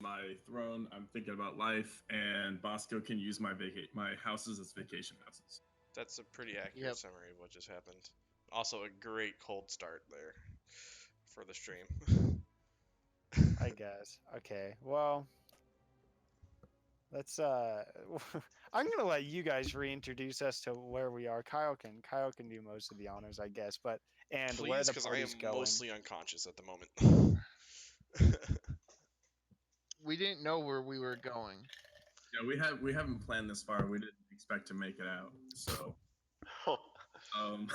my throne. I'm thinking about life, and Bosco can use my houses as vacation houses. That's a pretty accurate Yep. summary of what just happened. Also, a great cold start there for the stream. I guess. Okay. Well, let's I'm gonna let you guys reintroduce us to where we are. Kyle can do most of the honors, I guess, but and where Please, the because I am party's going. mostly unconscious at the moment. We didn't know where we were going. Yeah, we haven't planned this far. We didn't expect to make it out. So, um,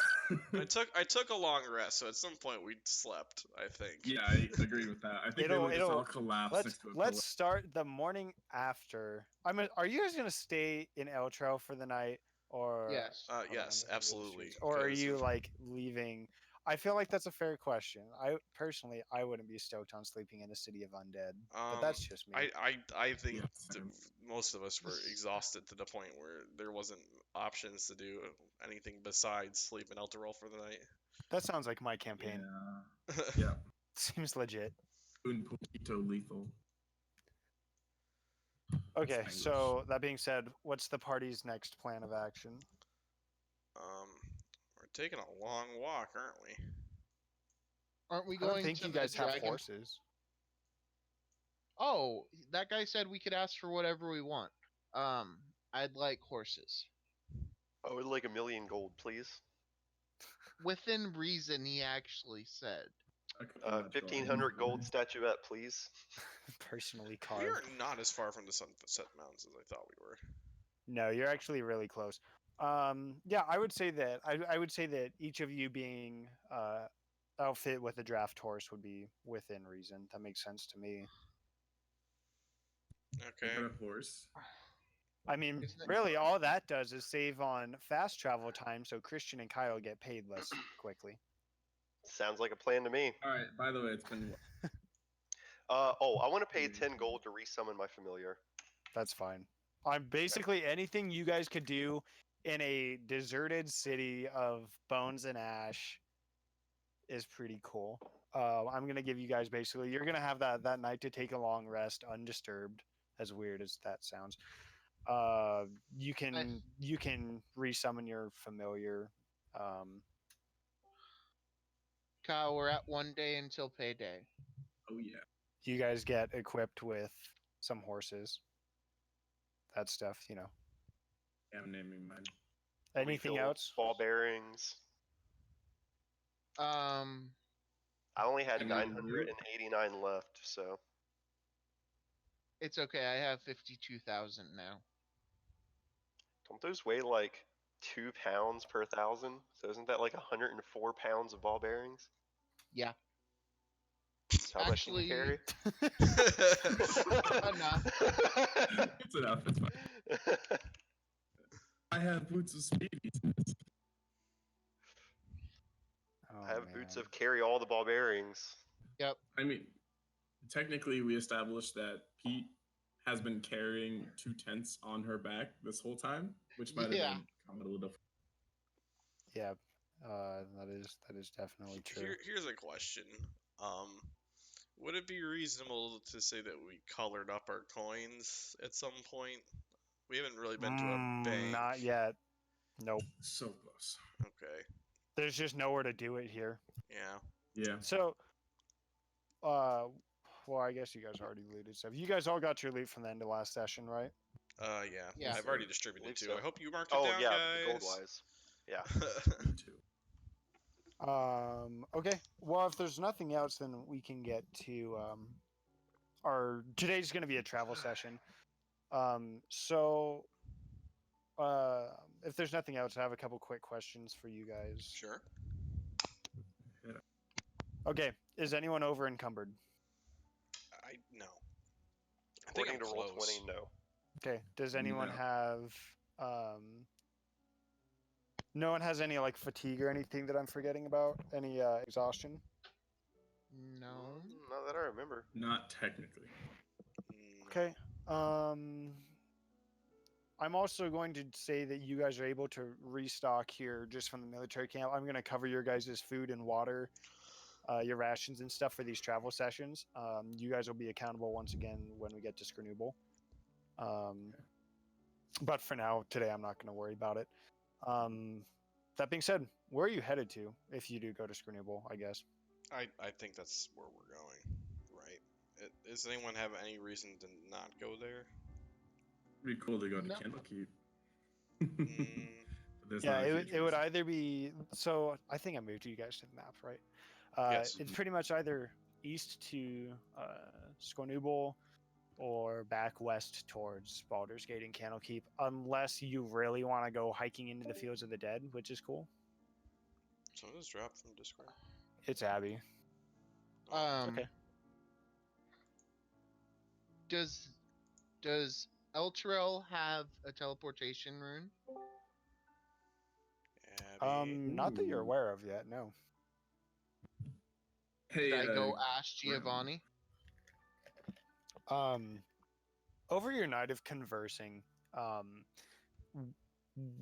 I took a long rest, so at some point we slept. I think. yeah, I agree with that. I think they would just all collapse next to a pillar. Let's start the morning after. Are you guys gonna stay in El Trail for the night, or Yes. hold Yes, on, absolutely. or are 'cause you if- like leaving? I feel like that's a fair question. I personally, I wouldn't be stoked on sleeping in a city of undead, but that's just me. I think Yeah, th- same. most of us were exhausted to the point where there wasn't options to do anything besides sleep in Elturel for the night. That sounds like my campaign. Yeah, yeah. Seems legit. Un poquito lethal. Okay, Spanglish. so that being said, what's the party's next plan of action? We're taking a long walk, aren't we? Aren't we I don't going think to you the guys have dragon? horses. Oh, that guy said we could ask for whatever we want. I'd like horses. I would like 1,000,000 gold, please. Within reason, he actually said. 1,500 gold statuette, please. Personally We carved. are not as far from the Sunset Mountains as I thought we were. No, you're actually really close. Yeah, I would say that I would say that each of you being outfit with a draft horse would be within reason. That makes sense to me. Okay. Got a horse. I mean, Isn't it- really, all that does is save on fast travel time, so Christian and Kyle get paid less quickly. Sounds like a plan to me. All right. By the way, it's been I want to pay 10 gold to resummon my familiar. That's fine. I'm basically anything you guys could do in a deserted city of bones and ash is pretty cool. I'm gonna give you guys basically you're gonna have that night to take a long rest undisturbed, as weird as that sounds. You can resummon your familiar. Kyle, we're at 1 day until payday. Oh yeah. You guys get equipped with some horses. That stuff, you know. Yeah, I'm naming mine. Anything Refill else? Ball bearings. I only had And 989 left, so. It's okay. I have 52,000 now. Don't those weigh like 2 pounds per 1,000? So isn't that like 104 pounds of ball bearings? Yeah. So how much can you Actually- carry? Enough. It's enough. It's fine. I have boots of speedies. Oh, I have boots man. of carry all the ball bearings. Yep. I mean, technically, we established that Pete has been carrying 2 tents on her back this whole time, which might have Yeah. been a little different. Yeah, that is definitely true. Here's a question. Would it be reasonable to say that we colored up our coins at some point? We haven't really been to a bank. Not yet. Nope. So close. Okay. There's just nowhere to do it here. Yeah. Yeah. So, well, I guess you guys already looted stuff. You guys all got your loot from the end of last session, right? Yeah. Yeah. I've already distributed Believe too. so. I hope you marked it Oh down, yeah, guys. gold wise. Yeah. Me too. Okay. Well, if there's nothing else, then we can get to our today's going to be a travel session. So, if there's nothing else, I have a couple quick questions for you guys. Sure. Okay. Is anyone over encumbered? No. I think According I'm to roll close. 20, no. Okay. Does anyone No. have no one has any like fatigue or anything that I'm forgetting about? Any exhaustion? No. Not that I remember. Not technically. Mm, Okay. I'm also going to say that you guys are able to restock here just from the military camp. I'm going to cover your guys' food and water your rations and stuff for these travel sessions. You guys will be accountable once again when we get to Skirnooble. But for now, today, I'm not going to worry about it. That being said, where are you headed to if you do go to Skirnooble, I guess? I think that's where we're going, right? Does anyone have any reason to not go there? It'd be cool to go to No. Candlekeep. Mm, But there's Yeah, not a it, huge it would reason. either be... So, I think I moved you guys to the map, right? Yes. It's pretty much either east to Skirnooble or back west towards Baldur's Gate and Candlekeep, unless you really want to go hiking into the Fields of the Dead, which is cool. someone just dropped from Discord. It's Abby. Okay. Does Elturel have a teleportation rune? Abby. Not that you're Ooh. aware of yet, no. Hey, Did I go ask Graham. Giovanni? Over your night of conversing,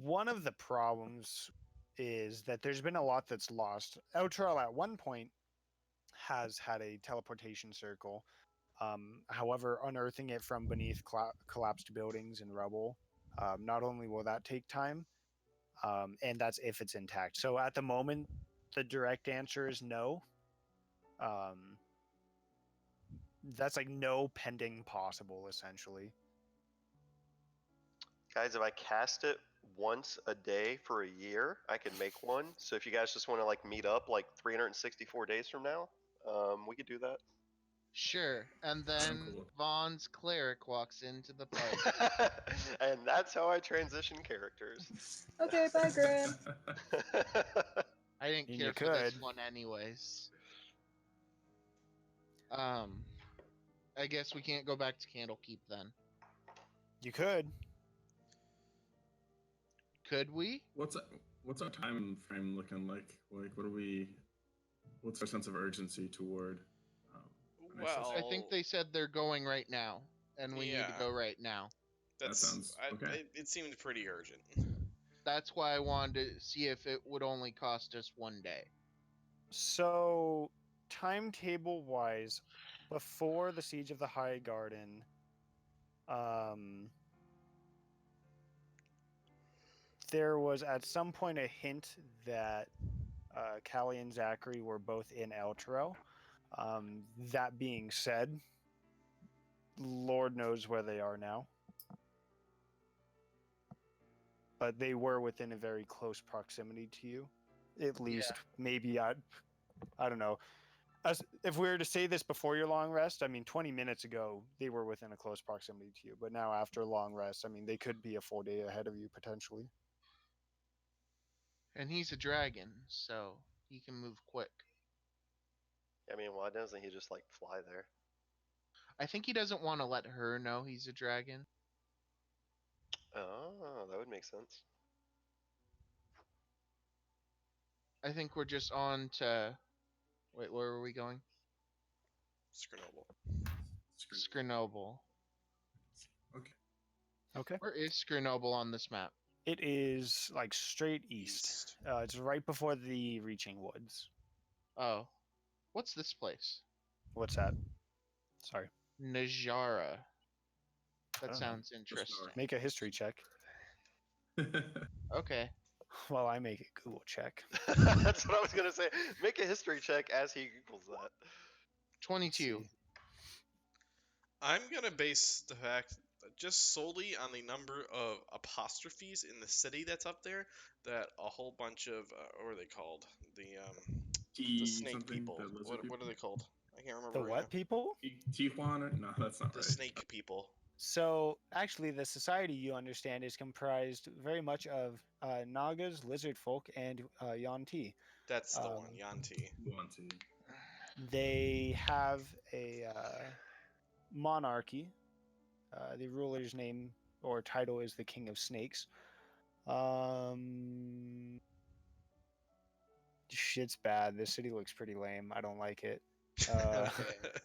one of the problems is that there's been a lot that's lost. Elturel at one point has had a teleportation circle. However, unearthing it from beneath collapsed buildings and rubble, not only will that take time, and that's if it's intact. So at the moment, the direct answer is no. That's like no pending possible, essentially. Guys, if I cast it once a day for a year, I can make one. So if you guys just want to like meet up like 364 days from now, we could do that. Sure. And then cool. Vaughn's cleric walks into the party. And that's how I transition characters. Okay, bye, Graham. I didn't And care you for this could. one anyways. I guess we can't go back to Candlekeep then. You could. Could we? What's our time frame looking like? Like, what's our sense of urgency toward? Well, I think they said they're going right now, and we need Yeah. to go right now. that's. sounds okay. It seemed pretty urgent. That's why I wanted to see if it would only cost us one day. So, timetable wise, before the Siege of the High Garden, there was at some point a hint that Callie and Zachary were both in Elturel. That being said, Lord knows where they are now. But they were within a very close proximity to you. At least, maybe, I don't know. If we were to say this before your long rest, I mean, 20 minutes ago, they were within a close proximity to you. But now, after a long rest, I mean, they could be a full day ahead of you, potentially. And he's a dragon, so he can move quick. I mean, why doesn't he just like fly there? I think he doesn't want to let her know he's a dragon. Oh, that would make sense. I think we're just on to... Wait, where are we going? Skirnooble. Skirnooble. Okay. Okay. Where is Skirnooble on this map? It is like straight east. It's right before the Reaching Woods. Oh. What's this place? What's that? Sorry. Najara. That Oh. sounds interesting. Make a history check. Okay. While I make a Google check. That's what I was gonna say. Make a history check as he googles that. 22. I'm gonna base the fact just solely on the number of apostrophes in the city that's up there that a whole bunch of what are they called? The snake people. What are they called? I can't remember. The right what now. people? Tijuana? No, that's not The right. snake people. So, actually, the society, you understand, is comprised very much of Nagas, lizard folk, and Yuan-Ti. That's the one, Yanti. Want to. They have a monarchy. The ruler's name or title is the King of Snakes. Shit's bad. This city looks pretty lame. I don't like it.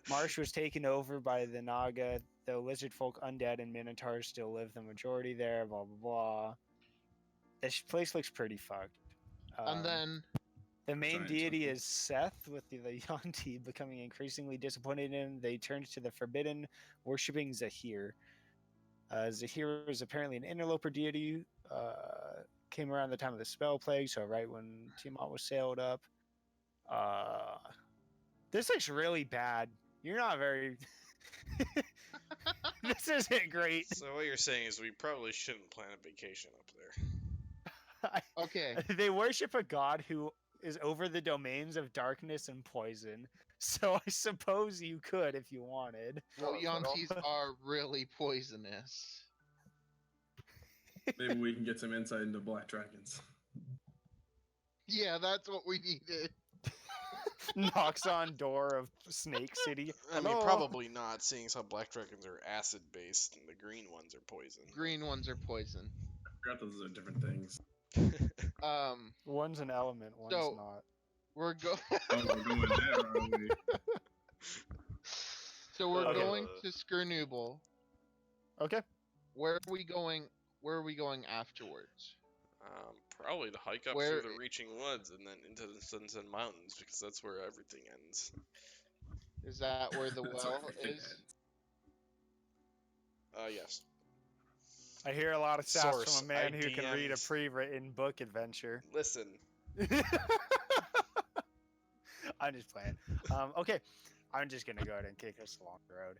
Marsh was taken over by the Naga. The lizard folk, undead, and minotaurs still live the majority there. Blah blah blah. This place looks pretty fucked. And then The main Giant deity temple. is Seth, with the Yanti becoming increasingly disappointed in him. They turned to the Forbidden, worshipping Zahir. Zahir is apparently an interloper deity. Came around the time of the Spell Plague, so right when Tiamat was sailed up. This looks really bad. You're not very. This isn't great. So what you're saying is we probably shouldn't plan a vacation up there. Okay. They worship a god who is over the domains of darkness and poison. So I suppose you could if you wanted. Well, Oh, is that all? Yantis are really poisonous. Maybe we can get some insight into black dragons. Yeah, that's what we needed. Knocks on door of Snake City. I mean, Hello? probably not, seeing as how black dragons are acid based and the green ones are poison. Green ones are poison. I forgot those are different things. One's an element, one's So- not. We're go. Oh, we're going there, are we? So we're Okay. going to Skirnooble. Okay. Where are we going? Where are we going afterwards? Probably to hike up Where- through the Reaching Woods and then into the Sunset Mountains because that's where everything ends. Is that where the That's well everything is? ends. Yes. I hear a lot of sass Source, from a man who can read a IDMs. pre-written book adventure. Listen, I'm just playing. Okay, I'm just gonna go ahead and kick us along the road.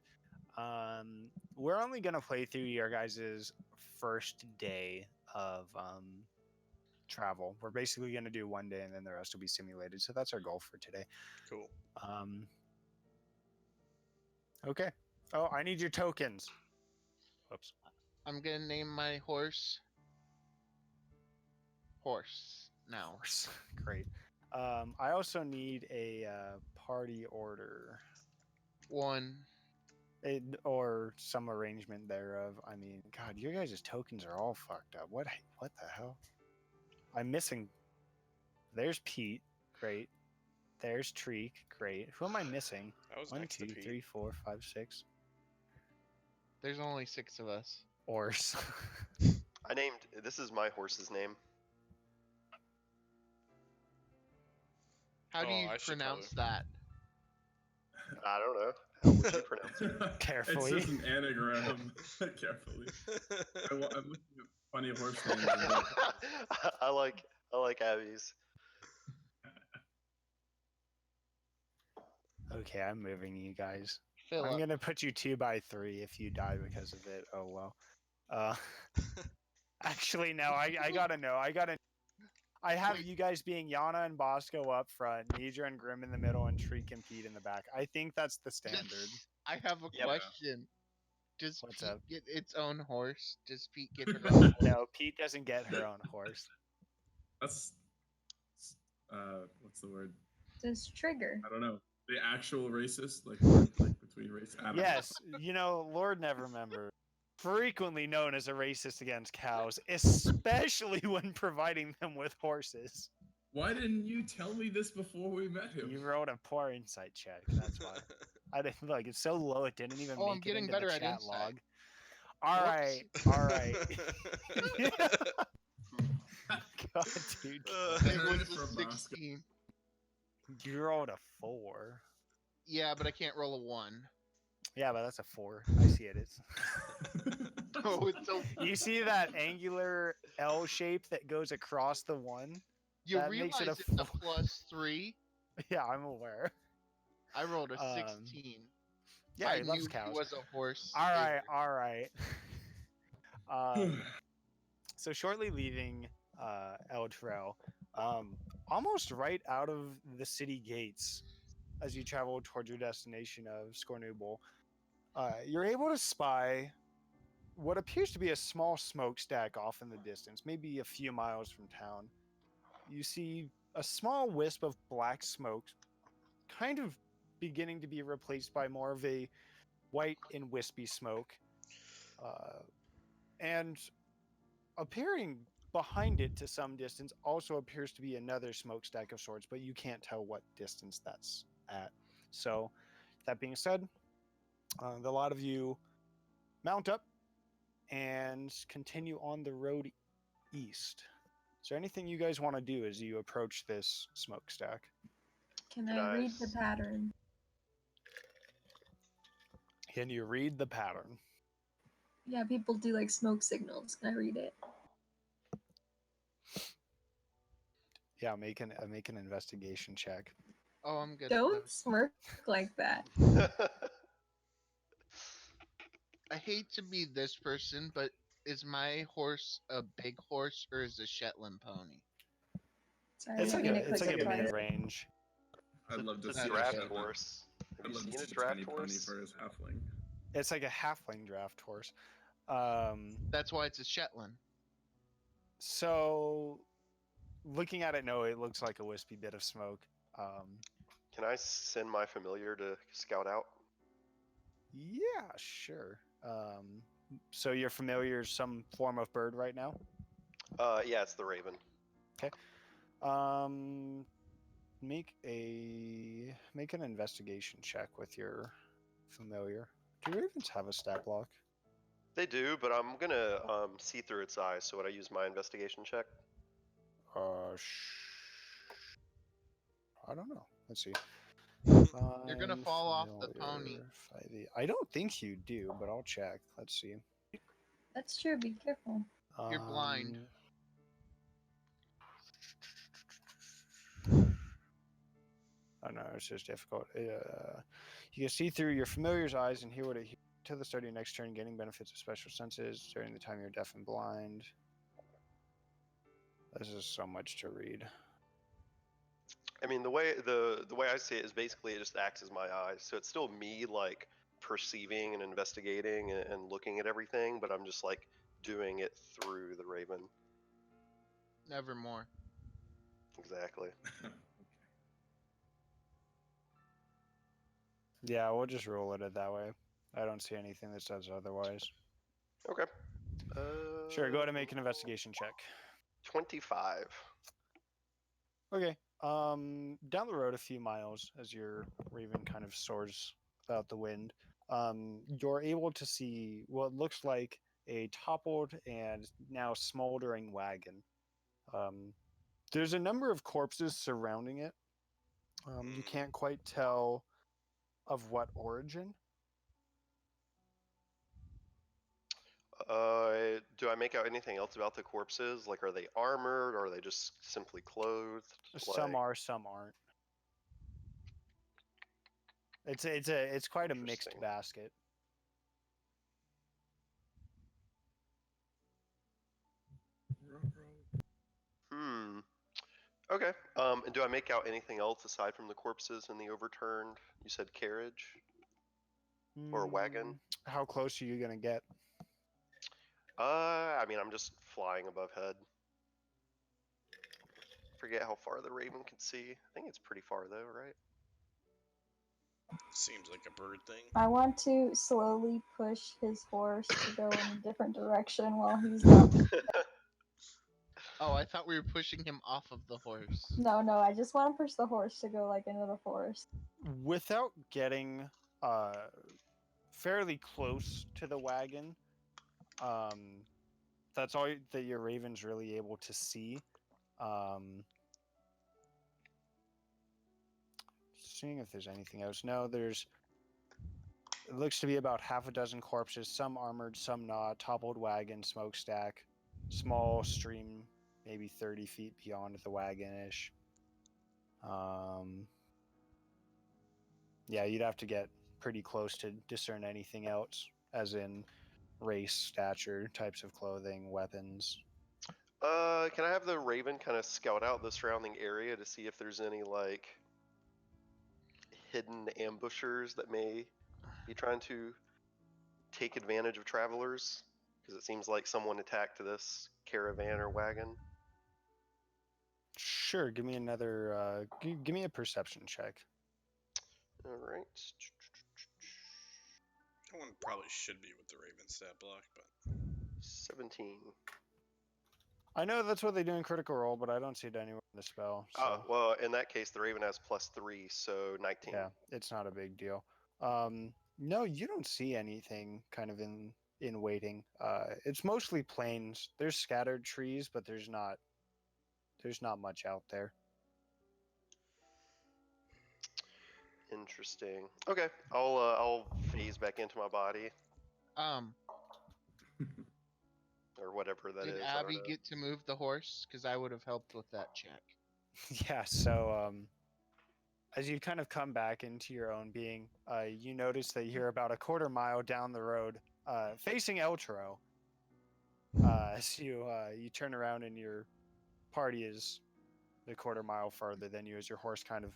We're only gonna play through your guys' first day of travel. We're basically gonna do one day, and then the rest will be simulated. So that's our goal for today. cool. Okay. Oh, I need your tokens. Whoops. I'm gonna name my horse. Horse. Now. Horse. Great. I also need a party order. One. Or some arrangement thereof. I mean, God, your guys' tokens are all fucked up. What the hell? I'm missing. There's Pete. Great. There's Treek. Great. Who am I missing? I was 1, next 2, to Pete. 3, 4, 5, 6. There's only 6 of us. Ors. I named. This is my horse's name. How do Oh, you I should pronounce probably- that? I don't know. How would you pronounce it? Carefully. It's just an anagram. Carefully. I'm looking at funny horse names. and like, I like Abby's. Okay, I'm moving you guys. I'm Philip. gonna put you 2 by 3 if you die because of it. Oh well. Actually, no. I gotta know. I have Wait. you guys being Yana and Bosco up front, Nidra and Grim in the middle, and Treek and Pete in the back. I think that's the standard. I have a Yep. question. Does What's Pete up? get its own horse? Does Pete get her own horse? No, Pete doesn't get her own horse. that's what's the word? Just trigger. I don't know. The actual racist, like between race. I don't know. Yes, Lord Nevermember, frequently known as a racist against cows, especially when providing them with horses. Why didn't you tell me this before we met him? You wrote a poor insight check. That's why. I didn't look. It's so low it didn't even Oh, make I'm it getting into better the at chat insight. log. All right, all right. God, dude, Uh, It Heard was it a from Bosco. 16. you rolled a 4. Yeah, but I can't roll a 1. Yeah, but that's a 4. I see it is. Oh, it's so. You see that angular L shape that goes across the 1? You that makes realize it it's a a four. +3? Yeah, I'm aware. I rolled a Um, 16. Yeah, I he loves knew cows. he was a horse. All right, saver. all right. So shortly leaving El Trail, almost right out of the city gates, as you travel towards your destination of Scornooble, you're able to spy what appears to be a small smokestack off in the distance, maybe a few miles from town. You see a small wisp of black smoke, kind of beginning to be replaced by more of a white and wispy smoke. And appearing behind it to some distance also appears to be another smokestack of sorts, but you can't tell what distance that's at. So, that being said, the lot of you mount up and continue on the road east. Is there anything you guys want to do as you approach this smokestack? Can I read the pattern? Can you read the pattern? Yeah, people do like smoke signals. Can I read it? Yeah, make an investigation check. Oh, I'm good. Don't smirk like that. I hate to be this person, but is my horse a big horse or is it a Shetland pony? Sorry, It's I like didn't mean a to it's click like a it twice. mid-range. I'd love to It's see a a draft Shetland. horse. Have I'd you love to seen a see a draft tiny pony horse? for his halfling. It's like a halfling draft horse. That's why it's a Shetland. So looking at it, no, it looks like a wispy bit of smoke. Can I send my familiar to scout out? Yeah, sure. So you're familiar with some form of bird right now? Yeah, it's the raven. Make an investigation check with your familiar. Do ravens have a stat block? They do, but I'm gonna see through its eyes. So would I use my investigation check? I don't know. Let's see. You're gonna Find fall off the pony. familiar, 5e. I don't think you do, but I'll check. Let's see. That's true. Be careful. You're blind. Oh no, it's just difficult. You can see through your familiar's eyes and hear what it hears till the start of your next turn, gaining benefits of special senses during the time you're deaf and blind. This is so much to read. I mean, the way I see it is basically it just acts as my eyes. So it's still me like perceiving and investigating and looking at everything, but I'm just like doing it through the raven. Nevermore. Exactly. Yeah, we'll just roll it that way. I don't see anything that says otherwise. Okay. Sure, go ahead and make an investigation check. 25. Okay. Down the road a few miles, as your raven kind of soars out the wind, you're able to see what looks like a toppled and now smoldering wagon. There's a number of corpses surrounding it. You can't quite tell of what origin. Do I make out anything else about the corpses? Like, are they armored? Or are they just simply clothed? Some Like, are, some aren't. It's quite a mixed Interesting. basket. Okay. And do I make out anything else aside from the corpses and the overturned? You said carriage or a wagon? How close are you gonna get? I mean, I'm just flying above head. Forget how far the raven can see. I think it's pretty far though, right? Seems like a bird thing. I want to slowly push his horse to go in a different direction while he's not. Oh, I thought we were pushing him off of the horse. No, I just want to push the horse to go like into the forest. Without getting fairly close to the wagon, that's all that your raven's really able to see. Seeing if there's anything else. No, it looks to be about half a dozen corpses, some armored, some not, toppled wagon, smokestack, small stream, maybe 30 feet beyond the wagon-ish. Yeah, you'd have to get pretty close to discern anything else, as in race, stature, types of clothing, weapons. Can I have the raven kind of scout out the surrounding area to see if there's any like hidden ambushers that may be trying to take advantage of travelers? Because it seems like someone attacked this caravan or wagon. Sure, give me another. Give me a perception check. All right. That one probably should be with the Raven stat block, but 17. I know that's what they do in Critical Role, but I don't see it anywhere in the spell. So. Oh, well, in that case, the raven has +3, so 19. Yeah, it's not a big deal. No, you don't see anything kind of in waiting. It's mostly plains. There's scattered trees, but there's not There's not much out there. Interesting. Okay, I'll phase back into my body or whatever that Did is. I don't Abby know. get to move the horse? Because I would have helped with that check. Yeah, so as you kind of come back into your own being, you notice that you're about a quarter mile down the road, facing Eltro. As you turn around and your party is a quarter mile farther than you, as your horse kind of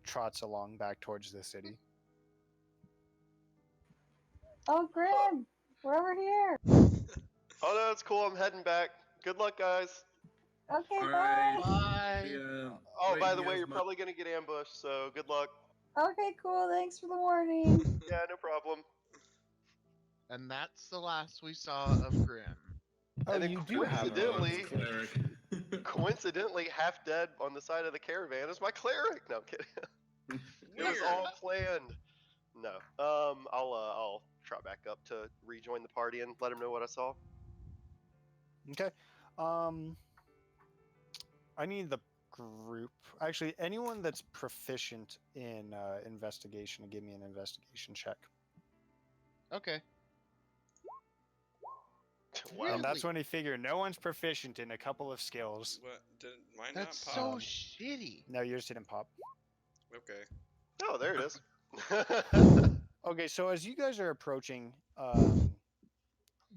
trots along back towards the city. Oh, Grim, we're over here. Oh no, it's cool. I'm heading back. Good luck, guys. Okay, All bye. right. Bye. Yeah. Oh, Wait, by the he way, has you're my- probably gonna get ambushed, so good luck. Okay, cool. Thanks for the warning. Yeah, no problem. And that's the last we saw of Grim. Oh, And then you do have coincidentally- a cleric. Coincidentally, half dead on the side of the caravan is my cleric. No, I'm kidding. It was Weird. all planned. No. I'll trot back up to rejoin the party and let him know what I saw. Okay. I need the group. Actually, anyone that's proficient in investigation, give me an investigation check. Okay. Wow. And that's Really? when you figure no one's proficient in a couple of skills. What? Did mine That's not so pop? shitty. No, yours didn't pop. Okay. Oh, there it is. Okay, so as you guys are approaching,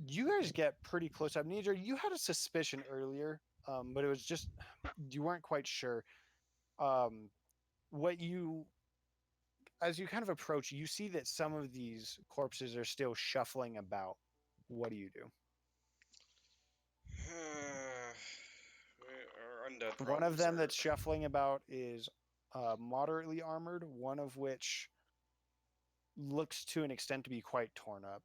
you guys get pretty close up. Nidra, you had a suspicion earlier, but it was just you weren't quite sure. What you, as you kind of approach, you see that some of these corpses are still shuffling about. What do you do? Our undead One of problems them are- that's shuffling about is moderately armored. One of which looks to an extent to be quite torn up.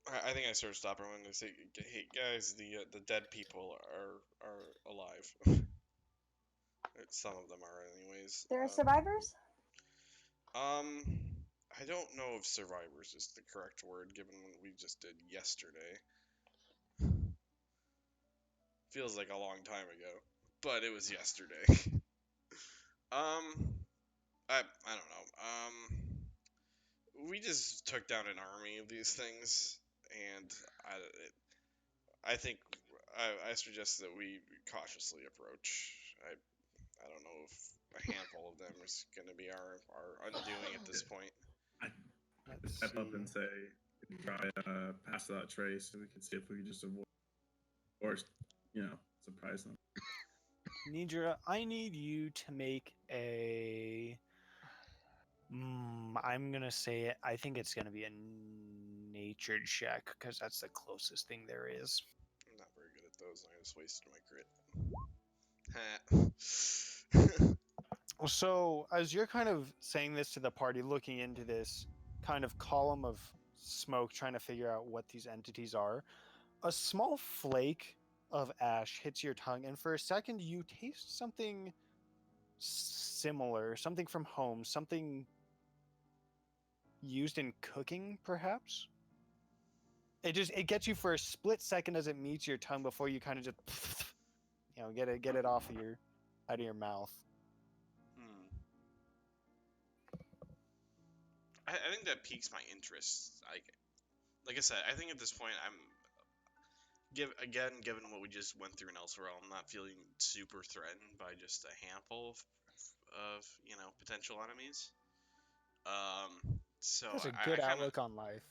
I think I sort of stop everyone and say, "Hey guys, the dead people are alive. Some of them are, anyways. There are survivors? I don't know if survivors is the correct word, given what we just did yesterday. Feels like a long time ago, but it was yesterday. I don't know. We just took down an army of these things, and I think I suggest that we cautiously approach. I don't know if a handful of them is going to be our undoing at this point. Let's Step up and see. say, try pass that trace so we can see if we can just avoid or surprise them. Nidra, I need you to make a. I'm gonna say it. I think it's gonna be a nature check because that's the closest thing there is. I'm not very good at those, and I just wasted my crit. So, as you're kind of saying this to the party, looking into this kind of column of smoke, trying to figure out what these entities are, a small flake of ash hits your tongue, and for a second, you taste something similar, something from home, something used in cooking, perhaps. It gets you for a split second as it meets your tongue before you kind of just, get it off of out of your mouth. I think that piques my interest. Like I said, I think at this point given what we just went through in Elseworld, I'm not feeling super threatened by just a handful of potential enemies. So That's a I good kinda, outlook on life.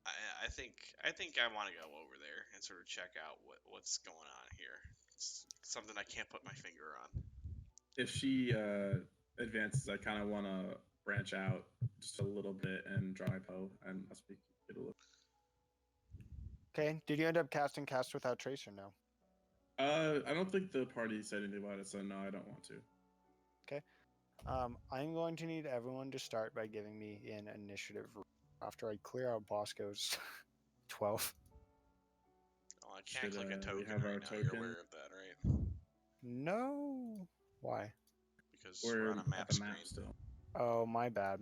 I think I want to go over there and sort of check out what's going on here. It's something I can't put my finger on. If she advances, I kind of want to branch out just a little bit and dry bow and speak it a little. Okay, did you end up casting Cast Without Trace or no? I don't think the party said anything about it, so no, I don't want to. I'm going to need everyone to start by giving me an initiative after I clear out Bosco's 12. Oh, I can't Should, click a we token have our right now. You're token? aware of that, right? No. Why? Because We're we're on a at map the screen. map still. Oh, my bad.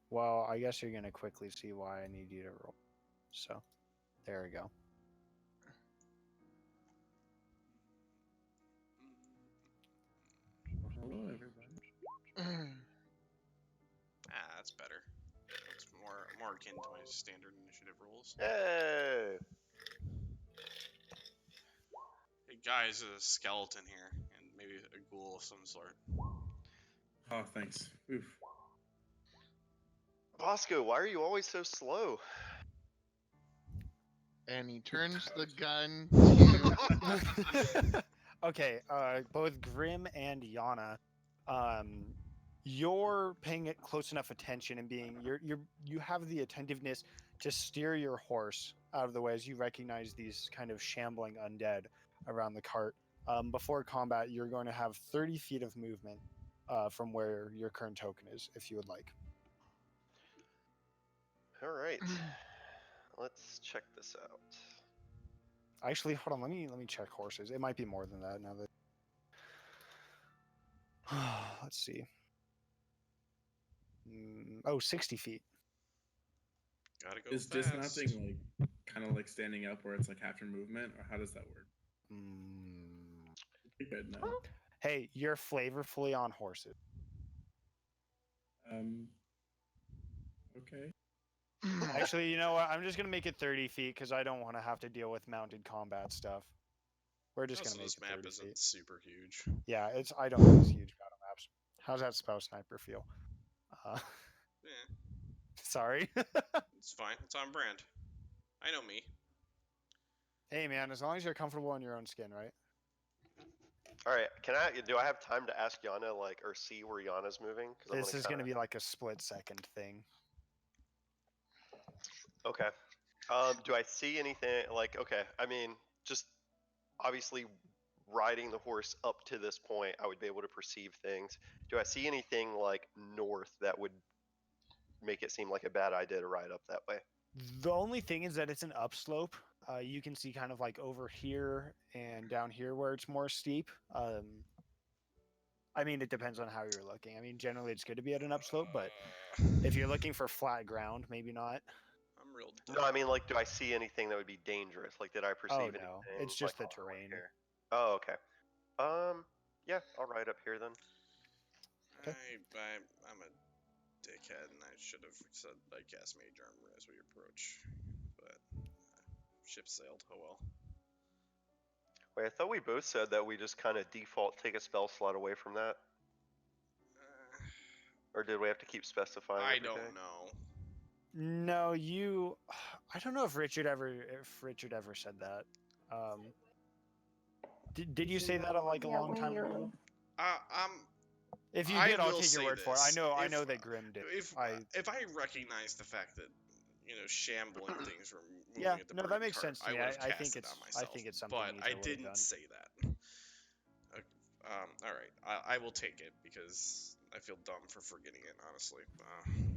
Well, I guess you're going to quickly see why I need you to roll. So, there we go. Hello, everybody. That's better. It's more akin to my standard initiative rules. Hey! Hey guys, there's a skeleton here, and maybe a ghoul of some sort. Oh, thanks. Oof. Bosco, why are you always so slow? And he turns the Ouch. gun to Okay, both Grim and Yana, you're paying it close enough attention and you have the attentiveness to steer your horse out of the way as you recognize these kind of shambling undead around the cart. Before combat, you're going to have 30 feet of movement from where your current token is, if you would like. All right. Let's check this out. Actually, hold on. Let me check horses. It might be more than that now that. Let's see. Oh, 60 feet. Gotta go Is fast. dismounting like kind of like standing up where it's like half your movement, or how does that work? Pretty good now. Hey, you're flavorfully on horses. Okay. Actually, you know what? I'm just gonna make it 30 feet because I don't want to have to deal with mounted combat stuff. We're just Also, gonna make this it map 30 isn't feet. super huge. Yeah, I don't use huge battle maps. How's that spell sniper feel? Yeah, Sorry. it's fine. It's on brand. I know me. Hey man, as long as you're comfortable in your own skin, right? All right. Do I have time to ask Yana or see where Yana's moving? This is gonna be like a split-second thing. Okay. Do I see anything okay, I mean, just obviously riding the horse up to this point, I would be able to perceive things. Do I see anything like north that would make it seem like a bad idea to ride up that way? The only thing is that it's an upslope. You can see kind of like over here and down here where it's more steep. I mean, it depends on how you're looking. I mean, generally it's good to be at an upslope, but if you're looking for flat ground, maybe not. I'm real. No, I mean, do I see anything that would be dangerous? Like, did I perceive Oh anything? no, it's just the on way terrain. here? Oh, okay. Yeah, I'll ride up here then. Okay. I'm a dickhead, and I should have said I cast Mage Armor as we approach, but ship sailed. Oh well. Wait, I thought we both said that we just kind of default take a spell slot away from that, or did we have to keep specifying? I every don't day? know. No, you. I don't know if Richard ever said that. Did you say that like a Yeah, long way time ago? early. If you I did, I'll will take your say word for it. this. I know If- that Grim did. If I recognize the fact that shambling things were moving Yeah, at the no, that burning makes cart, sense to me. would have I cast think it it's- on I myself. think it's something but you I would have didn't done. say that. All right, I will take it because I feel dumb for forgetting it. Honestly.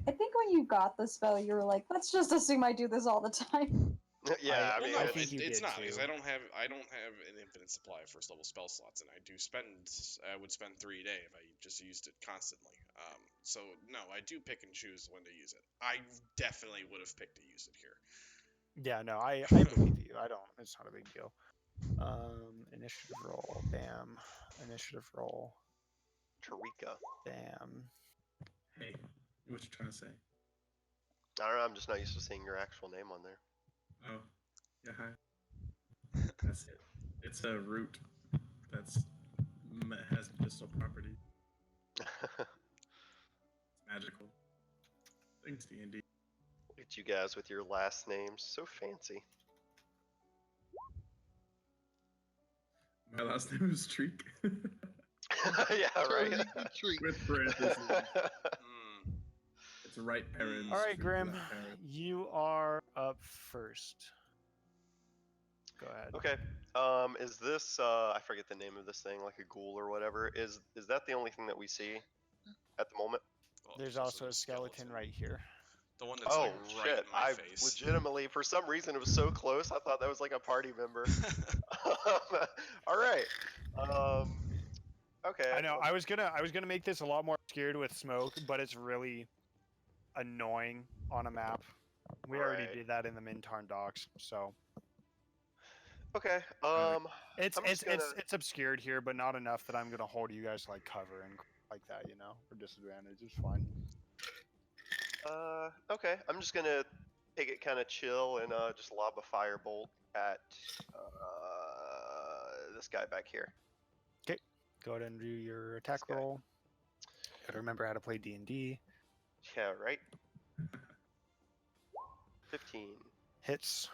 I think when you got the spell, you were like, let's just assume I do this all the time. Yeah, I Well, mean, no, I think you it's did not because too. I don't have an infinite supply of first level spell slots, and I would spend 3 a day if I just used it constantly. So no, I do pick and choose when to use it. I definitely would have picked to use it here. Yeah, no, I believe you. I don't. It's not a big deal. Initiative roll. Bam. Initiative roll. Tarika. Bam. Hey, what you trying to say? I don't know. I'm just not used to seeing your actual name on there. Oh, yeah, hi. That's it. It's a root that's has medicinal properties. It's magical. Thanks, D&D. Look at you guys with your last names, so fancy. My last name is Treek. Yeah, right. Tarika treat. With parentheses. Hmm. It's right parents. All right, Treek, Grim. left parents. You are up first. Go ahead. Okay. Is this I forget the name of this thing, like a ghoul or whatever? Is that the only thing that we see at the moment? Well, There's also a skeleton right here. The one that's Oh like right shit! in my I face. legitimately, for some reason, it was so close. I thought that was like a party member. All right. Okay. I know. I was gonna make this a lot more scared with smoke, but it's really annoying on a map. We already Right. did that in the Mintarn docks, so Okay. It's I'm it's just gonna. it's obscured here, but not enough that I'm gonna hold you guys to, like, cover and like that, you know, for disadvantage. It's fine. Okay. I'm just gonna take it kind of chill and just lob a firebolt at this guy back here. Go ahead and do your attack guy. roll. Gotta remember how to play D&D. Yeah. Right. 15. Hits.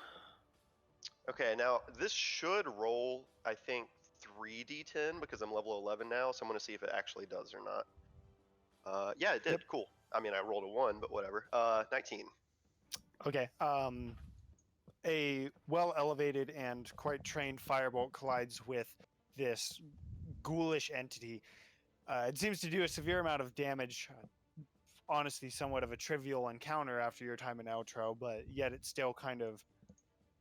Okay, now this should roll, I think, 3d10 because I'm level 11 now, so I'm going to see if it actually does or not. Yeah, it did. Yep. Cool. I mean, I rolled a 1, but whatever. 19. Okay. A well-elevated and quite trained firebolt collides with this ghoulish entity. It seems to do a severe amount of damage. Honestly, somewhat of a trivial encounter after your time in Outro, but yet it's still kind of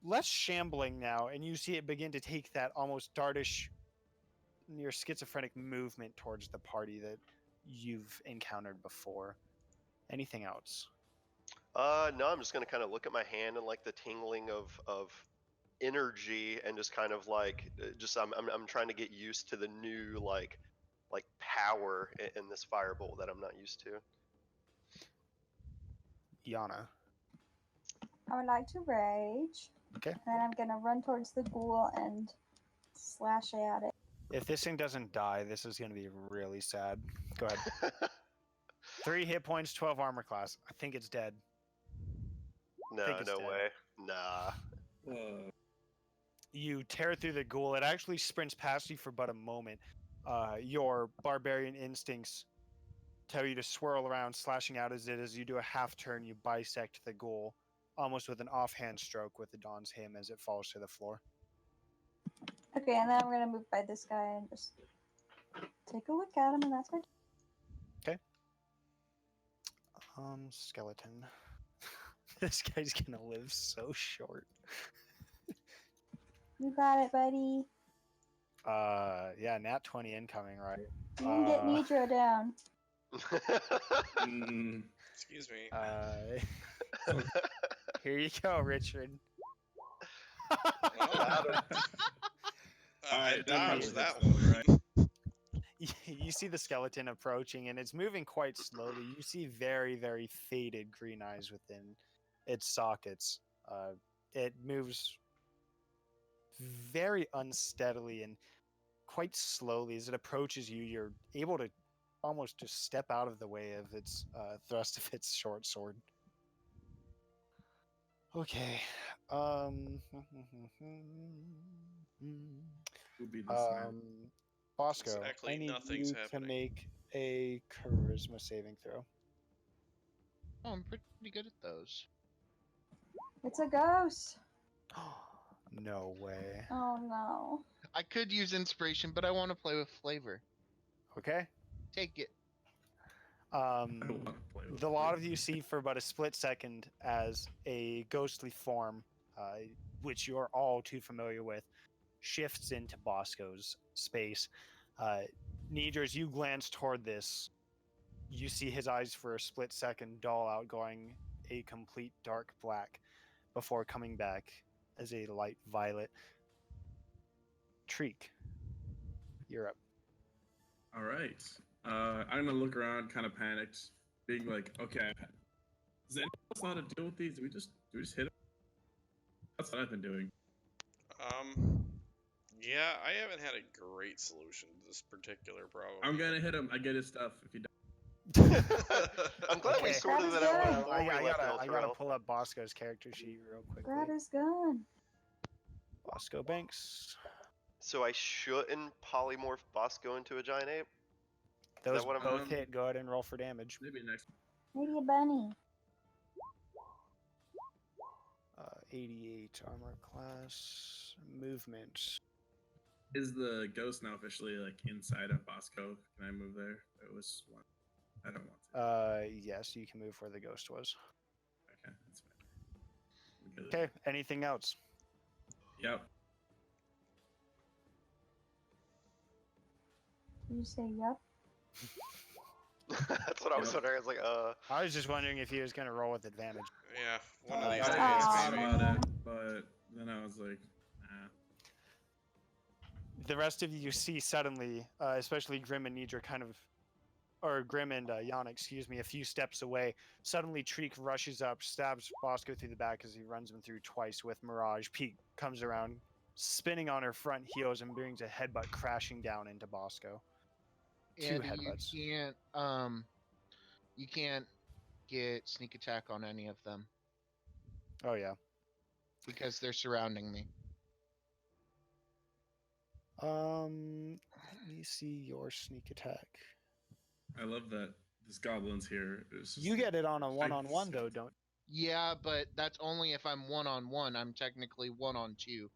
less shambling now, and you see it begin to take that almost dartish, near schizophrenic movement towards the party that you've encountered before. Anything else? No, I'm just going to kind of look at my hand and like the tingling of energy and just kind of like I'm trying to get used to the new like power in this firebolt that I'm not used to. Yana. I would like to rage. Okay. And I'm gonna run towards the ghoul and slash at it. If this thing doesn't die, this is going to be really sad. Go ahead. 3 hit points, 12 armor class. I think it's dead. No, think it's no dead. way. Nah. You tear through the ghoul. It actually sprints past you for but a moment. Your barbarian instincts tell you to swirl around, slashing out as you do a half turn, you bisect the ghoul, almost with an offhand stroke with the Dawn's Hymn as it falls to the floor. Okay, and then I'm gonna move by this guy and just take a look at him, and that's my. Skeleton. This guy's gonna live so short. You got it, buddy. Yeah, nat 20 incoming, right? You can get Nidro down. Excuse me. Here you go, Richard. I Alright, dodged that definitely one. hits though, right? You see the skeleton approaching, and it's moving quite slowly. You see very, very faded green eyes within its sockets. It moves very unsteadily and quite slowly. As it approaches you, you're able to almost just step out of the way of its thrust of its short sword. Okay. Who beat this man? Bosco, Exactly I need nothing's you to happening. make a charisma saving throw. Oh, I'm pretty good at those. It's a ghost. No way. Oh no. I could use inspiration, but I want to play with flavor. Okay. Take it. I don't want to play with The it. lot of you see for about a split second as a ghostly form, which you are all too familiar with, shifts into Bosco's space. Nidra, as you glance toward this, you see his eyes for a split second dull out, going a complete dark black, before coming back as a light violet. Treek, you're up. All right. I'm gonna look around, kind of panicked, being like, "Okay, does anyone else know how to deal with these? Do we just hit them?" That's what I've been doing. Yeah, I haven't had a great solution to this particular problem. I'm gonna hit him. I get his stuff. If you don't. I'm glad we Okay. sorted That that is out good. before I we left gotta Elturel. pull up Bosco's character sheet real quickly. Grab his gun. Bosco Banks. So I shouldn't polymorph Bosco into a giant ape? Those what I'm- both hit. Go ahead and roll for damage. Maybe next. Maybe a bunny. 88 armor class. Movement. Is the ghost now officially like inside of Bosco? Can I move there? It was one. I don't want to. Yes, you can move where the ghost was. Okay, that's fine. We good. Okay, anything else? Yep. Did you say yep? That's what I was Yep. wondering. I was like, I was just wondering if he was going to roll with advantage. Yeah, one of I these thought days, Aw. maybe. about it, but then I was like, nah. the rest of you see suddenly, especially Grim and Nidra, or Grim and Yana, excuse me, a few steps away. Suddenly, Treek rushes up, stabs Bosco through the back as he runs him through twice with Mirage. Pete comes around, spinning on her front heels and brings a headbutt crashing down into Bosco. Two Andy, headbutts. you can't get sneak attack on any of them Oh yeah. because they're surrounding me. Let me see your sneak attack. I love that this goblin's here. It's just You get it on a I- one-on-one though, don't? Yeah, but that's only if I'm 1-on-1. I'm technically 1-on-2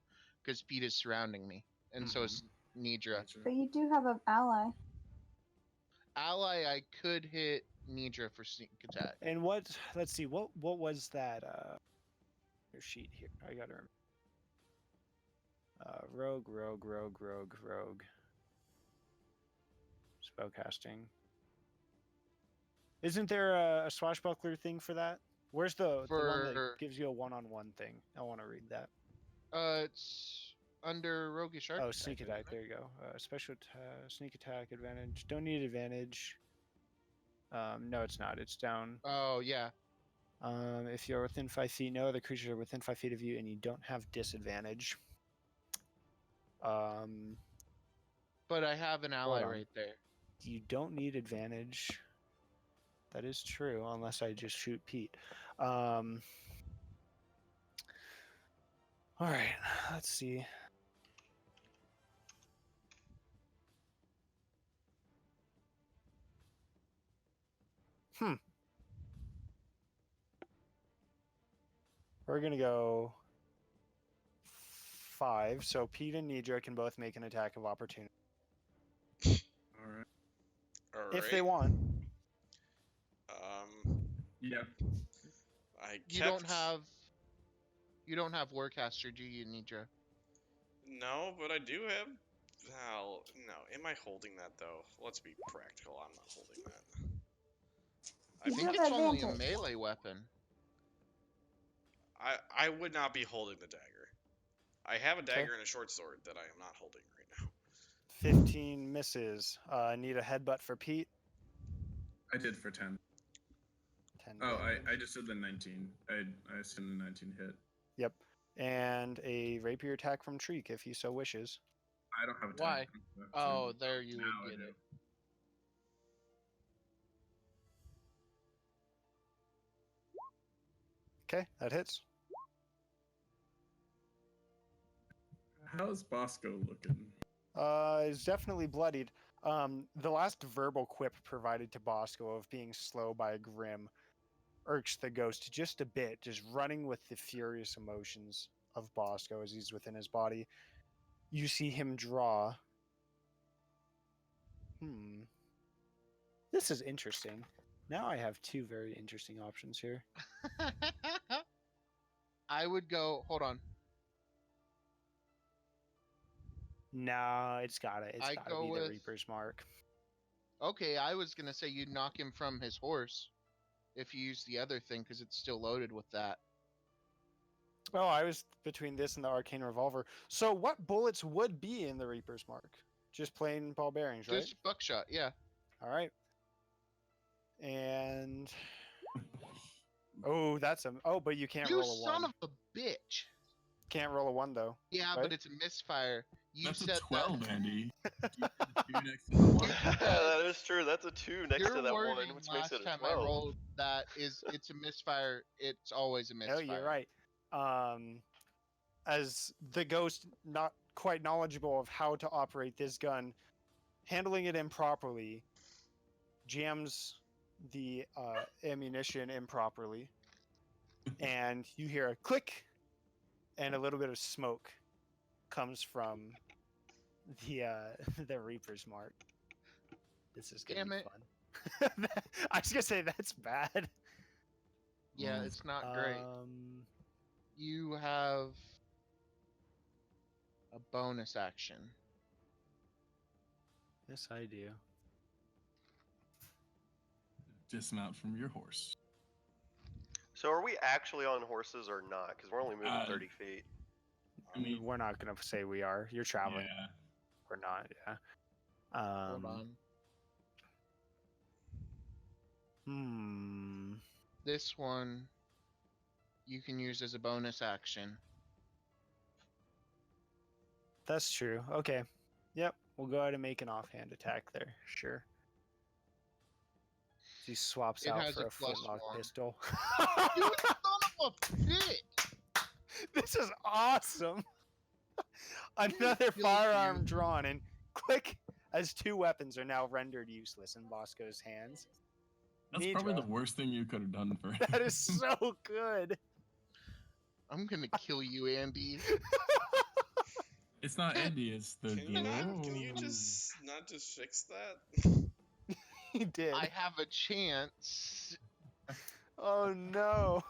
because Pete is surrounding me, and so is Nidra. Gotcha. But you do have an ally. Ally, I could hit Nidra for sneak attack. And what? Let's see. What was that? Your sheet here. I gotta remember. Rogue. Spellcasting. Isn't there a swashbuckler thing for that? Where's the one For- that gives you a one-on-one thing? I want to read that. It's under Roguish Archetype. Oh, sneak isn't attack. it? There you go. Sneak attack advantage. Don't need advantage. No, it's not. It's down. Oh yeah. If you're within 5 feet, no other creatures are within 5 feet of you, and you don't have disadvantage. But I have an ally on. right there. You don't need advantage. That is true, unless I just shoot Pete. All right, let's see. We're gonna go 5, so Pete and Nidra can both make an attack of opportunity All right. if they Alright. want. Yeah. I You kept... don't have Warcaster, do you, Nidra? No, but I do have... Well, no. Am I holding that, though? Let's be practical. I'm not holding that. I You think have it's only a advantage. melee weapon. I would not be holding the dagger. I have a dagger and a short sword that I am not holding right now. 15 misses. Need a headbutt for Pete. I did for 10. 10 Oh, damage. I just did the 19. I assumed the 19 hit. Yep. And a rapier attack from Treek if he so wishes. I don't have a 10. Why? so Oh, there you now I would get do. it. Okay, that hits. How's Bosco looking? Is definitely bloodied. The last verbal quip provided to Bosco of being slow by Grim irks the ghost just a bit, just running with the furious emotions of Bosco as he's within his body. You see him draw. This is interesting. Now I have two very interesting options here. I would go. Hold on. No, it's gotta I be go the with- Reaper's Mark. Okay, I was gonna say you'd knock him from his horse if you use the other thing because it's still loaded with that. Oh, I was between this and the Arcane Revolver. So what bullets would be in the Reaper's Mark? Just plain ball bearings, right? Just buckshot, yeah. All right. And oh, that's a but you can't You roll a son one. of a bitch. Can't roll a one though. Yeah, Right? but it's a misfire. You That's said a 12, Andy. Two next to the one. that is true. That's a 2 next Your to that wording one, which makes last it a time 12. I rolled that is it's a misfire. It's always a No, misfire. you're right. As the ghost, not quite knowledgeable of how to operate this gun, handling it improperly, jams the ammunition improperly, and you hear a click, and a little bit of smoke comes from the the Reaper's Mark. This is gonna Damn be it. fun. I was gonna say that's bad. Yeah, Mm. it's not great. Um, You have a bonus action. yes, I do. Dismount from your horse. So are we actually on horses or not? Because we're only moving 30 feet. I mean, We're not gonna say we are. You're traveling. yeah. Or not, yeah. Hold on. This one you can use as a bonus action. That's true. Okay. Yep. We'll go ahead and make an offhand attack there. Sure. He swaps It out has for a a flintlock +1. pistol. You son of a bitch! This is awesome. Another Kills firearm you. drawn, and click, as 2 weapons are now rendered useless in Bosco's hands. That's probably the Nidra, worst thing you could have done for him. that is so good. I'm gonna kill you, Andy. It's not Andy, it's the Can you ghoul. just not just fix that? He did. I have a chance. Oh no.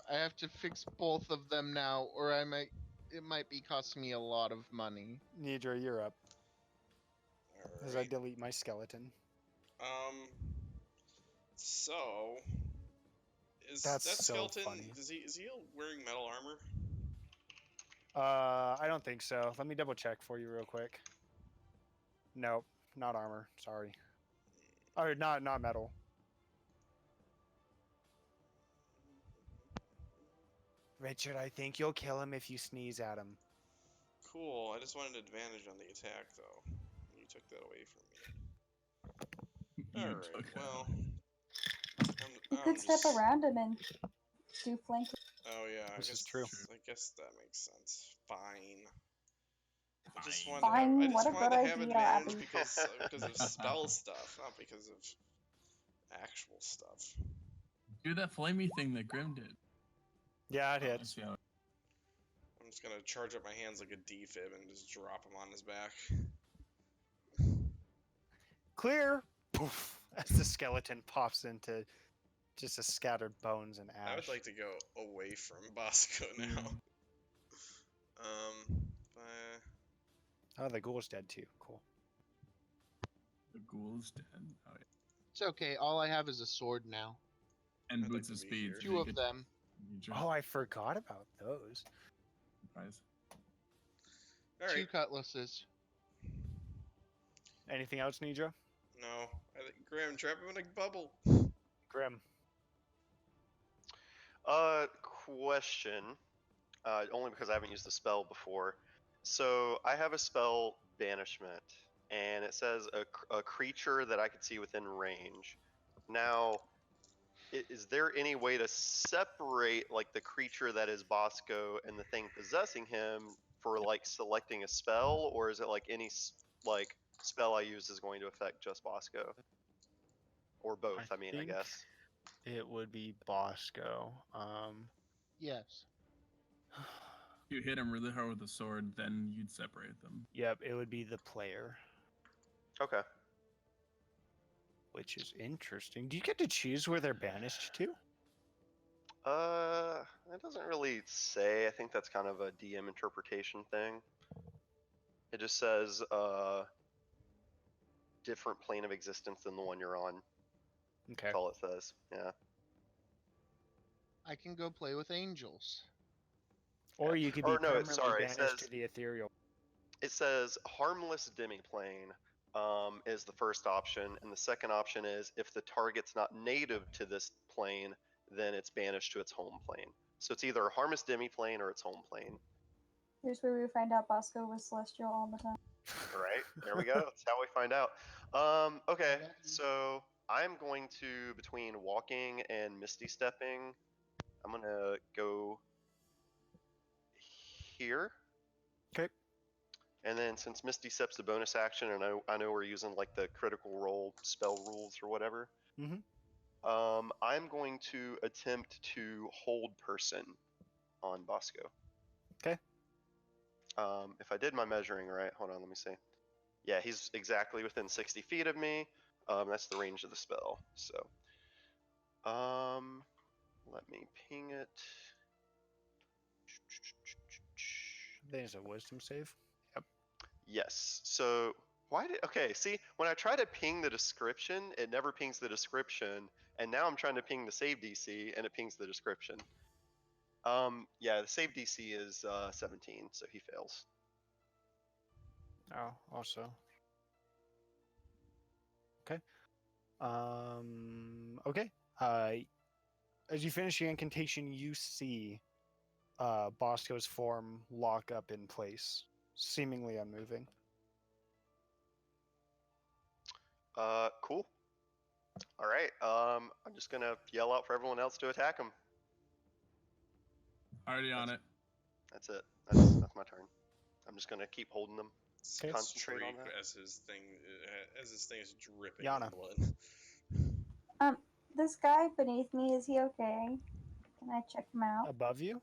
I have to fix both of them now, or it might be costing me a lot of money. Nidra, you're up. As I Alright. delete my skeleton. So is That's that so skeleton? funny. Is he wearing metal armor? I don't think so. Let me double check for you real quick. Nope, not armor. Sorry. Or not metal. Richard, I think you'll kill him if you sneeze at him. Cool. I just wanted advantage on the attack, though. You took that away from me. You Alright, took that. well. You I'm could step just- around him and do flank. Oh yeah, This is true. I guess that makes sense. Fine. I just Fine. wanted Fine, to have, I what just a wanted good to have idea, advantage Abby. because of spell stuff, not because of actual stuff. Do that flamey thing that Grim did. Yeah, it Oh, hits. see how- I'm just gonna charge up my hands like a defib and just drop him on his back. Clear! Poof! As the skeleton pops into just a scattered bones and ash. I would like to go away from Bosco now. Mm. Oh, the ghoul's dead too. Cool. The ghoul's dead. Oh, yeah. It's okay. All I have is a sword now. And I'd boots like of to be speed. here. so 2 you of get- them. you just- Oh, I forgot about those. surprise. 2 Alright, cutlasses. Anything else, Nidra? no. Graham, trap him in a bubble. Grim. Question. Only because I haven't used the spell before. So I have a spell, Banishment, and it says a creature that I could see within range. Now, is there any way to separate like the creature that is Bosco and the thing possessing him for like selecting a spell, or is it like any like spell I use is going to affect just Bosco, or both? I mean, I think guess. It would be Bosco. Yes. You hit him really hard with a sword, then you'd separate them. Yep, it would be the player, Okay. which is interesting. Do you get to choose where they're banished to? It doesn't really say. I think that's kind of a DM interpretation thing. It just says, different plane of existence than the one you're on. Okay. That's all it says. Yeah. I can go play with angels. Or you could be Or no, permanently sorry, it banished to says- the ethereal. It says harmless demiplane is the first option, and the second option is if the target's not native to this plane, then it's banished to its home plane. So it's either a harmless demiplane or its home plane. Here's where we find out Bosco was celestial all the time. Right, there we go. That's how we find out. Okay, so I'm going to, between walking and misty stepping, I'm gonna go here. Okay. And then since Misty Step's a bonus action, and I know we're using like the critical role spell rules or whatever, Mhm. I'm going to attempt to hold person on Bosco. Okay. If I did my measuring right, hold on, let me see. Yeah, he's exactly within 60 feet of me. That's the range of the spell. So, let me ping it. I think it's a wisdom save. Yes. So why did okay? See, when I try to ping the description, it never pings the description, and now I'm trying to ping the save DC, and it pings the description. Yeah, the save DC is 17, so he fails. Oh, also. Okay. Okay. As you finish the incantation, you see Bosco's form lock up in place, seemingly unmoving. Cool. All right. I'm just gonna yell out for everyone else to attack him. Already on it. That's it. That's my turn. I'm just gonna keep holding them. Okay. Concentrate on Streak that. as his thing is dripping Yana. with blood. This guy beneath me, is he okay? Can I check him out? Above you,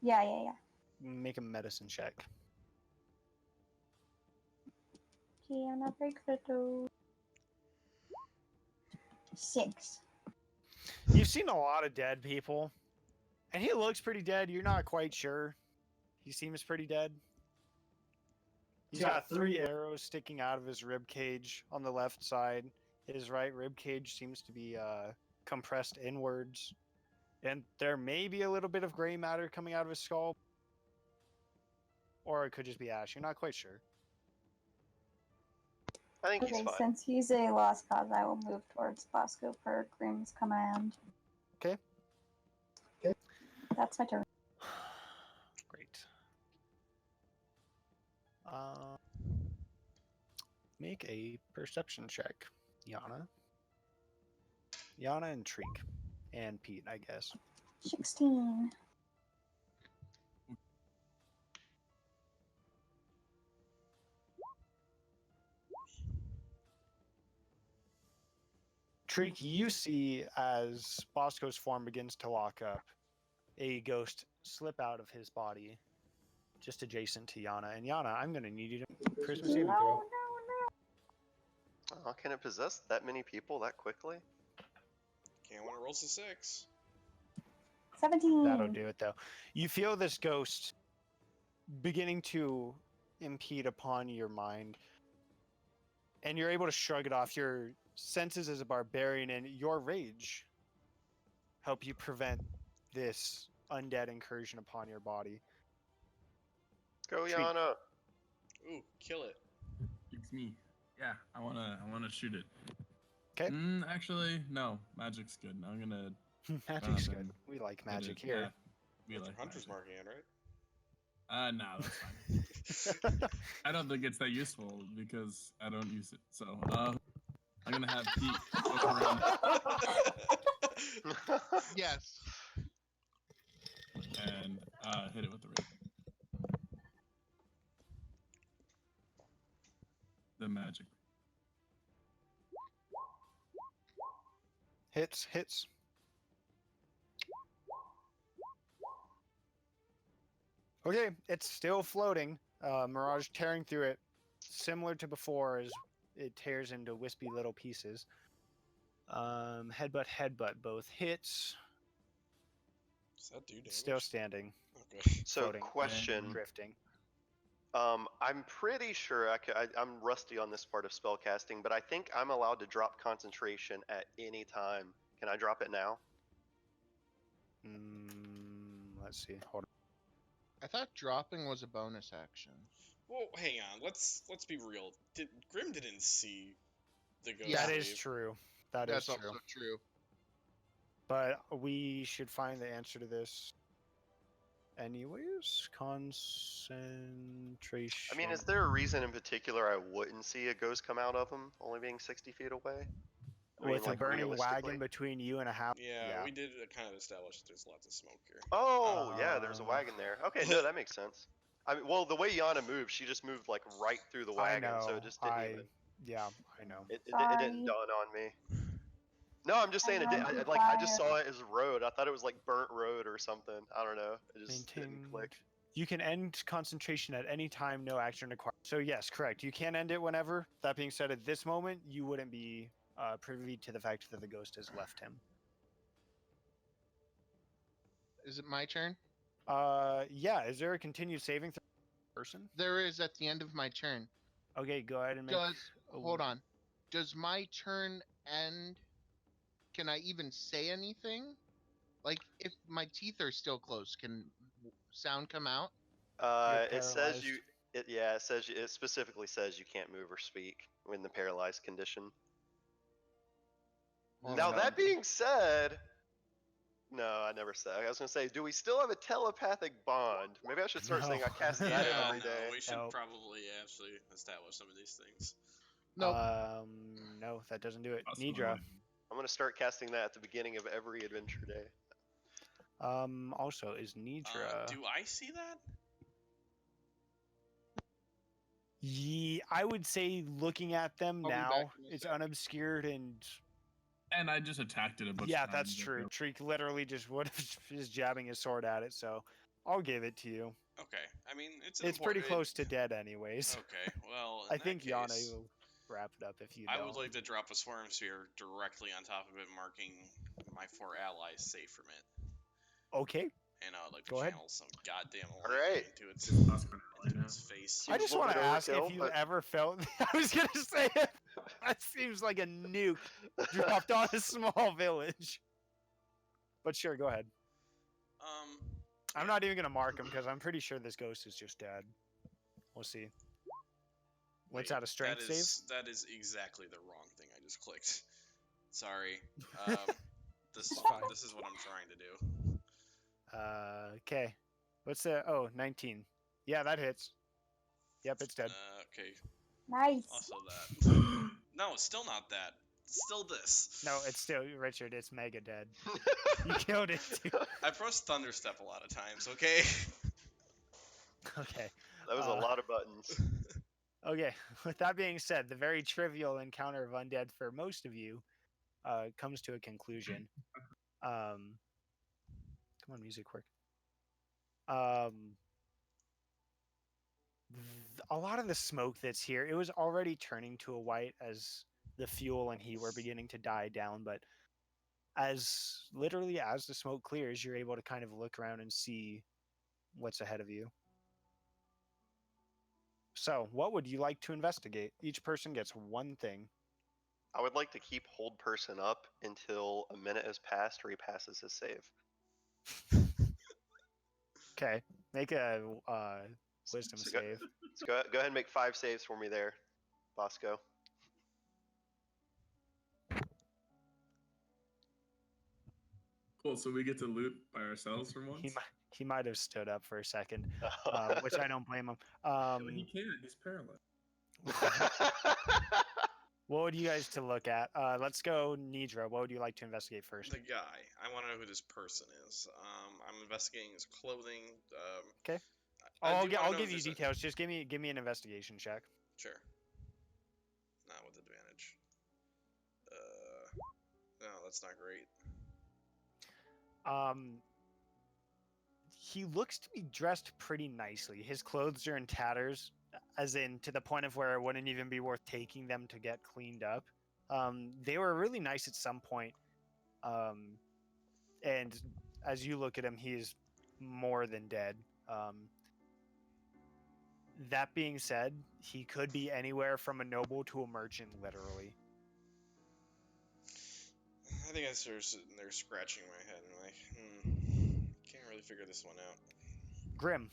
Yeah. make a medicine check. Okay, I'm not very critical. 6. You've seen a lot of dead people, and he looks pretty dead. You're not quite sure. He seems pretty dead. He's got 3 arrows sticking out of his rib cage on the left side. His right rib cage seems to be compressed inwards, and there may be a little bit of gray matter coming out of his skull, or it could just be ash. You're not quite sure. I think he's Okay, fine. since he's a lost cause, I will move towards Bosco per Grimm's command. Okay. That's my turn. Great. Make a perception check, Yana. Yana and Treek. And Pete, I guess. 16. Treek, you see as Bosco's form begins to lock up, a ghost slip out of his body, just adjacent to Yana. And Yana, I'm going to need you to make a charisma saving throw. No. Oh, can it possess that many people that quickly? Can't when it rolls a 6. 17. That'll do it, though. You feel this ghost beginning to impede upon your mind, and you're able to shrug it off. Your senses as a barbarian and your rage help you prevent this undead incursion upon your body. Go, Treat. Yana. Ooh, kill it. It's me. Yeah, I wanna shoot it. 'Kay. Actually, no. Magic's good. I'm gonna. Magic's then good. We like hit magic it. here. Yeah, we With like Hunter's magic. mark hand, right? No, that's fine. I don't think it's that useful because I don't use it. So, I'm gonna have Pete look around Yes. and hit it with the ring. The magic. Hits. Okay, it's still floating. Mirage tearing through it, similar to before, as it tears into wispy little pieces. Headbutt, both hits. Does that do damage? Still standing, Okay. So, floating, question. drifting. I'm pretty sure I'm rusty on this part of spellcasting, but I think I'm allowed to drop concentration at any time. Can I drop it now? Let's see. Hold I thought dropping was a bonus action. Well, hang on. Let's be real. Grim didn't see the ghost. on. Yeah. That is leave. true. That is That's true. also true. But we should find the answer to this. Anyways, concentration. I mean, is there a reason in particular I wouldn't see a ghost come out of him, only being 60 feet away? I mean, with a like, burning realistically? wagon between you and a house? Yeah, we did kind of establish that there's lots of smoke here. Oh, yeah, there's a Uh, wagon there. Okay, no, that makes sense. I mean, well, the way Yana moved, she just moved like right through the I wagon, know. so it just didn't even. Yeah, I know. It didn't Sorry. dawn on me. No, I'm just saying it did. I'm on I just fire. saw it as road. I thought it was like burnt road or something. I don't know. It just didn't click. You can end concentration at any time, no action required. So yes, correct. You can end it whenever. That being said, at this moment, you wouldn't be privy to the fact that the ghost has left him. Is it my turn? Yeah. Is there a continued saving throw person? There is at the end of my turn. Okay, go ahead and make. Hold on. Does my turn end? Can I even say anything? Like, if my teeth are still closed, can sound come out? It says paralyzed. It says it specifically says you can't move or speak in the paralyzed condition. Well, Now no. that being said, no, I never said. I was gonna say, do we still have a telepathic bond? Maybe I should start saying I No. cast that Yeah, every no, day. we should Nope. probably actually establish some of these things. Nope. No, that doesn't do it. Possibly. Nidra. I'm gonna start casting that at the beginning of every adventure day. Also, is Nidra. Do I see that? I would say looking at them I'll be back now, in a it's sec. unobscured and And I just attacked it a bunch yeah, of that's times. true. Treek literally just would is jabbing his sword at it, so I'll give it to you. Okay, I mean it's It's pretty important- close to dead, anyways. Okay, well, in I that think Yana case, will wrap it up if you. I don't. would like to drop a swarm sphere directly on top of it, marking my 4 allies safe from it, Okay. and I would like to Go ahead. channel some goddamn Alright. lightning into its, Just Oscar and into Elena. its face. I Seems just a little want to bit ask if overkill, you've but- ever felt. I was gonna say it. That seems like a nuke dropped on a small village. But sure, go ahead. I'm not even gonna mark him because I'm pretty sure this ghost is just dead. We'll see. What's wait, out of strength save? That is exactly the wrong thing I just clicked. Sorry. This It's fine. this is what I'm trying to do. Okay. What's the? Oh, 19. Yeah, that hits. Yep, it's dead. Okay. Nice. Also that. No, it's still not that. It's still this. No, it's still Richard. It's mega dead. You killed it too. I pressed Thunderstep a lot of times. Okay. Okay. That was a lot of buttons. Okay. With that being said, the very trivial encounter of undead for most of you comes to a conclusion. Come on, music work. A lot of the smoke that's here, it was already turning to a white as the fuel and heat were beginning to die down, but as the smoke clears, you're able to kind of look around and see what's ahead of you. So, what would you like to investigate? Each person gets one thing. I would like to keep hold person up until a minute has passed or he passes his save. Okay, make a wisdom So go- save. So go ahead and make 5 saves for me there, Bosco. Cool. So we get to loot by ourselves for once. He might have stood up for a second, which I don't blame him. No, he can't. He's paralyzed. What would you guys to look at? Let's go, Nidra. What would you like to investigate first? The guy. I want to know who this person is. I'm investigating his clothing. Okay. I I'll do wanna I'll know give if you there's a- details. Just give me an investigation check. Sure. Not with advantage. No, that's not great. He looks to be dressed pretty nicely. His clothes are in tatters, as in to the point of where it wouldn't even be worth taking them to get cleaned up. They were really nice at some point. And as you look at him, he is more than dead. That being said, he could be anywhere from a noble to a merchant, literally. I think I started sitting there scratching my head and like, can't really figure this one out. Grim.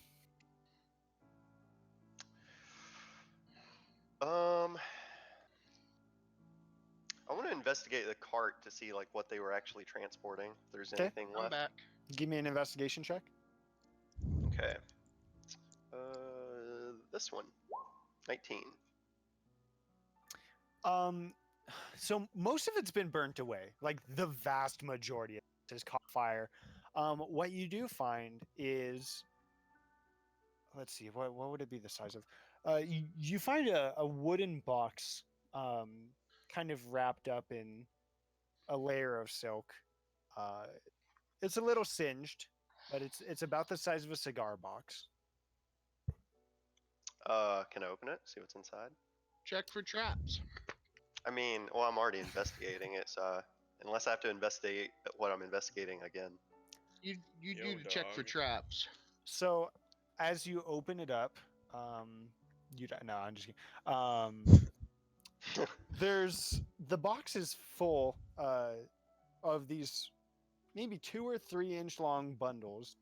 I want to investigate the cart to see like what they were actually transporting. If there's Okay. anything I'm left. back. Give me an investigation check. Okay. This one. 19. So most of it's been burnt away. Like the vast majority of it has caught fire. What you do find is, let's see, what would it be the size of? You find a wooden box, kind of wrapped up in a layer of silk. It's a little singed, but it's about the size of a cigar box. Can I open it? See what's inside? Check for traps. I mean, well, I'm already investigating it, so unless I have to investigate what I'm investigating again. You Yo, do check for dog. traps. So as you open it up, you don't. No, I'm just kidding. There's the box is full of these maybe 2 or 3 inch long bundles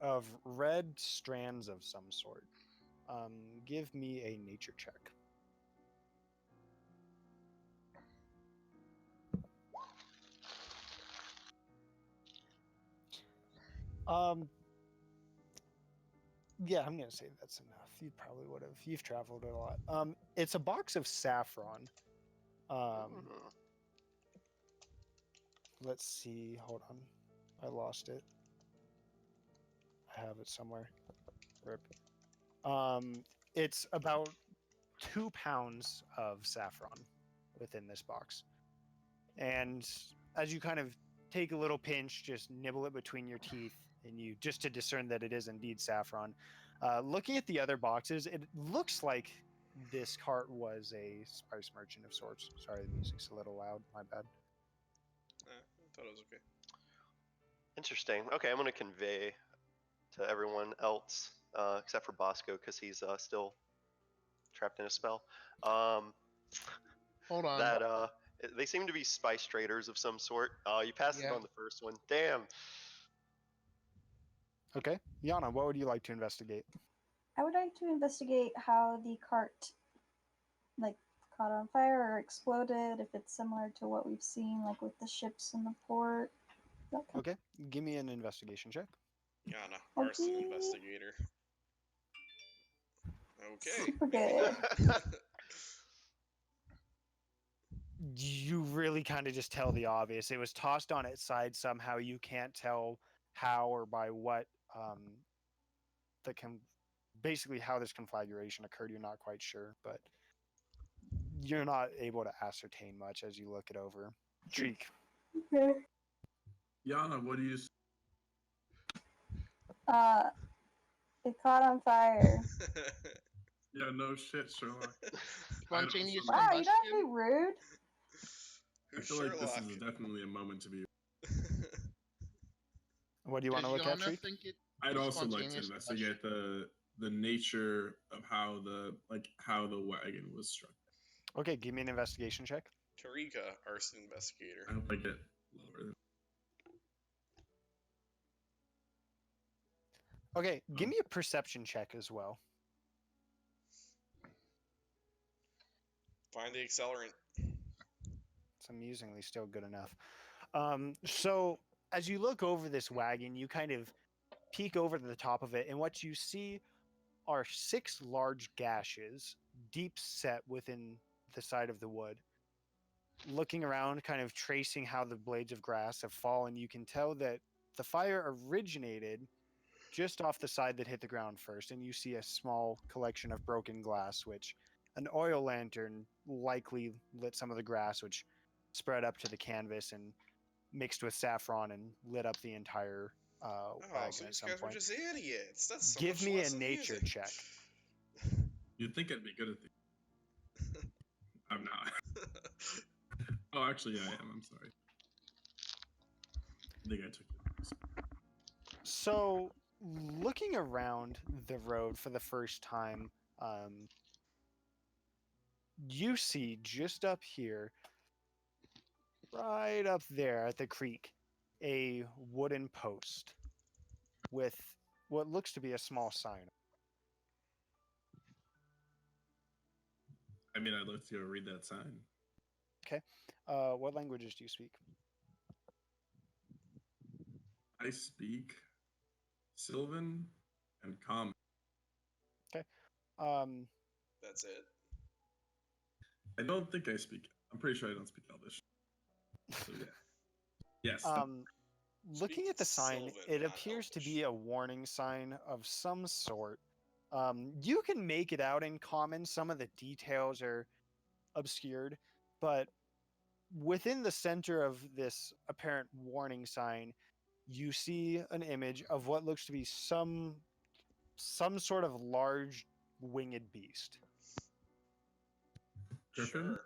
of red strands of some sort. Give me a nature check. Yeah, I'm gonna say that's enough. You probably would have. You've traveled a lot. It's a box of saffron. Mm. Let's see. Hold on, I lost it. I have it somewhere. Rip. It's about 2 pounds of saffron within this box, and as you kind of take a little pinch, just nibble it between your teeth, and you just to discern that it is indeed saffron. Looking at the other boxes, it looks like this cart was a spice merchant of sorts. Sorry, the music's a little loud. My bad. I thought it was okay. Interesting. Okay, I'm gonna convey to everyone else, except for Bosco, because he's still trapped in a spell. Hold on. That they seem to be spice traders of some sort. You passed it Yeah. on the first one. Damn. Okay, Yana, what would you like to investigate? I would like to investigate how the cart, like, caught on fire or exploded. If it's similar to what we've seen, like with the ships in the port. That kind Okay, give me an investigation check. Yana, arson Okay. investigator. Okay. Super good. You really kind of just tell the obvious. It was tossed on its side somehow. You can't tell how or by what basically how this conflagration occurred. You're not quite sure, but you're not able to ascertain much as you look it over. Treek. Okay. Yana, what do you? It caught on fire. Yeah, no shit, Sherlock. Spontaneous Wow, you combustion. don't be rude. I Who's feel like this Sherlock? is definitely a moment to be. What do you want to Does look at, Yana Treek? think it I'd was also like to spontaneous investigate the nature of how the wagon was struck. Okay, give me an investigation check. Tarika, arson investigator. I hope I get lower. Okay, give me a perception check as well. Find the accelerant. It's amusingly still good enough. So as you look over this wagon, you kind of peek over to the top of it, and what you see are 6 large gashes, deep set within the side of the wood. Looking around, kind of tracing how the blades of grass have fallen, you can tell that the fire originated just off the side that hit the ground first, and you see a small collection of broken glass, which an oil lantern likely lit some of the grass, which spread up to the canvas and mixed with saffron and lit up the entire Oh, wagon so at these some guys were point. just idiots. That's so Give much me less a than nature music. check. You'd think I'd be good at these. I'm not. Oh, actually, I am. I'm sorry. I think I took it. So, looking around the road for the first time, you see just up here, right up there at the creek, a wooden post with what looks to be a small sign. I mean, I'd like to go read that sign. What languages do you speak? I speak Sylvan and Common. Um, That's it. I don't think I speak. I'm pretty sure I don't speak Elvish. So yeah. Yes. Looking Speak at the sign, Sylvan, it not appears to Elvish. be a warning sign of some sort. You can make it out in Common. Some of the details are obscured, but within the center of this apparent warning sign, you see an image of what looks to be some sort of large winged beast. Griffin? Sure.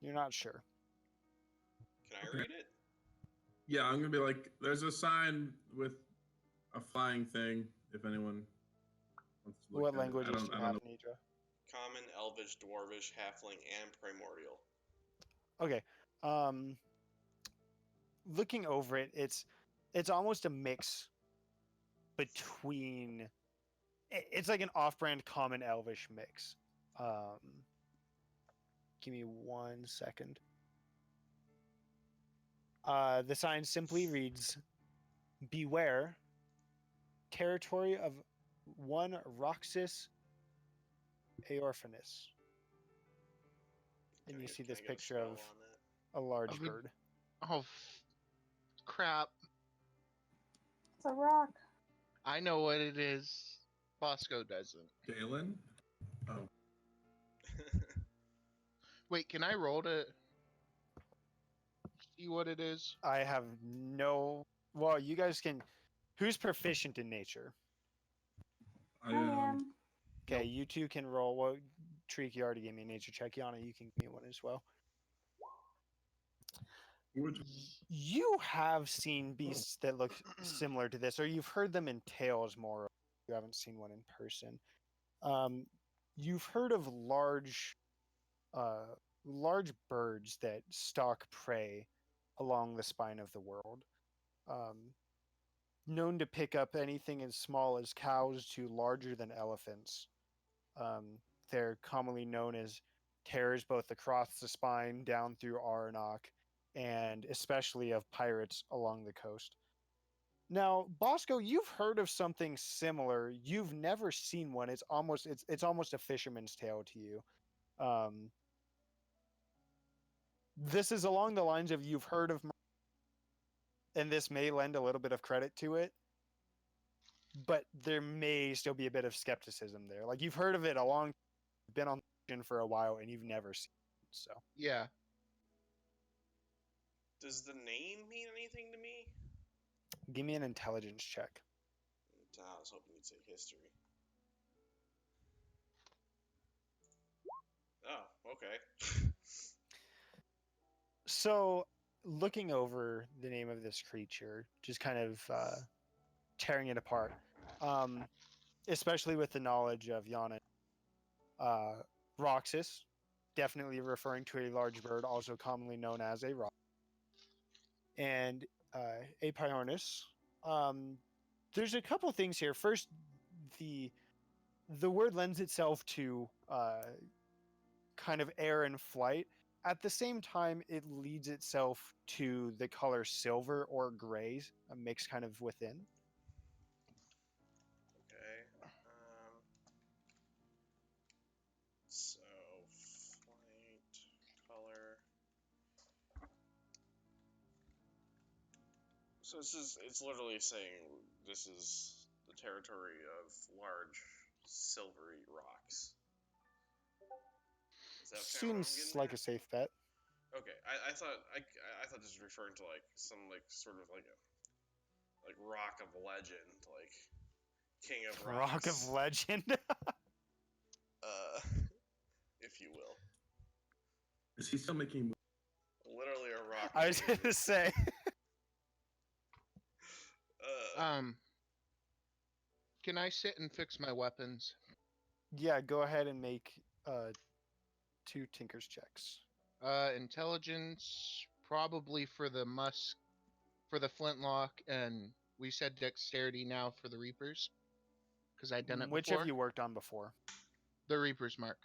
You're not sure. Can I Okay. read it? Yeah, I'm gonna be like, there's a sign with a flying thing. If anyone wants to look What at it. languages do you I have, don't know. Nidra? Common, Elvish, Dwarvish, Halfling, and Primordial. Okay. Looking over it, it's almost a mix between It's like an off-brand common elvish mix. Give me 1 second. The sign simply reads, "Beware, territory of one Roxas Aorphanus." And Can you I see can this I get a picture spell of on that? a large Of a- bird. Oh, crap. It's a rock. I know what it is. Bosco doesn't. Galen? Oh, Wait, can I roll to see what it is? I have no. Well, you guys can. Who's proficient in nature? I I am. Okay, you two can roll. Well, Treek, you already gave me a nature check. Yana, you can give me one as well. which You have seen beasts that look similar to this, or you've heard them in tales more. You haven't seen one in person. You've heard of large birds that stalk prey along the spine of the world. Known to pick up anything as small as cows to larger than elephants. They're commonly known as terrors both across the spine down through Aranok, and especially of pirates along the coast. Now, Bosco, you've heard of something similar. You've never seen one. It's almost a fisherman's tale to you. This is along the lines of you've heard of, and this may lend a little bit of credit to it, but there may still be a bit of skepticism there. Like you've heard of it been on for a while, and you've never seen it. So Yeah. Does the name mean anything to me? give me an intelligence check. I was hoping you'd say history. Oh, okay. So, looking over the name of this creature, just kind of tearing it apart, especially with the knowledge of Yana, Roxas, definitely referring to a large bird, also commonly known as a roc, and Apiornis. There's a couple things here. First, the word lends itself to kind of air and flight. At the same time, it leads itself to the color silver or gray, a mix kind of within. Okay. So flight color. So it's literally saying this is the territory of large silvery rocks. Is that kind of what I'm Seems getting like at? a safe bet. Okay, I thought this was referring to like some like sort of like a like rock of legend, like king of rocks. Rock of legend. If you will. is he still making? Literally a rock. I was of going to ages. say. Can I sit and fix my weapons? Yeah, go ahead and make 2 Tinker's checks. Intelligence, probably for the for the flintlock, and we said dexterity now for the reapers, because I'd done it Which before. have you worked on before? The reapers mark.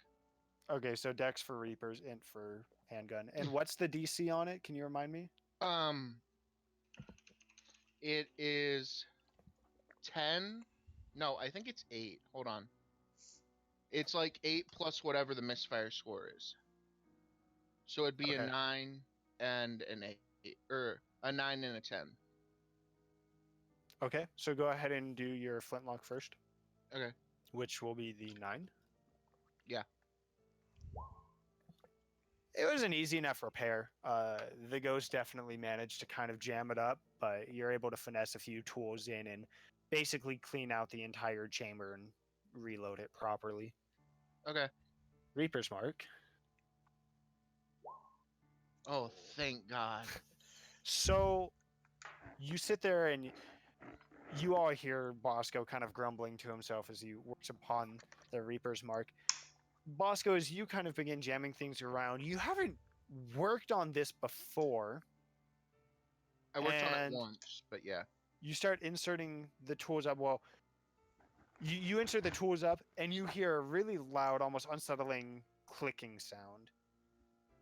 Okay, so Dex for Reapers, Int for handgun. And what's the DC on it? Can you remind me? It is 10. No, I think it's 8. Hold on. It's like 8 plus whatever the misfire score is. So it'd be a Okay. 9 and an 8, or a 9 and a 10. Okay, so go ahead and do your flintlock first. Okay. Which will be the 9. Yeah. It was an easy enough repair. The ghost definitely managed to kind of jam it up, but you're able to finesse a few tools in and basically clean out the entire chamber and reload it properly. Okay. Reaper's Mark. Oh, thank God. So you sit there and you all hear Bosco kind of grumbling to himself as he works upon the Reaper's Mark. Bosco, as you kind of begin jamming things around, you haven't worked on this before. I worked on it And once, but yeah. You start inserting the tools up. Well, You insert the tools up, and you hear a really loud, almost unsettling clicking sound.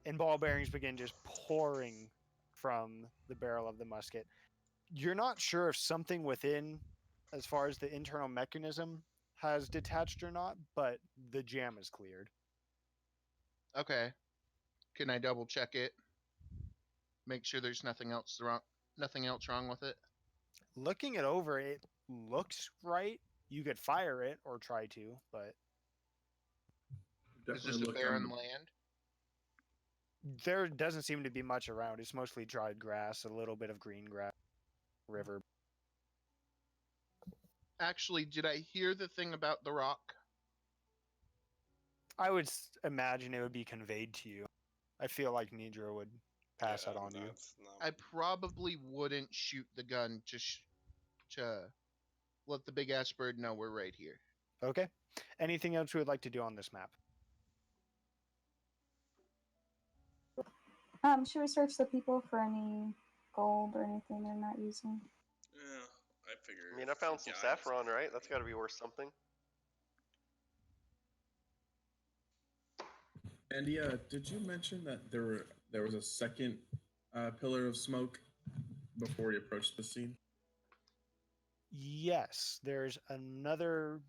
And ball bearings begin just pouring from the barrel of the musket. You're not sure if something within, as far as the internal mechanism, has detached or not, but the jam is cleared. Okay. Can I double check it? Make sure there's nothing else wrong with it. Looking it over, it looks right. You could fire it or try to, but It's Definitely just a look barren on the- land. there doesn't seem to be much around. It's mostly dried grass, a little bit of green grass, river. Actually, did I hear the thing about the rock? I would imagine it would be conveyed to you. I feel like Nidra would pass that on to you. that's not- I probably wouldn't shoot the gun to let the big ass bird know we're right here. Okay. Anything else you would like to do on this map? Should we search the people for any gold or anything they're not using? Yeah, I figured. I mean, I found some saffron, right? That's got to be worth something. And yeah, did you mention that there was a second pillar of smoke before you approached the scene? Yes, there's another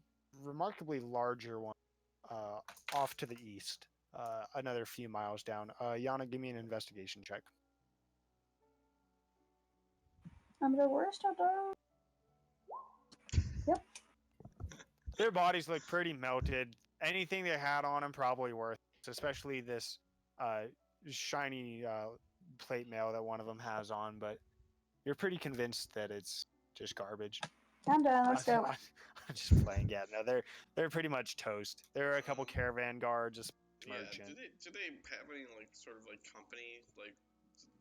remarkably larger one off to the east, another few miles down. Yana, give me an investigation check. I'm the worst at that. Their bodies look pretty melted. Anything they had on them probably worth, especially this shiny plate mail that one of them has on. But you're pretty convinced that it's just garbage. I'm done. Let's go. I'm just playing. Yeah, no, they're pretty much toast. There are a couple caravan guards, a merchant. Do they have any like sort of like company like?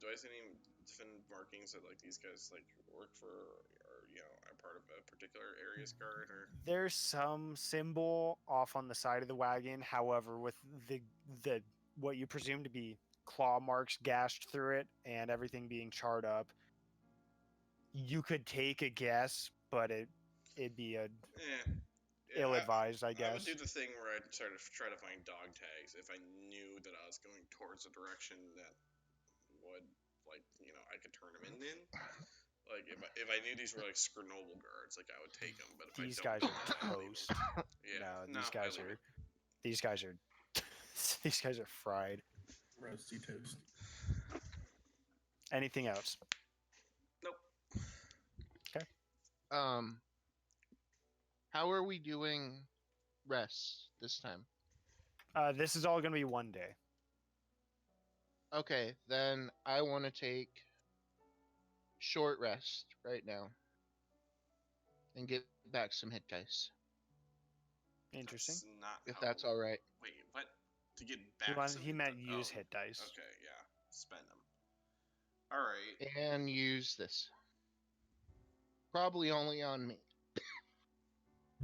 Do I see any definitive markings that like these guys like work for or are part of a particular area's guard or? There's some symbol off on the side of the wagon. However, with the what you presume to be claw marks gashed through it and everything being charred up, you could take a guess, but it'd be a ill-advised, I I guess. would do the thing where I'd sort of try to find dog tags if I knew that I was going towards a direction that would like I could turn them in. Like if I knew these were like Chernobyl guards, like I would take them. But if These I guys don't, are I'll leave 'em. toast. Yeah, No, these guys I leave are. it. These guys are. These guys are fried. Roasty toast. Anything else? Nope. How are we doing rests this time? This is all gonna be one day. Okay, then I want to take short rest right now and get back some hit dice, Interesting. That's not if how- that's all right. Wait, what? To get back? He meant some- use oh, hit dice. Okay, yeah, spend them. All right. And use this. Probably only on me.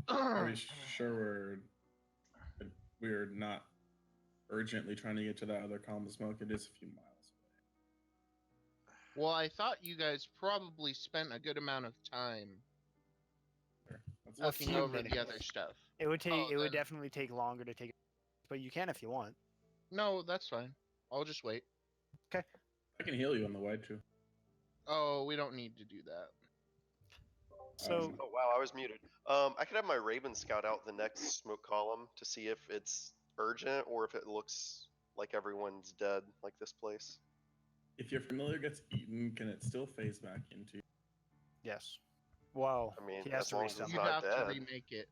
Are we sure we're not urgently trying to get to that other column of smoke? It is a few miles Well, I thought you guys probably spent a good amount of time away. That's A looking few over minutes. the other stuff. It would take. Oh, it would then- definitely take longer to take, but you can if you want. No, that's fine. I'll just wait. I can heal you on the way too. Oh, we don't need to do that. So Oh wow, I was muted. I could have my Raven scout out the next smoke column to see if it's urgent or if it looks like everyone's dead, like this place. If your familiar gets eaten, can it still phase back into? yes. Well, I mean, he has as to long as it's resummon. You'd not have to dead. remake it.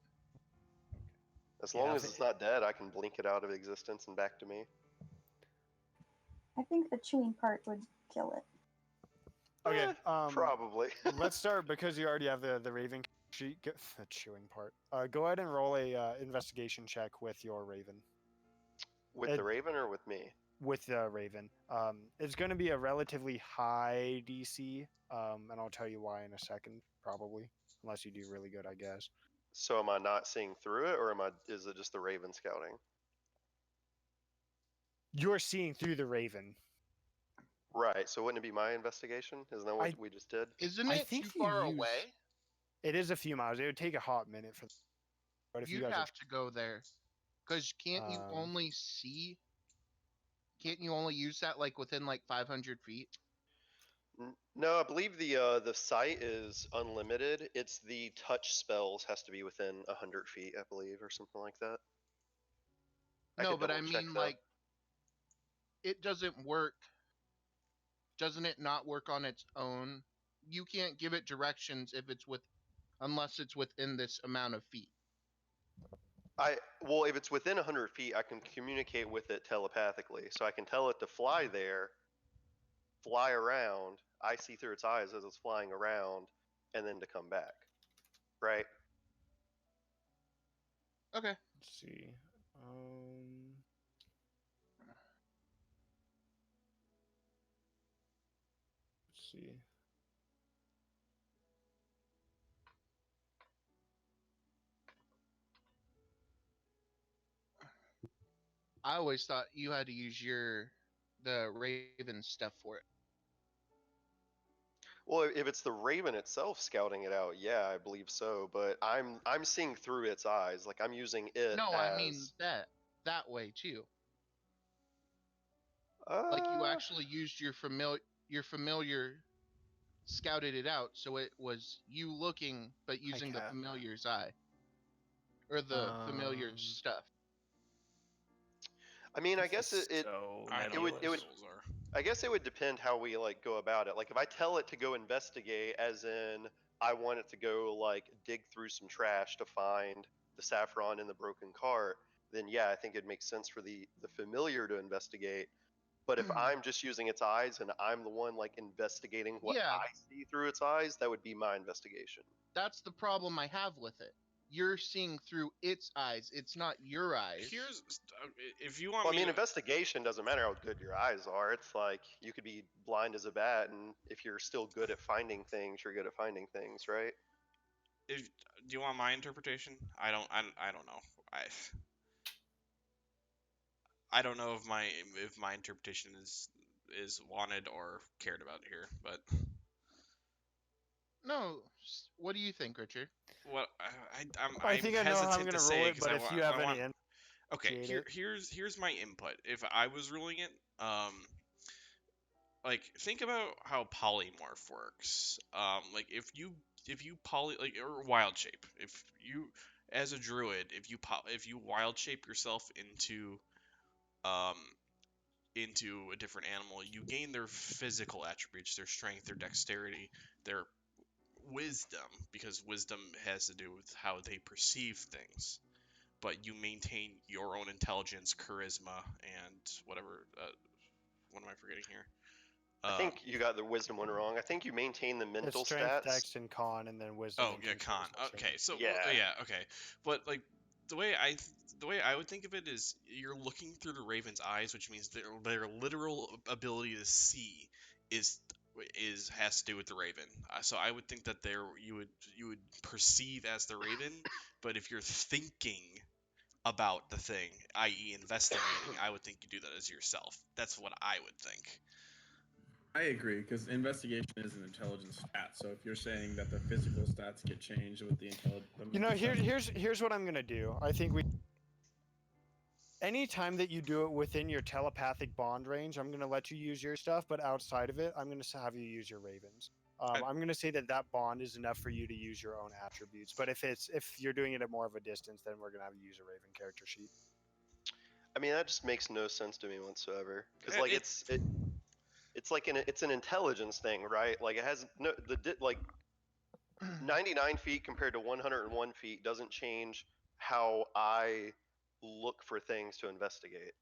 As Yeah, long if as it- it's not dead, I can blink it out of existence and back to me. I think the chewing part would kill it. Okay. Probably. Let's start because you already have the Raven sheet. The chewing part. Go ahead and roll a investigation check with your Raven. With the Raven or with me? With the Raven. It's going to be a relatively high DC, and I'll tell you why in a second, probably, unless you do really good, I guess. So am I not seeing through it, or is it just the Raven scouting? You're seeing through the Raven. Right. So wouldn't it be my investigation? Isn't that what we just did? Isn't I it think too you far use- away? It is a few miles. It would take a hot minute for. But if you You'd guys have to go there, because can't you Um, only see? Can't you only use that like within like 500 feet? No, I believe the site is unlimited. It's the touch spells has to be within 100 feet, I believe, or something like that. I No, could but I double check mean though. like it doesn't work. Doesn't it not work on its own? You can't give it directions if it's with unless it's within this amount of feet. Well, if it's within 100 feet, I can communicate with it telepathically. So I can tell it to fly there, fly around. I see through its eyes as it's flying around, and then to come back. Right? Okay. let's see. Let's see. I always thought you had to use the Raven stuff for it. Well, if it's the Raven itself scouting it out, yeah, I believe so. But I'm seeing through its eyes. Like I'm using it No, as I mean that way too. Like you actually used your familiar scouted it out, so it was you looking but using the ca- familiar's eye. Or the familiar stuff. I mean, I This guess is it so I it don't would know it what would those are. I guess it would depend how we like go about it. Like if I tell it to go investigate, as in I want it to go like dig through some trash to find the saffron in the broken cart, then yeah, I think it makes sense for the familiar to investigate. But if I'm just using its eyes and I'm the one like investigating what Yeah. I see through its eyes, that would be my investigation. That's the problem I have with it. You're seeing through its eyes. It's not your eyes. Here's if you want Well, I me mean, to, investigation doesn't matter how good your eyes are. It's like you could be blind as a bat, and if you're still good at finding things, you're good at finding things, right? if do you want my interpretation? I don't know. I don't know if my interpretation is wanted or cared about here, but No. What do you think, Richard? what I I'm think I know how I'm hesitant gonna to roll say it, because but if you have I want. any Okay, initiate it. here's my input. If I was ruling it, like think about how polymorph works. Like if you poly like or wild shape. If you as a druid, if you wild shape yourself um into a different animal, you gain their physical attributes, their strength, their dexterity, their wisdom, because wisdom has to do with how they perceive things. But you maintain your own intelligence, charisma, and whatever. What am I forgetting here? I think you got the wisdom one wrong. I think you maintain the It's mental strength, stats. dex, and con, and then wisdom. Oh and yeah, con. charisma, Okay, so Yeah. well, yeah, okay. But like the way I would think of it is you're looking through the Raven's eyes, which means their literal ability to see is has to do with the Raven. So I would think that you would perceive as the Raven, but if you're thinking about the thing, i.e., investigating, I would think you do that as yourself. That's what I would think. I agree because investigation is an intelligence stat. So if you're saying that the physical stats get changed with the intelligence, You know, here's what I'm gonna do. I think anytime that you do it within your telepathic bond range, I'm gonna let you use your stuff, but outside of it, I'm gonna have you use your ravens. I'm gonna say that bond is enough for you to use your own attributes. But if you're doing it at more of a distance, then we're gonna have you use a raven character sheet. I mean, that just makes no sense to me whatsoever. Because Yeah, like it's like it's an intelligence thing, right? Like it has no like 99 feet compared to 101 feet doesn't change how I look for things to investigate.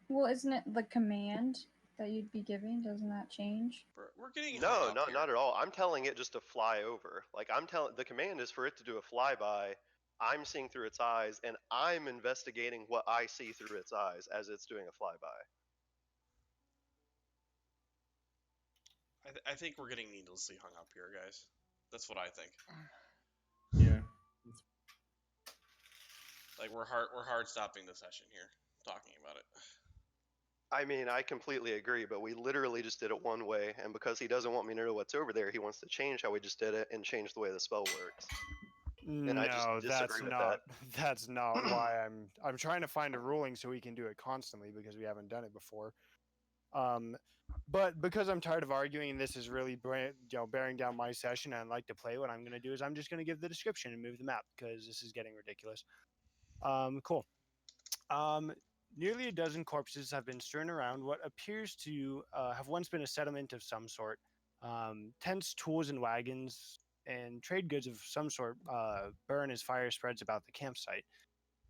Well, isn't it the command that you'd be giving? Doesn't that change? we're getting No, hung up not here. not at all. I'm telling it just to fly over. Like I'm telling the command is for it to do a flyby. I'm seeing through its eyes, and I'm investigating what I see through its eyes as it's doing a flyby. I think we're getting needlessly hung up here, guys. That's what I think. yeah. Like we're hard stopping the session here, talking about it. I mean, I completely agree, but we literally just did it one way, and because he doesn't want me to know what's over there, he wants to change how we just did it and change the way the spell works. And I just No, disagree that's with not. That's not why I'm trying to find a ruling so we can do it constantly because we haven't done it before. But because I'm tired of arguing and this is really bearing down my session and I like to play, what I'm going to do is I'm just going to give the description and move the map because this is getting ridiculous. Cool. Nearly a dozen corpses have been strewn around what appears to have once been a settlement of some sort. Tents, tools, and wagons and trade goods of some sort burn as fire spreads about the campsite.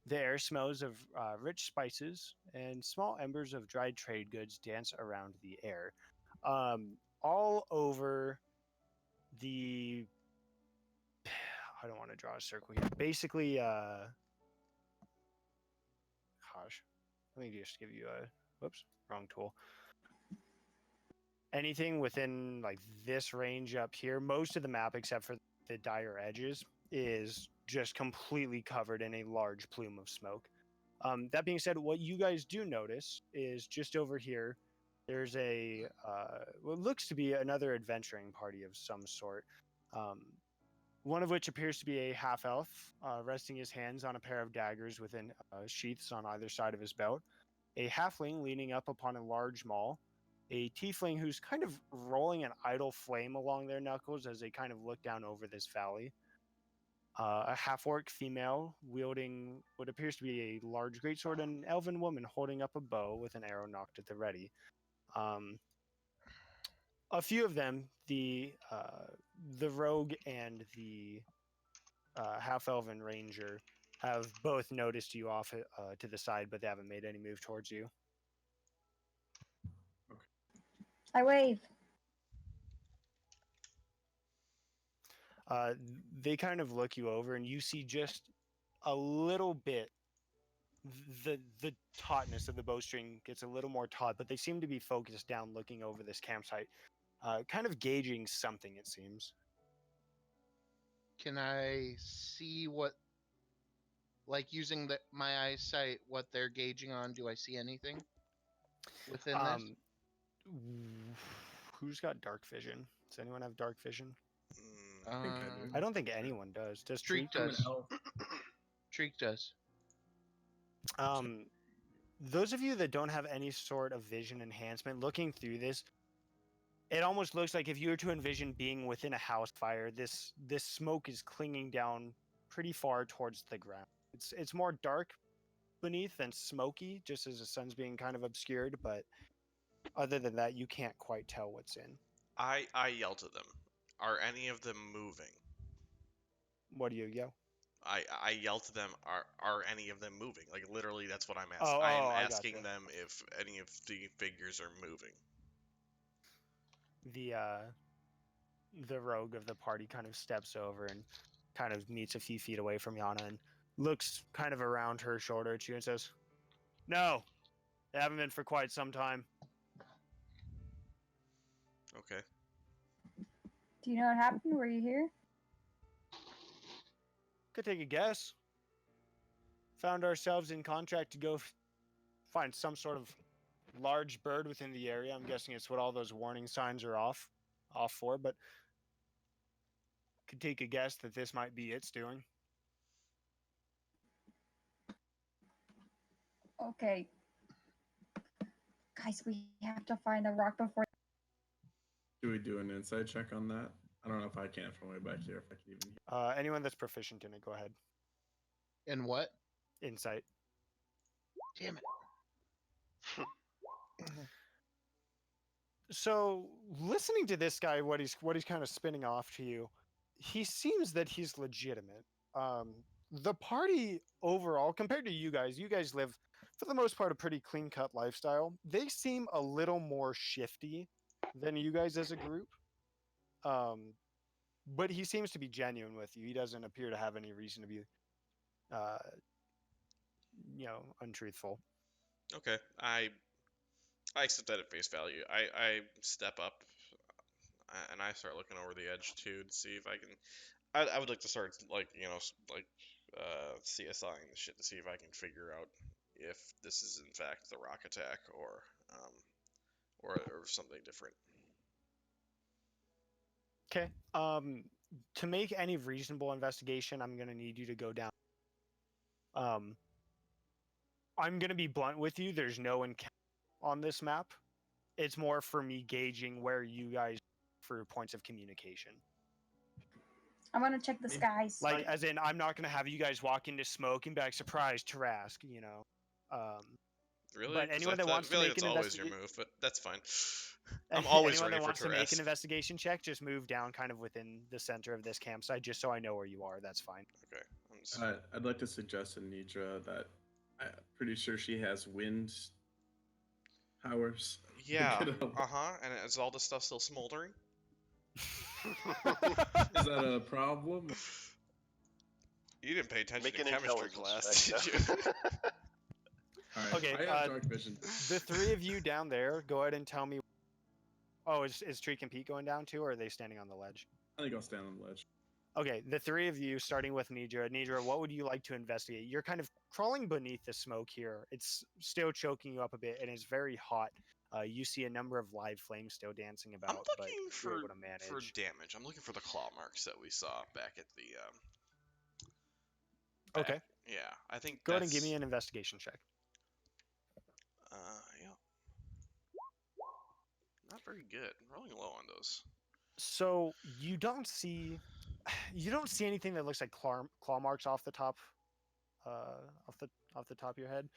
The air smells of rich spices, and small embers of dried trade goods dance around the air. All over the. I don't want to draw a circle here. Basically, gosh, let me just give you a. Whoops, wrong tool. Anything within like this range up here, most of the map except for the dire edges is just completely covered in a large plume of smoke. That being said, what you guys do notice is just over here, there's a what looks to be another adventuring party of some sort. One of which appears to be a half elf, resting his hands on a pair of daggers within sheaths on either side of his belt. A halfling leaning up upon a large maul. A tiefling who's kind of rolling an idle flame along their knuckles as they kind of look down over this valley. A half-orc female wielding what appears to be a large greatsword, and an elven woman holding up a bow with an arrow nocked at the ready. A few of them, the rogue and the half-elven ranger, have both noticed you off to the side, but they haven't made any move towards you. I wave. They kind of look you over, and you see just a little bit. The tautness of the bowstring gets a little more taut, but they seem to be focused down, looking over this campsite, kind of gauging something. It seems. Can I see what, like using my eyesight, what they're gauging on? Do I see anything within this? Who's got dark vision? Does anyone have dark vision? I think I do. I don't think anyone does. Does Treek Treek? does. elf. Treek does. Those of you that don't have any sort of vision enhancement, looking through this, it almost looks like if you were to envision being within a house fire, this smoke is clinging down pretty far towards the ground. It's more dark beneath than smoky, just as the sun's being kind of obscured, but other than that, you can't quite tell what's in. I yell to them. Are any of them moving? What do you yell? I yell to them. Are any of them moving? Like literally, that's what I'm Oh, asking. I I'm asking gotcha. them if any of the figures are moving. The rogue of the party kind of steps over and kind of meets a few feet away from Yana and looks kind of around her shoulder at you and says, "No, they haven't been for quite some time." Okay. Do you know what happened? Were you here? Could take a guess. Found ourselves in contract to go find some sort of large bird within the area. I'm guessing it's what all those warning signs are off for, but could take a guess that this might be its doing. Okay. Guys, we have to find the rock before. Do we do an insight check on that? I don't know if I can from way back here. If I can even hear. Anyone that's proficient in it, go ahead. In what? Insight. Damn it. So, listening to this guy, what he's kind of spinning off to you, he seems that he's legitimate. The party overall, compared to you guys live, for the most part, a pretty clean-cut lifestyle. They seem a little more shifty than you guys as a group. But he seems to be genuine with you. He doesn't appear to have any reason to be, untruthful. Okay. I accept that at face value. I step up and I start looking over the edge too to see if I can. I would like to start CSIing the shit to see if I can figure out if this is in fact the rock attack or something different. Okay. to make any reasonable investigation, I'm gonna need you to go down. I'm gonna be blunt with you. There's no encounter on this map. It's more for me gauging where you guys for points of communication. I want to check the skies. Like, as in, I'm not gonna have you guys walk into smoke and be like, "Surprise, Tarask," you know. Really? But 'Cause anyone that I wants to feel like make that's an always your investigation, move, but that's fine. I'm always anyone ready that for wants to make an Taras. investigation check, just move down kind of within the center of this campsite, just so I know where you are. That's fine. Okay. I'm just... I'd like to suggest to Nidra that I'm pretty sure she has wind powers. Yeah. Could help. And is all this stuff still smoldering? Is that a problem? You didn't pay attention Make to an chemistry intelligence class, check. did you? All right, Okay, I have dark vision. The three of you down there, go ahead and tell me. Oh, is Treek and Pete going down too, or are they standing on the ledge? I think I'll stand on the ledge. Okay, the three of you, starting with Nidra. Nidra, what would you like to investigate? You're kind of crawling beneath the smoke here. It's still choking you up a bit, and it's very hot. You see a number of live flames still dancing about, I'm but looking you're able to manage. for damage. I'm looking for the claw marks that we saw back at the. Okay. Yeah, I think. Go ahead and give that's- me an investigation check. Yeah. Not very good. I'm rolling low on those. So you don't see anything that looks like claw marks off the top, off the top of your head.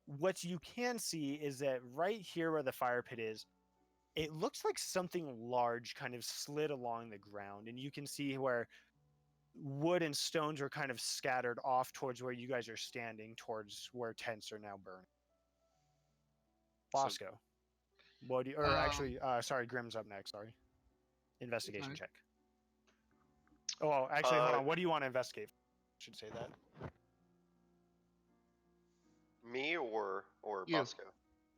What you can see is that right here where the fire pit is, it looks like something large kind of slid along the ground, and you can see where wood and stones are kind of scattered off towards where you guys are standing, towards where tents are now burning. Bosco, what do you, or actually, sorry, Grim's up next. Sorry, investigation Okay. check. Oh, well, actually, hold on. What do you want to investigate? Should say that. Me or You. Bosco?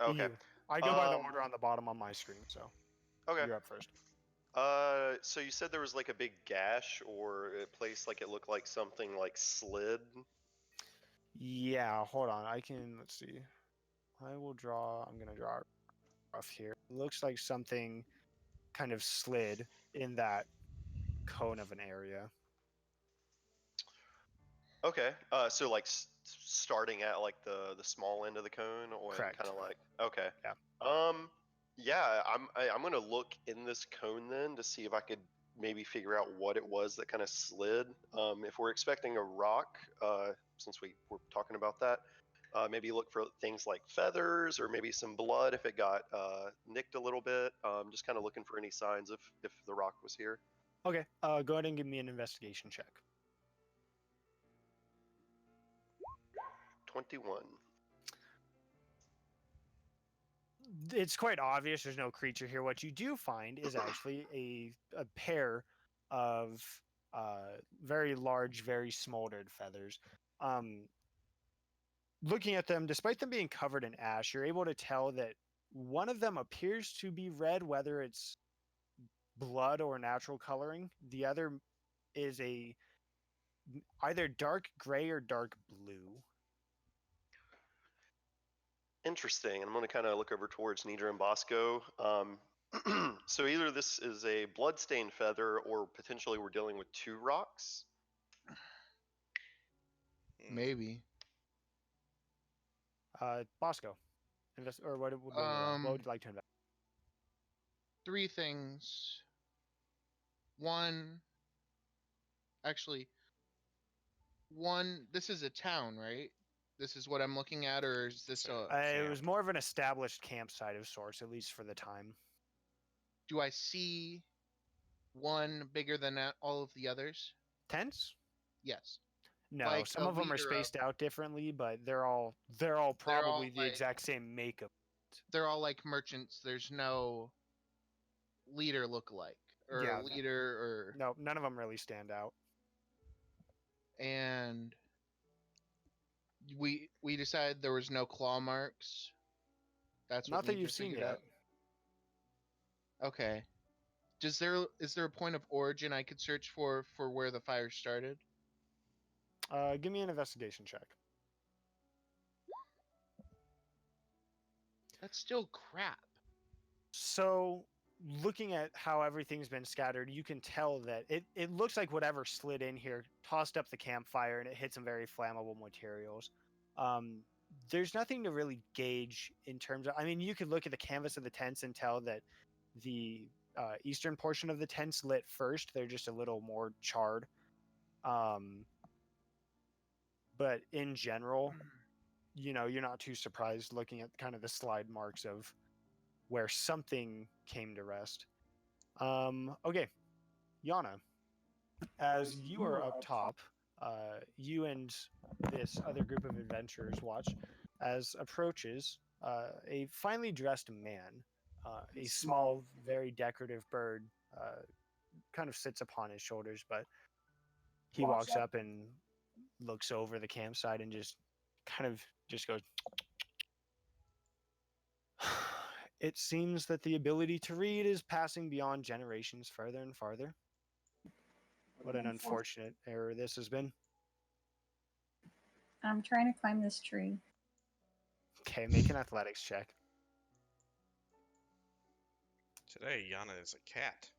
Okay. You. I go by the Um, order on the bottom on my screen, so Okay. you're up first. So you said there was like a big gash or a place like it looked like something like slid. Yeah, hold on. Let's see. I'm going to draw rough here. It looks like something kind of slid in that cone of an area. Okay. So like starting at like the small end of the cone, or Correct. kind of like okay. Yeah. Yeah. I'm gonna look in this cone then to see if I could maybe figure out what it was that kind of slid. If we're expecting a rock, since we were talking about that, maybe look for things like feathers or maybe some blood if it got nicked a little bit. Just kind of looking for any signs if the rock was here. Okay. Go ahead and give me an investigation check. 21. It's quite obvious there's no creature here. What you do find is actually a pair of very large, very smoldered feathers. Looking at them, despite them being covered in ash, you're able to tell that one of them appears to be red, whether it's blood or natural coloring. The other is either dark gray or dark blue. Interesting. I'm going to kind of look over towards Nidra and Bosco. So either this is a bloodstained feather or potentially we're dealing with two rocks. Maybe. Bosco, what would you like to invest? Three things. One. This is a town, right? This is what I'm looking at, or is this a? It was more of an established campsite of sorts, at least for the time. Do I see one bigger than all of the others? Tents? Yes. No, Like some a of them are leader spaced out differently, but they're all probably the like- exact same makeup. They're all like merchants. There's no leader lookalike or Yeah. leader or No, none of them really stand out. and we decided there was no claw marks. That's what Not that Nidra you've seen figured yet. out. Okay. Is there a point of origin I could search for where the fire started? Give me an investigation check. That's still crap. So looking at how everything's been scattered, you can tell that it looks like whatever slid in here tossed up the campfire and it hit some very flammable materials. There's nothing to really gauge in terms of. I mean, you could look at the canvas of the tents and tell that the eastern portion of the tents lit first. They're just a little more charred. But in general, you're not too surprised looking at kind of the slide marks of where something came to rest. Okay, Yana, as you are up top, you and this other group of adventurers watch as approaches a finely dressed man, a small, very decorative bird, kind of sits upon his shoulders, but he walks up and looks over the campsite and just kind of just goes. It seems that the ability to read is passing beyond generations further and farther. What an unfortunate error this has been. I'm trying to climb this tree. Okay, make an athletics check. Today, Yana is a cat.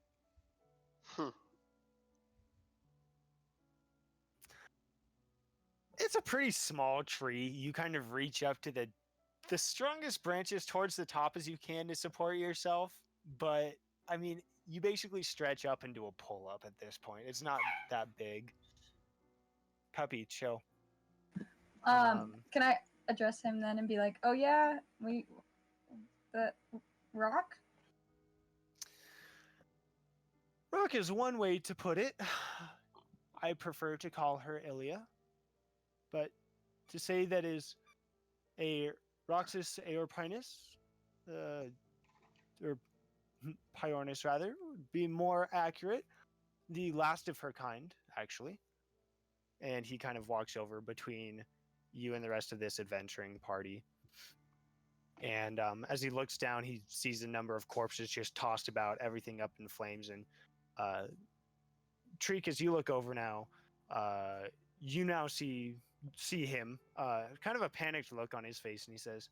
It's a pretty small tree. You kind of reach up to the strongest branches towards the top as you can to support yourself, but I mean, you basically stretch up and do a pull up at this point. It's not that big. Puppy, chill. Can I address him then and be like, "Oh yeah, the rock?" Rock is one way to put it. I prefer to call her Ilya, but to say that is a Roxas Aorpinus, or Piornis rather, would be more accurate. The last of her kind, actually. And he kind of walks over between you and the rest of this adventuring party. And as he looks down, he sees a number of corpses just tossed about, everything up in flames. And Treek, as you look over now, you now see him, kind of a panicked look on his face, and he says,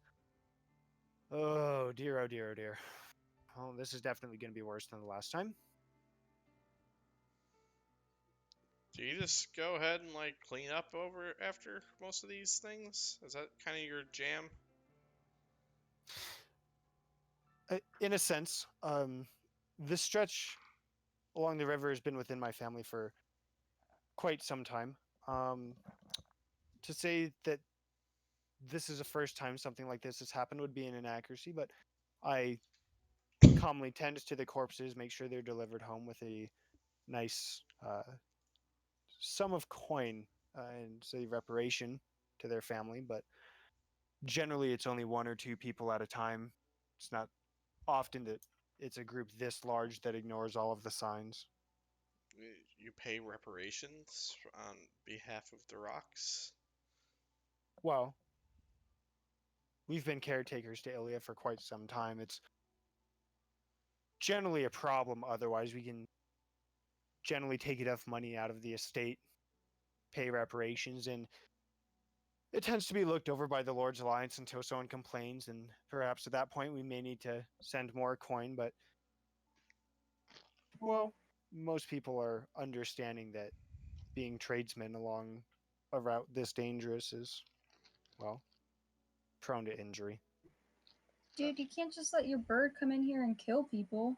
oh dear, oh dear, oh dear. Oh, this is definitely going to be worse than the last time. Do you just go ahead and like clean up over after most of these things? Is that kind of your jam? In a sense, this stretch along the river has been within my family for quite some time. To say that this is the first time something like this has happened would be an inaccuracy, but I calmly tend to the corpses, make sure they're delivered home with a nice sum of coin and say reparation to their family, but generally it's only one or two people at a time. It's not often that it's a group this large that ignores all of the signs. You pay reparations on behalf of the rocks? Well, we've been caretakers to Ilya for quite some time. It's generally a problem otherwise. We can generally take enough money out of the estate, pay reparations, and it tends to be looked over by the Lord's Alliance until someone complains, and perhaps at that point we may need to send more coin, but well, most people are understanding that being tradesmen along a route this dangerous is, well, prone to injury. Dude, you can't just let your bird come in here and kill people.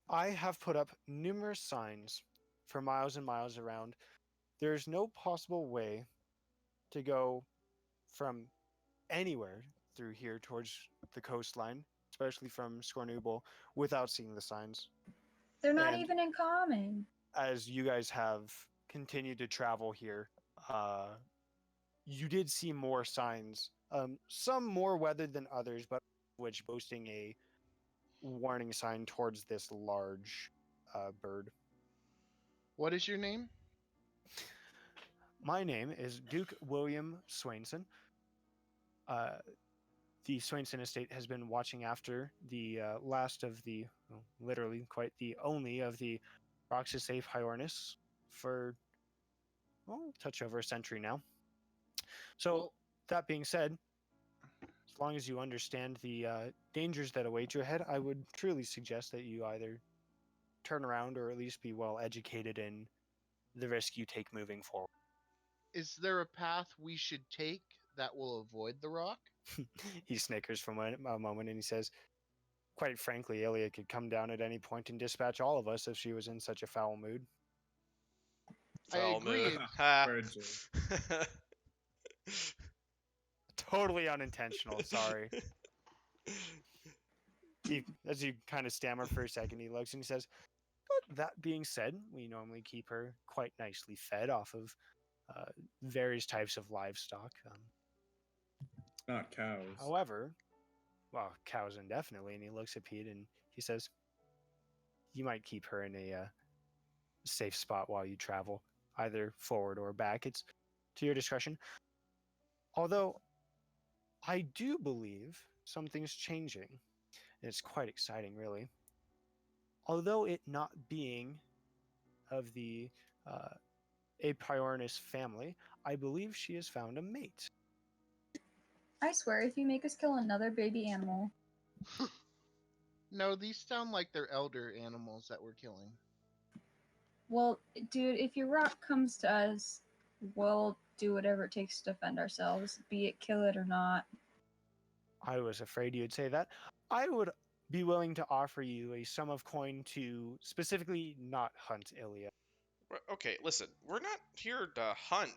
I have put up numerous signs for miles and miles around. There's no possible way to go from anywhere through here towards the coastline, especially from Scornubel, without seeing the signs. They're not even in common. As you guys have continued to travel here, you did see more signs, some more weathered than others, but which boasting a warning sign towards this large bird. What is your name? My name is Duke William Swainson. The Swainson estate has been watching after the last of the, well, literally quite the only of the Roxas Aorpinus for, well, a touch over a century now. So, that being said, as long as you understand the dangers that await you ahead, I would truly suggest that you either turn around or at least be well educated in the risk you take moving forward. Is there a path we should take that will avoid the rock? He snickers for a moment and he says, quite frankly, Ilya could come down at any point and dispatch all of us if she was in such a foul mood. I Foul agree. mood. Ha. Virgil. Totally unintentional, sorry. As you kind of stammer for a second, he looks and he says, but that being said, we normally keep her quite nicely fed off of various types of livestock. Not cows. However, well, cows indefinitely. And he looks at Pete and he says, you might keep her in a safe spot while you travel, either forward or back. It's to your discretion. Although, I do believe something's changing. And it's quite exciting, really. Although it not being of the Apiornis family, I believe she has found a mate. I swear, if you make us kill another baby animal, No, these sound like they're elder animals that we're killing. well, dude, if your rock comes to us, we'll do whatever it takes to defend ourselves, be it kill it or not. I was afraid you'd say that. I would be willing to offer you a sum of coin to specifically not hunt Ilya. Okay, listen, we're not here to hunt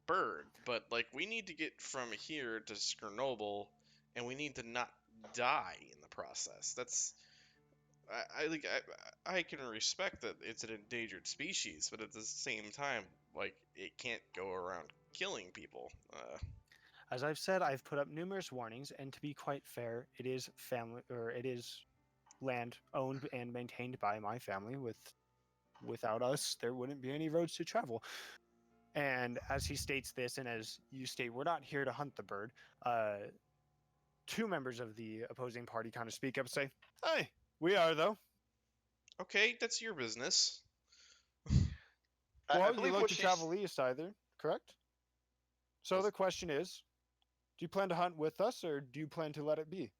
bird, but like we need to get from here to Chernobyl, and we need to not die in the process. That's I can respect that it's an endangered species, but at the same time, like it can't go around killing people. As I've said, I've put up numerous warnings, and to be quite fair, it is family or it is land owned and maintained by my family. Without us, there wouldn't be any roads to travel. And as he states this, and as you state, we're not here to hunt the bird. Two members of the opposing party kind of speak up and say, "Hey, we are though." Okay, that's your business. I Well, you believe look what to she's travel east either, correct? So the question is, do you plan to hunt with us, or do you plan to let it be?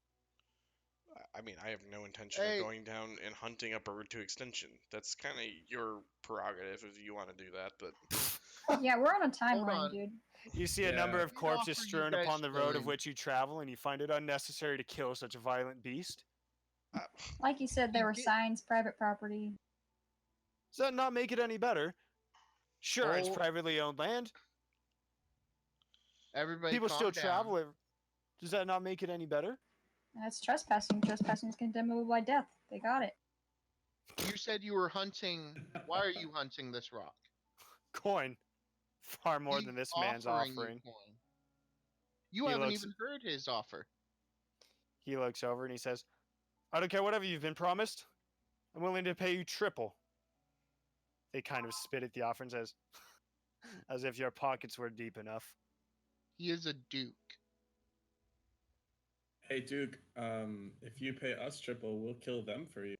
I mean, I have no intention Hey. of going down and hunting a bird to extinction. That's kind of your prerogative if you want to do that, but Yeah, we're on a Hold timeline, on. dude. You see a number Yeah. of We'd corpses offer you strewn guys upon the road of killing. which you travel, and you find it unnecessary to kill such a violent beast. Like you said, there You were get- signs, private property. Does that not make it any better? Sure, it's Hold- privately owned land. Everybody People calm still down. travel it. Does that not make it any better? That's trespassing. Trespassing is condemnable by death. They got it. You said you were hunting. Why are you hunting this rock? Coin. Far more He's than this man's you offering. coin. You He haven't looks- even heard his offer. He looks over and he says, I don't care whatever you've been promised. I'm willing to pay you triple. They kind of spit at the offer and says, as if your pockets were deep enough. He is a duke. Hey Duke, if you pay us triple, we'll kill them for you.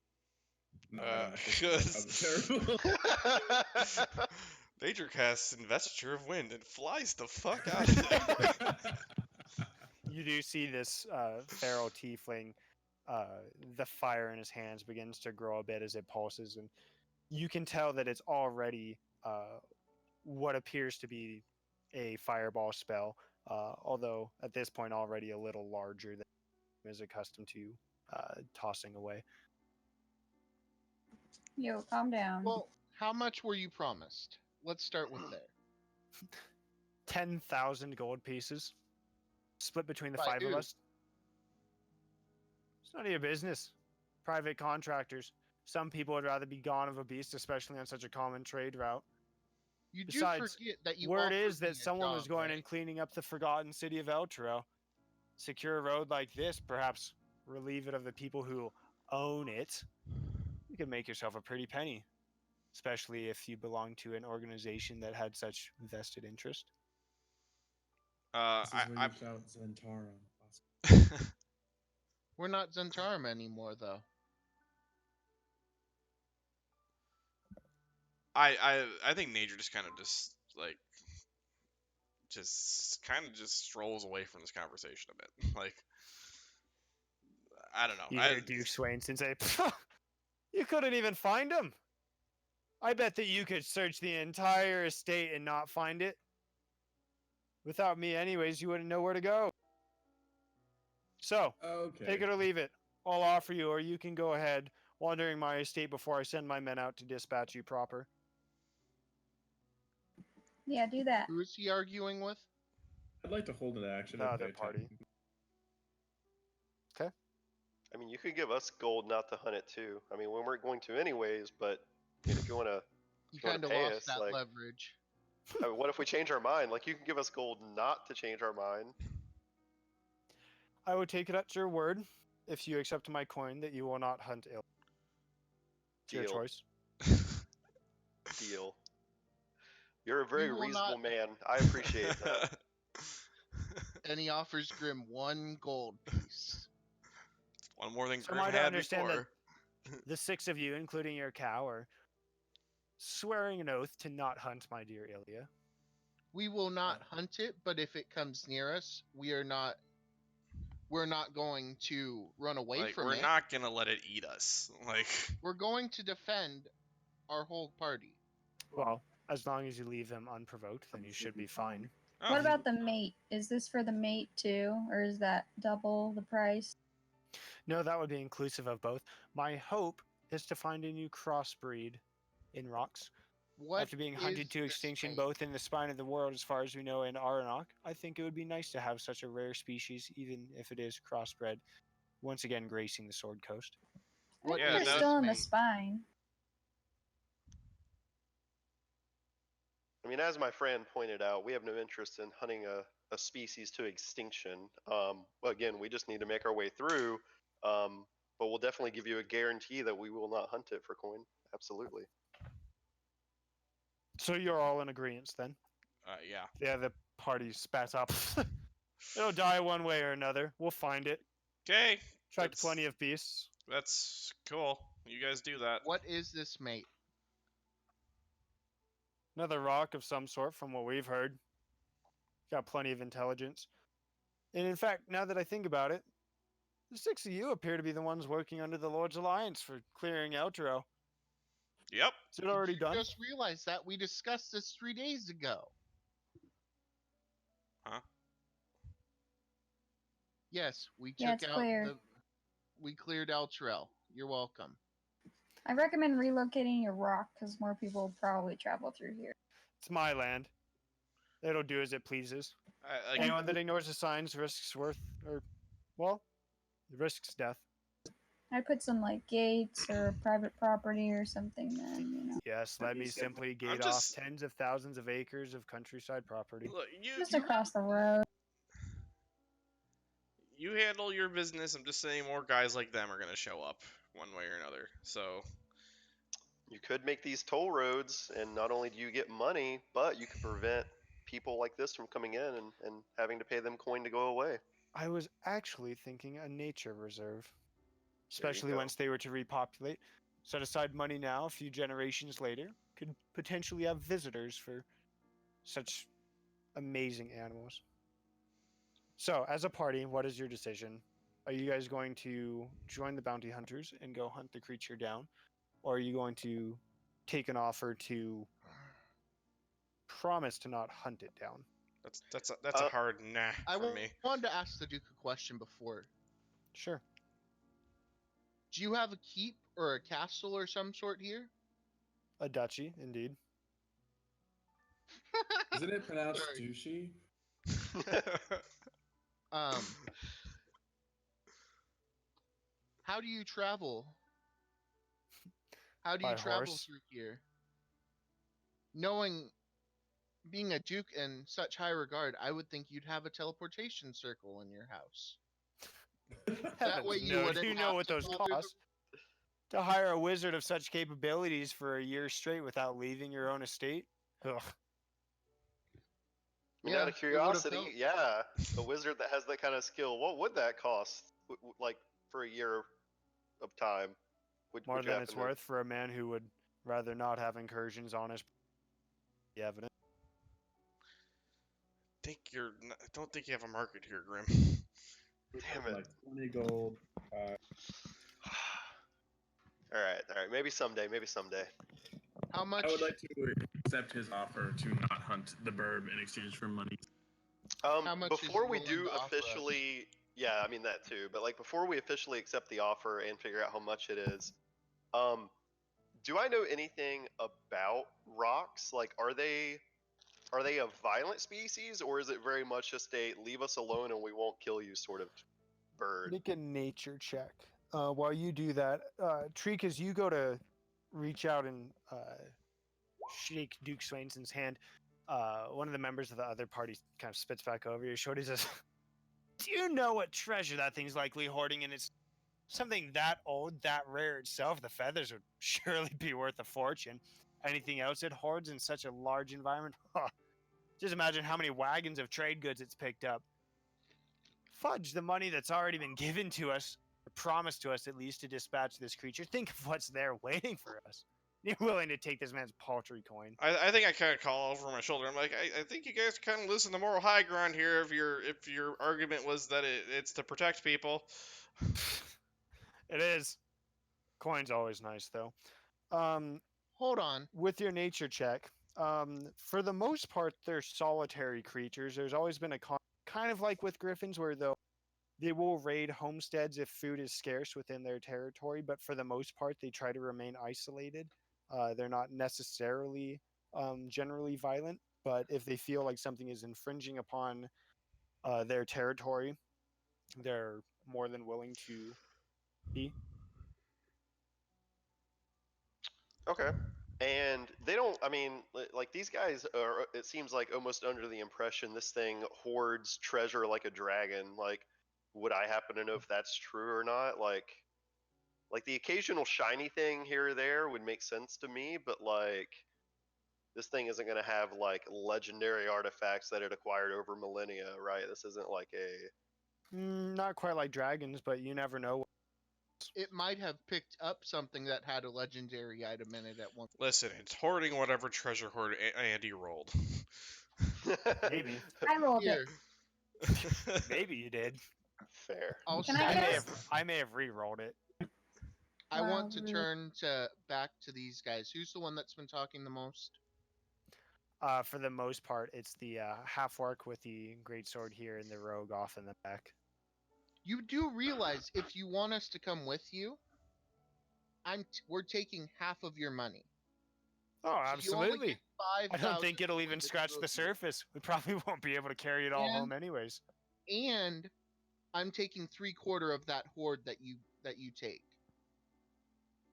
No, I don't know. That sounds terrible. Nature casts Investiture of Wind and flies the fuck out of there. You do see this feral tiefling, the fire in his hands begins to grow a bit as it pulses, and you can tell that it's already what appears to be a fireball spell, although at this point already a little larger than he is accustomed to tossing away. Yo, calm down. Well, how much were you promised? Let's start with there. 10,000 gold pieces, split between the By five who? of us. It's none of your business. Private contractors. Some people would rather be gone of a beast, especially on such a common trade route. You do Besides, forget that you Word offered is me that a someone was job, going right? and cleaning up the forgotten city of Elturel. Secure a road like this, perhaps relieve it of the people who own it. You could make yourself a pretty penny, especially if you belong to an organization that had such vested interest. Uh, This is where I, you shout Zentara. We're not Zentarum anymore, though. I think nature just kind of just like just kind of just strolls away from this conversation a bit. Like, I don't know. You hear Duke Swainson say, "Pfft, you couldn't even find him. I bet that you could search the entire estate and not find it. Without me, anyways, you wouldn't know where to go. So, Okay. take it or leave it. I'll offer you, or you can go ahead, wandering my estate before I send my men out to dispatch you proper." Yeah, do that. Who is he arguing with? I'd like to hold an action. The if other they party. attack. I mean, you could give us gold not to hunt it too. I mean, when we're going to anyways, but I mean, if you want to, You wanna kind of pay lost us, that like- leverage. I mean, what if we change our mind? Like, you can give us gold not to change our mind. I would take it at your word, if you accept my coin, that you will not hunt ill. It's your Deal. choice. Deal. You're a very will reasonable not- man. I appreciate that. And he offers Grim 1 gold piece. One more than So Grim am I to had understand that before. The 6 of you, including your cow, are swearing an oath to not hunt my dear Ilya. We will not hunt it, but if it comes near us, we're not going to run away Like, from we're it. not gonna let it eat us. Like, We're going to defend our whole party. Well, as long as you leave them unprovoked, then you should be fine. oh, What about the mate? Is this for the mate too, or is that double the price? No, that would be inclusive of both. My hope is to find a new crossbreed in rocks. What After being hunted is to this extinction mate? both in the spine of the world, as far as we know, in Aranok, I think it would be nice to have such a rare species, even if it is crossbred, once again gracing the Sword Coast. I What think Yeah, they're is no, still this in the mate? spine. I mean, as my friend pointed out, we have no interest in hunting a species to extinction. Again, we just need to make our way through. But we'll definitely give you a guarantee that we will not hunt it for coin. Absolutely. So you're all in agreement then? yeah. Yeah, the party spat up. It'll die one way or another. We'll find it. Okay, Tracked That's- plenty of beasts. that's cool. You guys do that. What is this mate? Another rock of some sort, from what we've heard. Got plenty of intelligence. And in fact, now that I think about it, the 6 of you appear to be the ones working under the Lord's Alliance for clearing Outro. Yep. Is it already You done? just realized that we discussed this 3 days ago. Huh? Yes, we Yeah, took it's out cleared. we cleared Elturel. You're welcome. I recommend relocating your rock because more people will probably travel through here. It's my land. It'll do as it pleases. Like, Anyone that ignores the signs risks risks death. I'd put some like gates or private property or something then, you know. Yes, let me simply gate just- off tens of thousands of acres of countryside property. look, Just across the road. you handle your business. I'm just saying more guys like them are gonna show up one way or another. So You could make these toll roads, and not only do you get money, but you could prevent people like this from coming in and having to pay them coin to go away. I was actually thinking a nature reserve. There you Especially go. once they were to repopulate. Set aside money now, a few generations later, could potentially have visitors for such amazing animals. So, as a party, what is your decision? Are you guys going to join the bounty hunters and go hunt the creature down? Or are you going to take an offer to promise to not hunt it down? that's a hard nah I for me. wanted to ask the Duke a question before. Sure. Do you have a keep or a castle or some sort here? A duchy, indeed. Isn't it pronounced Sorry. douchey? How do you travel? How do By you travel horse. through here? Being a duke in such high regard, I would think you'd have a teleportation circle in your house. That way you no, wouldn't do you know have what to those go through the- cost? To hire a wizard of such capabilities for a year straight without leaving your own estate? Ugh. I mean, Yeah, out of it would've curiosity, helped. yeah, a wizard that has that kind of skill, what would that cost? Like for a year of time? More would you than it's happen to- worth for a man who would rather not have incursions on his evidence. don't think you have a market here, Grim. Damn it. Like 20 gold. All right. Maybe someday. How much? I would like to accept his offer to not hunt the burb in exchange for money. How much is Before he we willing do to offer us? officially, yeah, I mean that too. But like before we officially accept the offer and figure out how much it is, do I know anything about rocks? Like, are they a violent species, or is it very much just a leave us alone and we won't kill you sort of bird? Make a nature check. While you do that, Treek, as you go to reach out and shake Duke Swainson's hand, one of the members of the other party kind of spits back over your shoulder. He says, "Do you know what treasure that thing's likely hoarding? And it's something that old, that rare itself. The feathers would surely be worth a fortune. Anything else it hoards in such a large environment? Just imagine how many wagons of trade goods it's picked up. Fudge the money that's already been given to us, or promised to us at least, to dispatch this creature. Think of what's there waiting for us. You're willing to take this man's paltry coin." I think I kind of call over my shoulder. I'm like, I think you guys kind of lose the moral high ground here if your argument was that it's to protect people. It is. Coin's always nice, though. Hold on. With your nature check, for the most part, they're solitary creatures. There's always been a kind of like with griffins, where they will raid homesteads if food is scarce within their territory, but for the most part, they try to remain isolated. They're not necessarily generally violent, but if they feel like something is infringing upon their territory, they're more than willing to be. Okay. And they don't, I mean, like these guys are, it seems like almost under the impression this thing hoards treasure like a dragon. Like, would I happen to know if that's true or not? Like the occasional shiny thing here or there would make sense to me, but like, this thing isn't going to have like legendary artifacts that it acquired over millennia, right? This isn't like a. Not quite like dragons, but you never know. It might have picked up something that had a legendary item in it at one. Listen, it's hoarding whatever treasure hoard Andy rolled. Maybe. I rolled Here, it. Maybe you did. Fair. I'll Can say I I may guess? have I may have re-rolled it. I want to Wow, rude. turn back to these guys. Who's the one that's been talking the most? For the most part, it's the half orc with the great sword here and the rogue off in the back. You do realize if you want us to come with you, we're taking half of your money. Oh, So you only absolutely. get I don't think 5,000 it'll for even the scratch two the of you. surface. We probably won't be able to carry it all And- home anyways. And I'm taking 3/4 of that hoard that you take.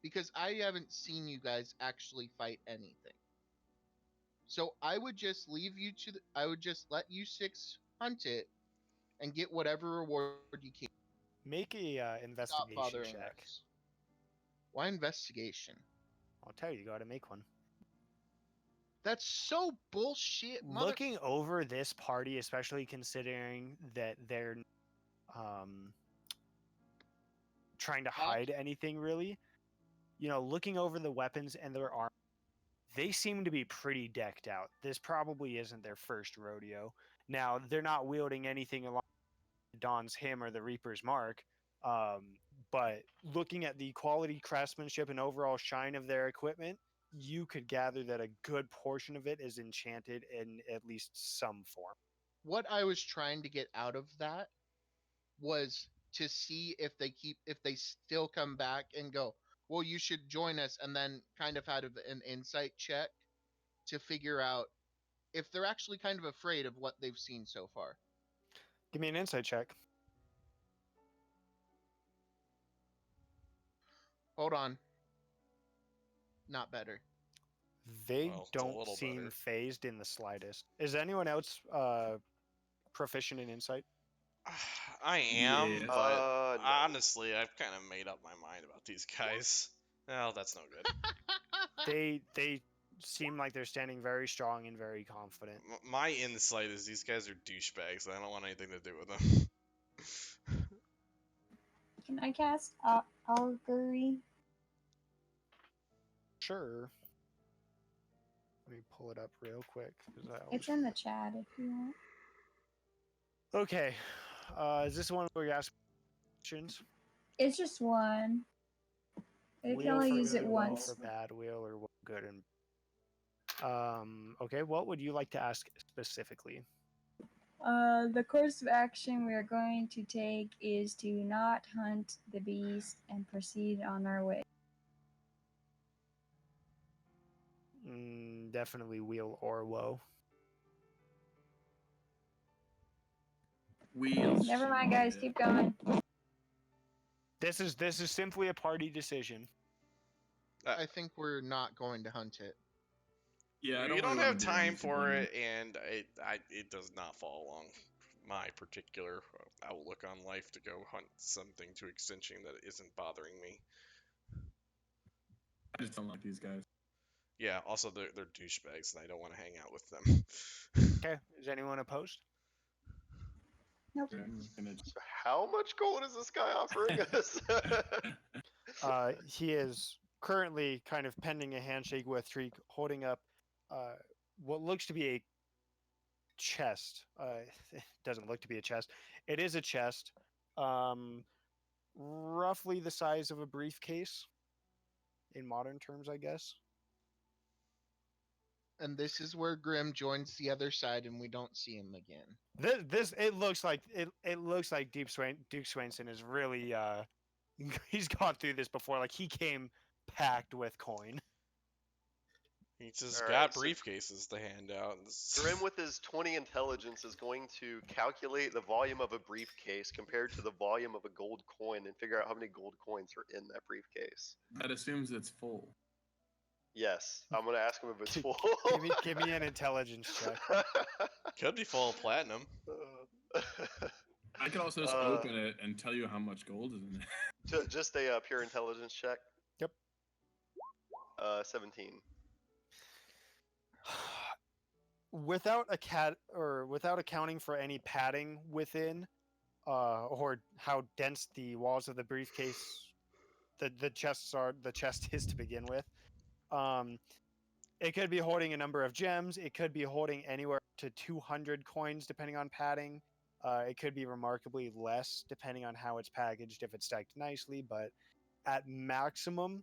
Because I haven't seen you guys actually fight anything. So I would just leave you to I would just let you 6 hunt it and get whatever reward you can. Make a Stop investigation bothering check. us. Why investigation? I'll tell you, you got to make one. That's so bullshit. Looking over this party, especially considering that they're trying to hide anything really, looking over the weapons and their armor, they seem to be pretty decked out. This probably isn't their first rodeo. Now, they're not wielding anything along Dawn's Hymn or the Reaper's Mark, but looking at the quality, craftsmanship, and overall shine of their equipment, you could gather that a good portion of it is enchanted in at least some form. What I was trying to get out of that was to see if they still come back and go, well, you should join us, and then kind of had an insight check to figure out if they're actually kind of afraid of what they've seen so far. Give me an insight check. Hold on. Not better. They Well, it's a don't little seem better. phased in the slightest. Is anyone else proficient in insight? I am, Yeah. but No. honestly, I've kind of made up my mind about these guys. Well, that's no good. They seem like they're standing very strong and very confident. My insight is these guys are douchebags, and I don't want anything to do with them. Can I cast augury? Sure. Let me pull it up real quick. 'Cause I always It's in the chat if you want. Okay. Is this one where you ask questions? It's just one. You can only for use it good, one once. for bad, wheel, or one good and. Okay. What would you like to ask specifically? The course of action we are going to take is to not hunt the beast and proceed on our way. Definitely wheel or woe. Wheels. Never mind, guys. shit. Keep going. This is simply a party decision. I think we're not going to hunt it. Yeah, I you don't don't really have wanna do time anything for running. it, and it does not fall along my particular outlook on life to go hunt something to extinction that isn't bothering me. I just don't like these guys. Yeah, also they're douchebags, and I don't want to hang out with them. Okay. Is anyone opposed? Nope. I'm gonna So how much gold is this guy offering us? He is currently kind of pending a handshake with Treek, holding up what looks to be a chest. It doesn't look to be a chest. It is a chest, roughly the size of a briefcase in modern terms, I guess. And this is where Grim joins the other side and we don't see him again. This it looks like Duke Swainson is really he's gone through this before. Like he came packed with coin. He just All got right, so briefcases to hand out. Grim with his 20 intelligence is going to calculate the volume of a briefcase compared to the volume of a gold coin and figure out how many gold coins are in that briefcase. That assumes it's full. Yes, I'm going to ask him if it's full. Give me an intelligence check. Could be full of platinum. I could also just open it and tell you how much gold is in it. Just a pure intelligence check. Yep. 17. Without accounting for any padding within, or how dense the walls of the briefcase, the chest is to begin with. It could be holding a number of gems. It could be holding anywhere to 200 coins, depending on padding. It could be remarkably less, depending on how it's packaged, if it's stacked nicely. But at maximum,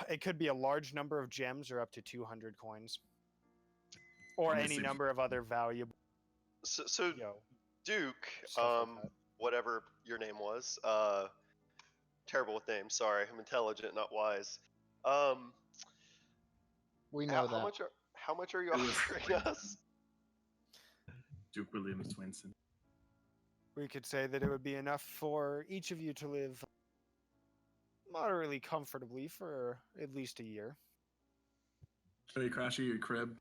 it could be a large number of gems or up to 200 coins. Or Let me any see. number of other valuable, So Duke, stuff like that. whatever your name was, terrible with names. Sorry, I'm intelligent, not wise. We know How that. much are you It was offering us? Duke William Swinson. We could say that it would be enough for each of you to live moderately comfortably for at least a year. So you crash at your crib.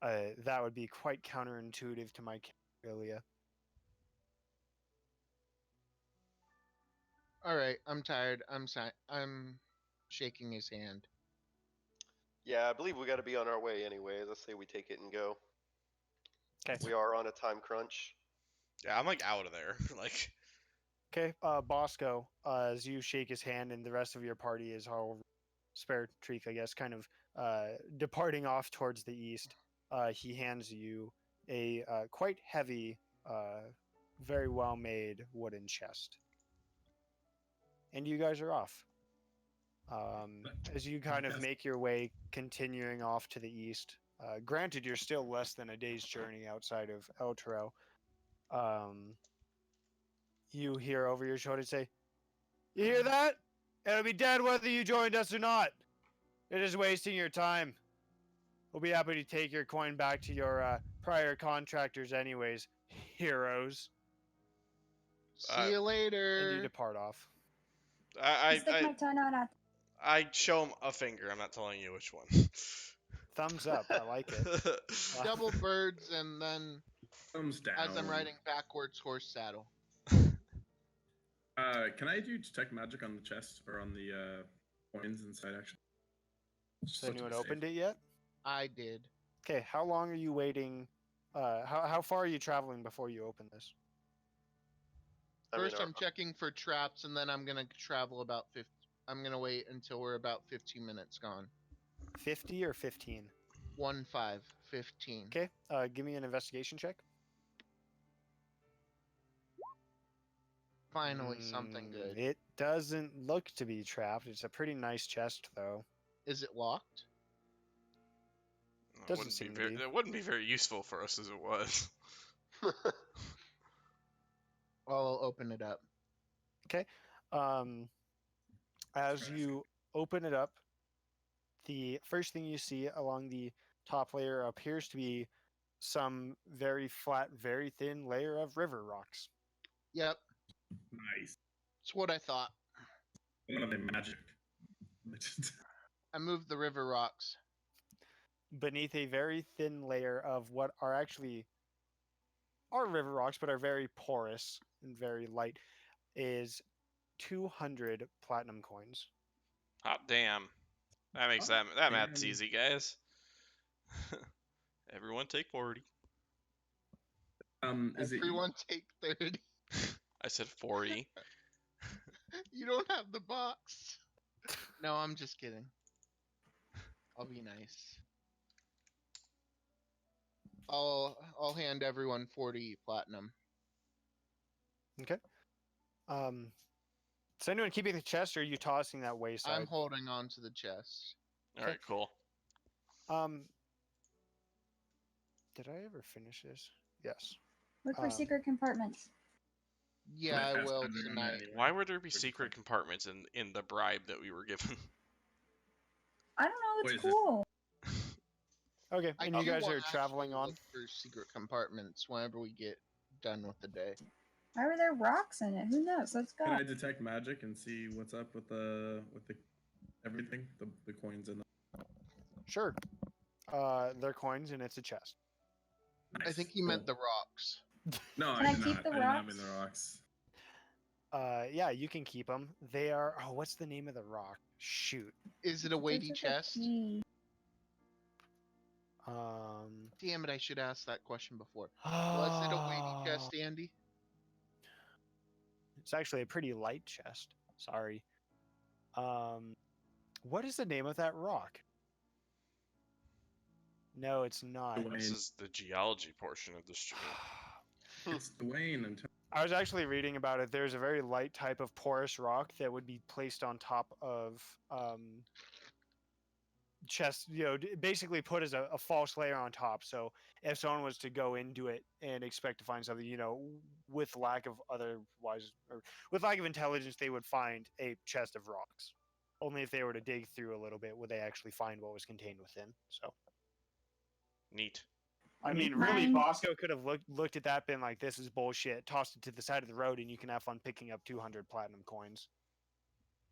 That would be quite counterintuitive to my capability. All right, I'm tired. I'm shaking his hand. Yeah, I believe we got to be on our way anyways. Let's say we take it and go. Okay. We are on a time crunch. Yeah, I'm like out of there. Like, Okay, Bosco, as you shake his hand and the rest of your party is all spare Treek, I guess, kind of departing off towards the east, he hands you a quite heavy, very well made wooden chest. And you guys are off. As you kind of make your way, continuing off to the east. Granted, you're still less than a day's journey outside of El Toro. You hear over your shoulder say, "You hear that? It'll be dead whether you joined us or not. It is wasting your time. We'll be happy to take your coin back to your prior contractors anyways, heroes." See you And later. you depart off. Stick my tongue out at I show him a finger. I'm not telling you which one. Thumbs up. I like it. Double birds, and then Thumbs down. as I'm riding backwards, horse saddle. Can I do detect magic on the chest or on the coins inside? Actually, Has anyone opened it yet? I did. Okay, how long are you waiting? How far are you traveling before you open this? First, I'm checking for traps, and then I'm gonna travel about 50. I'm gonna wait until we're about 15 minutes gone. 50 or 15? 1, 5, 15. Okay. Give me an investigation check. Finally, something good. It doesn't look to be trapped. It's a pretty nice chest, though. Is it locked? It Doesn't wouldn't be seem to very. be. It wouldn't be very useful for us as it was. I'll open it up. As you open it up, the first thing you see along the top layer appears to be some very flat, very thin layer of river rocks. Yep, Nice. it's what I thought. What are they magic? I moved the river rocks. Beneath a very thin layer of what are actually river rocks, but are very porous and very light, is 200 platinum coins. Hot damn. That makes Hot that math's damn. easy, guys. Everyone take 40. Is it Everyone take 30. I said 40. You don't have the box. No, I'm just kidding. I'll be nice. I'll hand everyone 40 platinum. Is anyone keeping the chest, or are you tossing that wayside? I'm holding on to the chest. All right, cool. Did I ever finish this? Yes. Look for Um, secret compartments. Yeah, I Might pass will by there tonight. anyway. Why would there be Pretty secret compartments in the bribe that we were given? I don't know. Wait, It's is it- cool. Okay, I and you do guys wanna are traveling actually on. look for secret compartments whenever we get done with the day. Why were there rocks in it? Who knows? Let's go. Can I detect magic and see what's up with the everything, the coins and the... Sure. They're coins, and it's a chest. I Nice, think he meant cool. the rocks. No, Can I I did keep not. the I did not mean rocks? the rocks. Yeah, you can keep them. They are. Oh, what's the name of the rock? Shoot. Is it a weighty It's like a chest? key. Damn it, I should ask that question before. Was it a weighty chest, Andy? It's actually a pretty light chest. Sorry. What is the name of that rock? No, it's not. Dwayne. This is the geology portion of the stream. It's Dwayne and I was actually reading about it. There's a very light type of porous rock that would be placed on top of chests, basically put as a false layer on top. So if someone was to go into it and expect to find something, with lack of intelligence, they would find a chest of rocks. Only if they were to dig through a little bit would they actually find what was contained within. So, Neat. I mean, really, Mine- Bosco could have looked at that, been like, "This is bullshit," tossed it to the side of the road, and you can have fun picking up 200 platinum coins.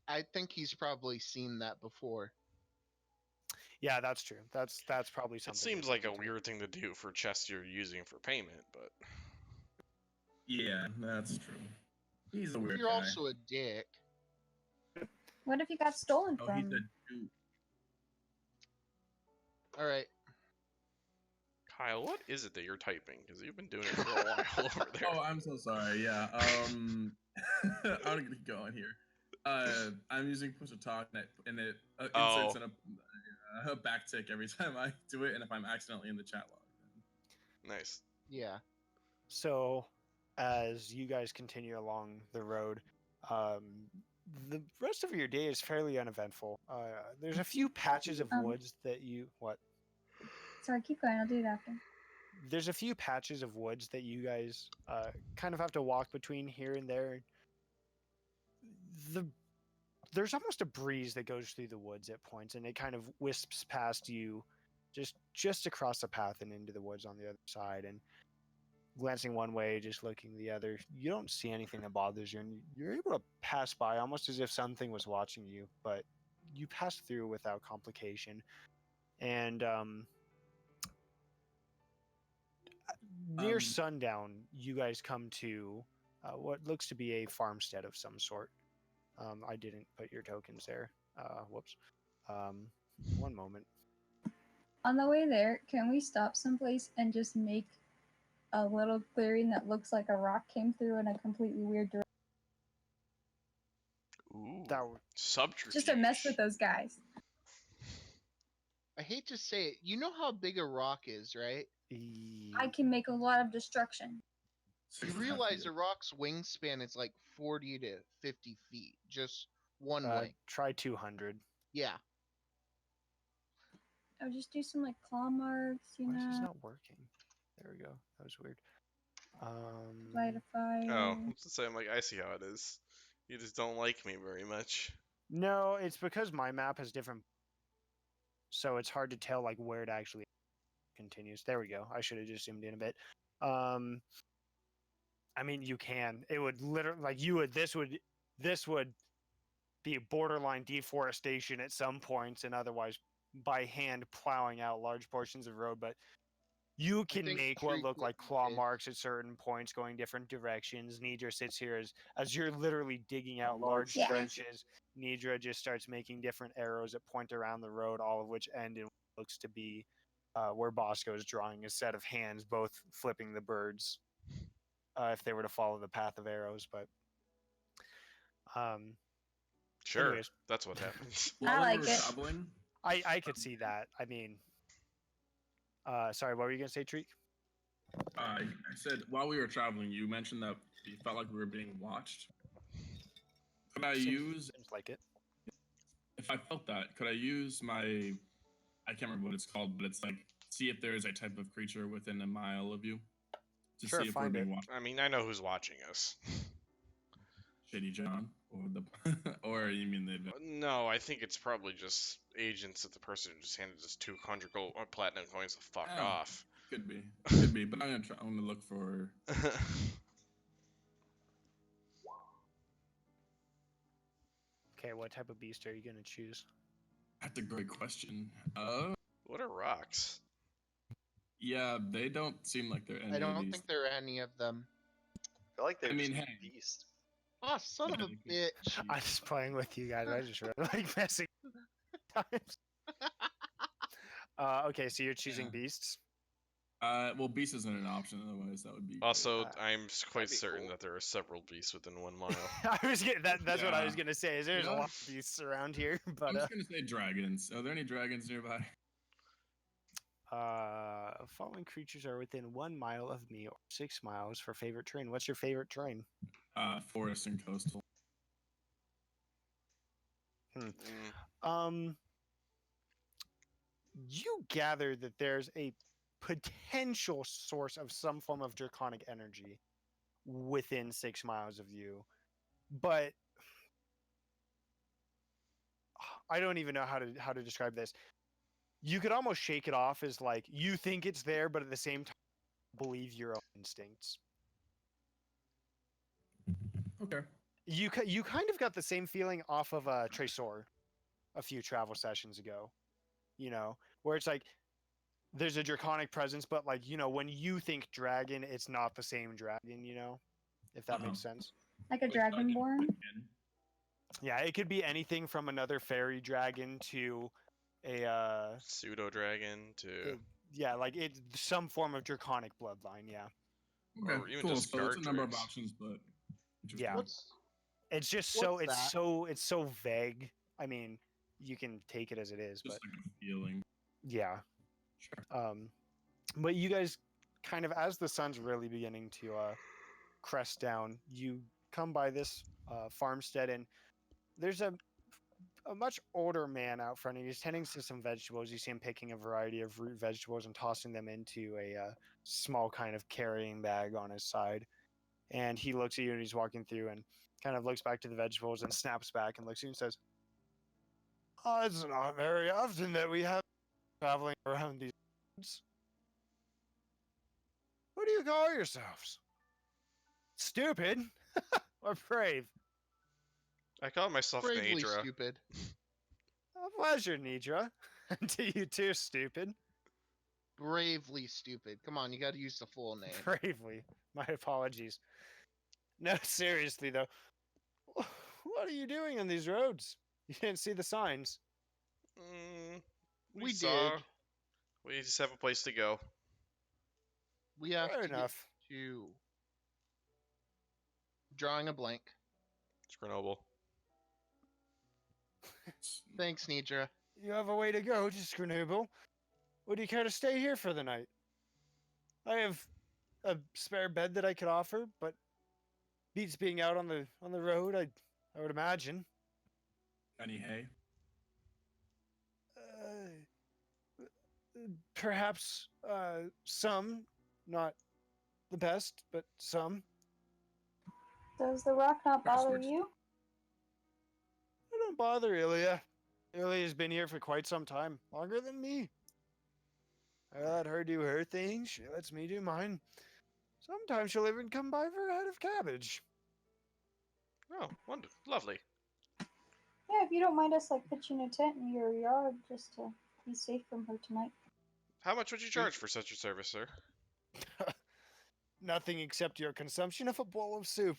I think he's probably seen that before. Yeah, that's true. That's probably something. It seems that like a they can weird thing to do for chests you're using for payment, but yeah, that's true. He's a weird You're guy. also a dick. What if you got stolen Oh, from? he's a dude. All right. Kyle, what is it that you're typing? Because you've been doing it for a while over there. Oh, I'm so sorry. Yeah. I'm gonna get going here. I'm using push to talk, and it inserts in a backtick every time I do it, and if I'm accidentally in the chat log. Nice. Yeah. So, as you guys continue along the road, the rest of your day is fairly uneventful. There's a few patches of woods that you Sorry, keep going. I'll do it after. There's a few patches of woods that you guys kind of have to walk between here and there. There's almost a breeze that goes through the woods at points, and it kind of wisps past you, just across the path and into the woods on the other side. And glancing one way, just looking the other, you don't see anything that bothers you, and you're able to pass by almost as if something was watching you. But you pass through without complication, and near sundown, you guys come to what looks to be a farmstead of some sort. I didn't put your tokens there. Whoops. One moment. On the way there, can we stop someplace and just make a little clearing that looks like a rock came through in a completely weird direction? Ooh. That would- Subterfuge. Just to mess with those guys. I hate to say it. You know how big a rock is, right? I can make a lot of destruction. You 6.5 realize feet. a rock's wingspan is like 40 to 50 feet, just one wing. Try 200. Yeah. I'll just do some like claw marks, you Why is this know. not working? There we go. That was weird. Light a fire. Oh, I'm just saying, like, I see how it is. You just don't like me very much. No, it's because my map has different, so it's hard to tell like where it actually continues. There we go. I should have just zoomed in a bit. I mean, you can. It would literally like you would. This would be borderline deforestation at some points, and otherwise by hand plowing out large portions of road. But you can think make what Treat look would like be claw good. marks at certain points, going different directions. Nidra sits here as you're literally digging out large Yeah. trenches. Nidra just starts making different arrows that point around the road, all of which end in what looks to be where Bosco is drawing a set of hands, both flipping the birds if they were to follow the path of arrows. But Sure, anyways. that's what happens. While like we were it. traveling, I could see that. I mean, sorry, what were you gonna say, Treek? I said while we were traveling, you mentioned that you felt like we were being watched. Could I use, Seems like it. if I felt that, could I use my, I can't remember what it's called, but it's like, see if there is a type of creature within a mile of you to Sure, see if we're find being it. watched. I mean, I know who's watching us. Shady John, or the, or you mean the, No, I think it's probably just agents of the person who just handed us 200 gold or platinum coins to fuck Oh. off. could be, but I'm gonna look for. Okay, what type of beast are you gonna choose? That's a great question. What are rocks? Yeah, they don't seem like they're any I of don't these. think there are any of them. I feel like they're I mean, just hey. beast. Ah, son of a Yeah, bitch. I'm just playing with you guys. I just really like messing times. Okay, so you're choosing Yeah. beasts. Well, beast isn't an option, otherwise that would be. Also, Uh, I'm quite that'd be certain cool. that there are several beasts within 1 mile. I was getting that's what I was Yeah. gonna say. Is there's a Yeah. lot of beasts around here, but I'm just gonna say dragons. Are there any dragons nearby? following creatures are within 1 mile of me or 6 miles for favorite terrain. What's your favorite terrain? Forest and coastal. Mm, You gather that there's a potential source of some form of draconic energy within 6 miles of you, but I don't even know how to describe this. You could almost shake it off as like you think it's there, but at the same time believe your own instincts. Okay. You kind of got the same feeling off of Tresor a few travel sessions ago, you know, where it's like there's a draconic presence, but like, you know, when you think dragon, it's not the same dragon, you know, if that makes sense. Like a dragonborn. Yeah, it could be anything from another fairy dragon to a pseudo dragon to. yeah, like it's some form of draconic bloodline. Yeah, Okay, Or even cool. just So there's a number of Gardrix. options, but Yeah. What's it's just What's so that? it's so vague. I mean, you can take it as it is, just but like a feeling. yeah. Sure. But you guys kind of as the sun's really beginning to crest down, you come by this farmstead and there's a much older man out front and he's tending to some vegetables. You see him picking a variety of root vegetables and tossing them into a small kind of carrying bag on his side. And he looks at you and he's walking through and kind of looks back to the vegetables and snaps back and looks at you and says, "Oh, it's not very often that we have traveling around these woods. What do you call yourselves? Stupid or brave?" I call myself bravely Nadra. stupid? A pleasure, Nidra. And to you too, stupid. Bravely stupid. Come on, you got to use the full name. Bravely. My apologies. No, seriously though. What are you doing on these roads? You didn't see the signs. We saw. did. We just have a place to go. We have Fair to get enough. to drawing a blank. Grenoble. Thanks, Nidra. You have a way to go to Skernoble. Would you care to stay here for the night? I have a spare bed that I could offer, but beats being out on the road, I would imagine. Any hay? Perhaps some, not the best, but some. Does the rock not bother Crosswords. you? I don't bother Ilya. Ilya's been here for quite some time, longer than me. I let her do her thing, she lets me do mine. Sometimes she'll even come by for a head of cabbage. Oh, wonderful. Lovely. Yeah, if you don't mind us like pitching a tent in your yard just to be safe from her tonight. How much would you charge for such a service, sir? Nothing except your consumption of a bowl of soup.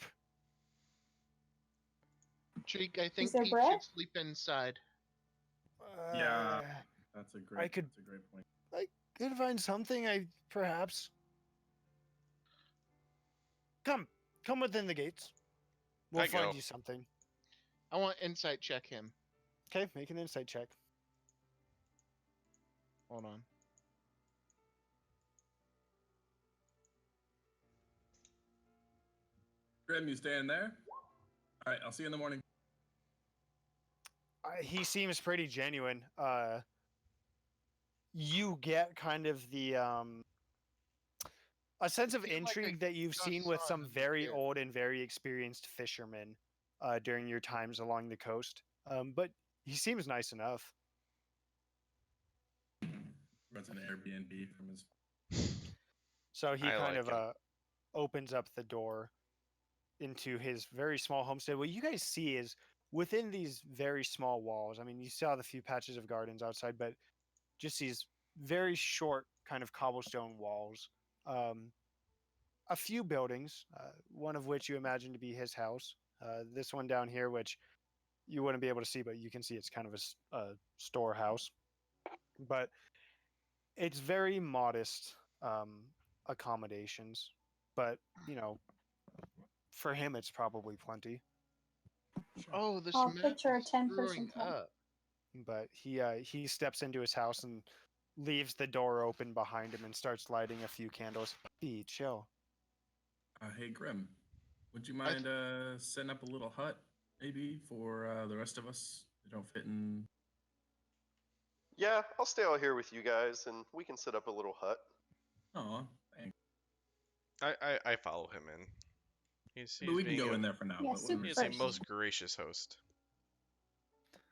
Treek, I think there Pete bread? should sleep inside. Yeah. That's a great. That's a great point. Could find something, perhaps. Come within the gates. We'll I find go. you something. I want insight check him. Okay, make an insight check. Hold on. Grim, you staying there? All right, I'll see you in the morning. He seems pretty genuine. You get kind of the a sense of I feel like I intrigue that you've just seen with saw some him very here. old and very experienced fishermen during your times along the coast. But he seems nice enough. Rents an Airbnb from his. So he I kind like of him. opens up the door into his very small homestead. What you guys see is within these very small walls. I mean, you saw the few patches of gardens outside, but just these very short kind of cobblestone walls. A few buildings, one of which you imagine to be his house. This one down here, which you wouldn't be able to see, but you can see it's kind of a storehouse. But it's very modest accommodations. But, for him, it's probably plenty. Oh, this I'll map picture a is 10-person screwing tent. up. But he steps into his house and leaves the door open behind him and starts lighting a few candles. Be chill. Hey, Grim, would you mind setting up a little hut, maybe, for the rest of us that don't fit in? Yeah, I'll stay out here with you guys, and we can set up a little hut. Oh, thanks. I follow him in. He's But we can being go a, in there for now. Yeah, but soup when He we're- is a first. most gracious host.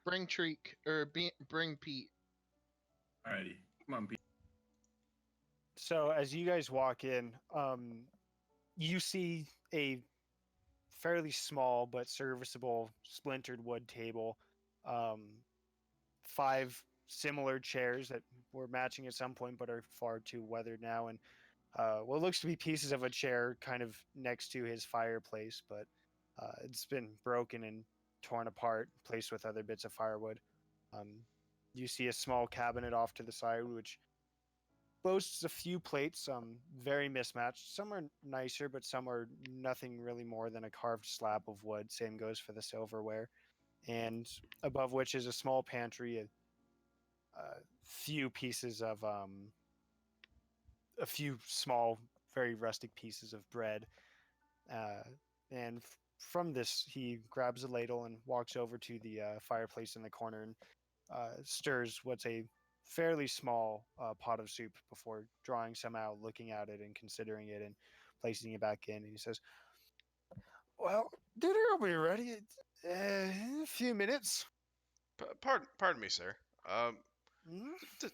Bring Treek, or bring Pete. Alrighty, come on, Pete. So as you guys walk in, you see a fairly small but serviceable splintered wood table, 5 similar chairs that were matching at some point but are far too weathered now, and what looks to be pieces of a chair kind of next to his fireplace, but it's been broken and torn apart, placed with other bits of firewood. You see a small cabinet off to the side, which boasts a few plates, very mismatched. Some are nicer, but some are nothing really more than a carved slab of wood. Same goes for the silverware. And above which is a small pantry, a few pieces of, a few small, very rustic pieces of bread. And from this, he grabs a ladle and walks over to the fireplace in the corner and stirs what's a fairly small pot of soup before drawing some out, looking at it and considering it and placing it back in. And he says, "Well, dinner will be ready in a few minutes." Pardon me, sir.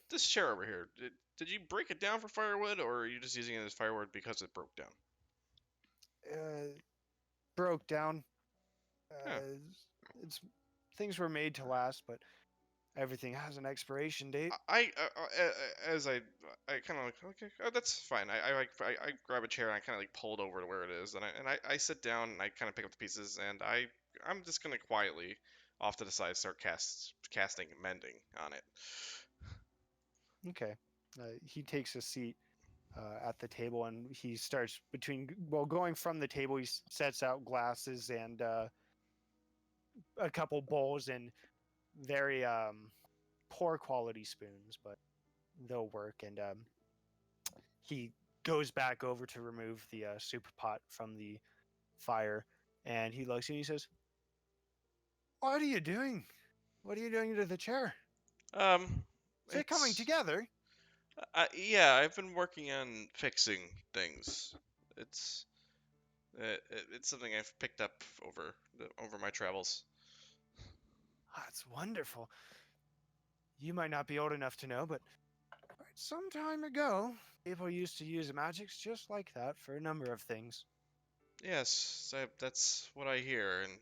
This chair over here. Did you break it down for firewood, or are you just using it as firewood because it broke down? Broke down. Huh. It's things were made to last, but everything has an expiration date. I kind of like, okay, that's fine. I grab a chair and I kind of like pull it over to where it is, and I sit down and I kind of pick up the pieces, and I'm just gonna quietly off to the side start casting mending on it. Okay. He takes a seat at the table and he starts going from the table. He sets out glasses and a couple bowls and very poor quality spoons, but they'll work. And he goes back over to remove the soup pot from the fire, and he looks and he says, "What are you doing? What are you doing to the chair? Is it coming It's together?" yeah, I've been working on fixing things. It's it's something I've picked up over my travels. That's wonderful. You might not be old enough to know, but quite some time ago, people used to use magics just like that for a number of things. Yes, that's what I hear, and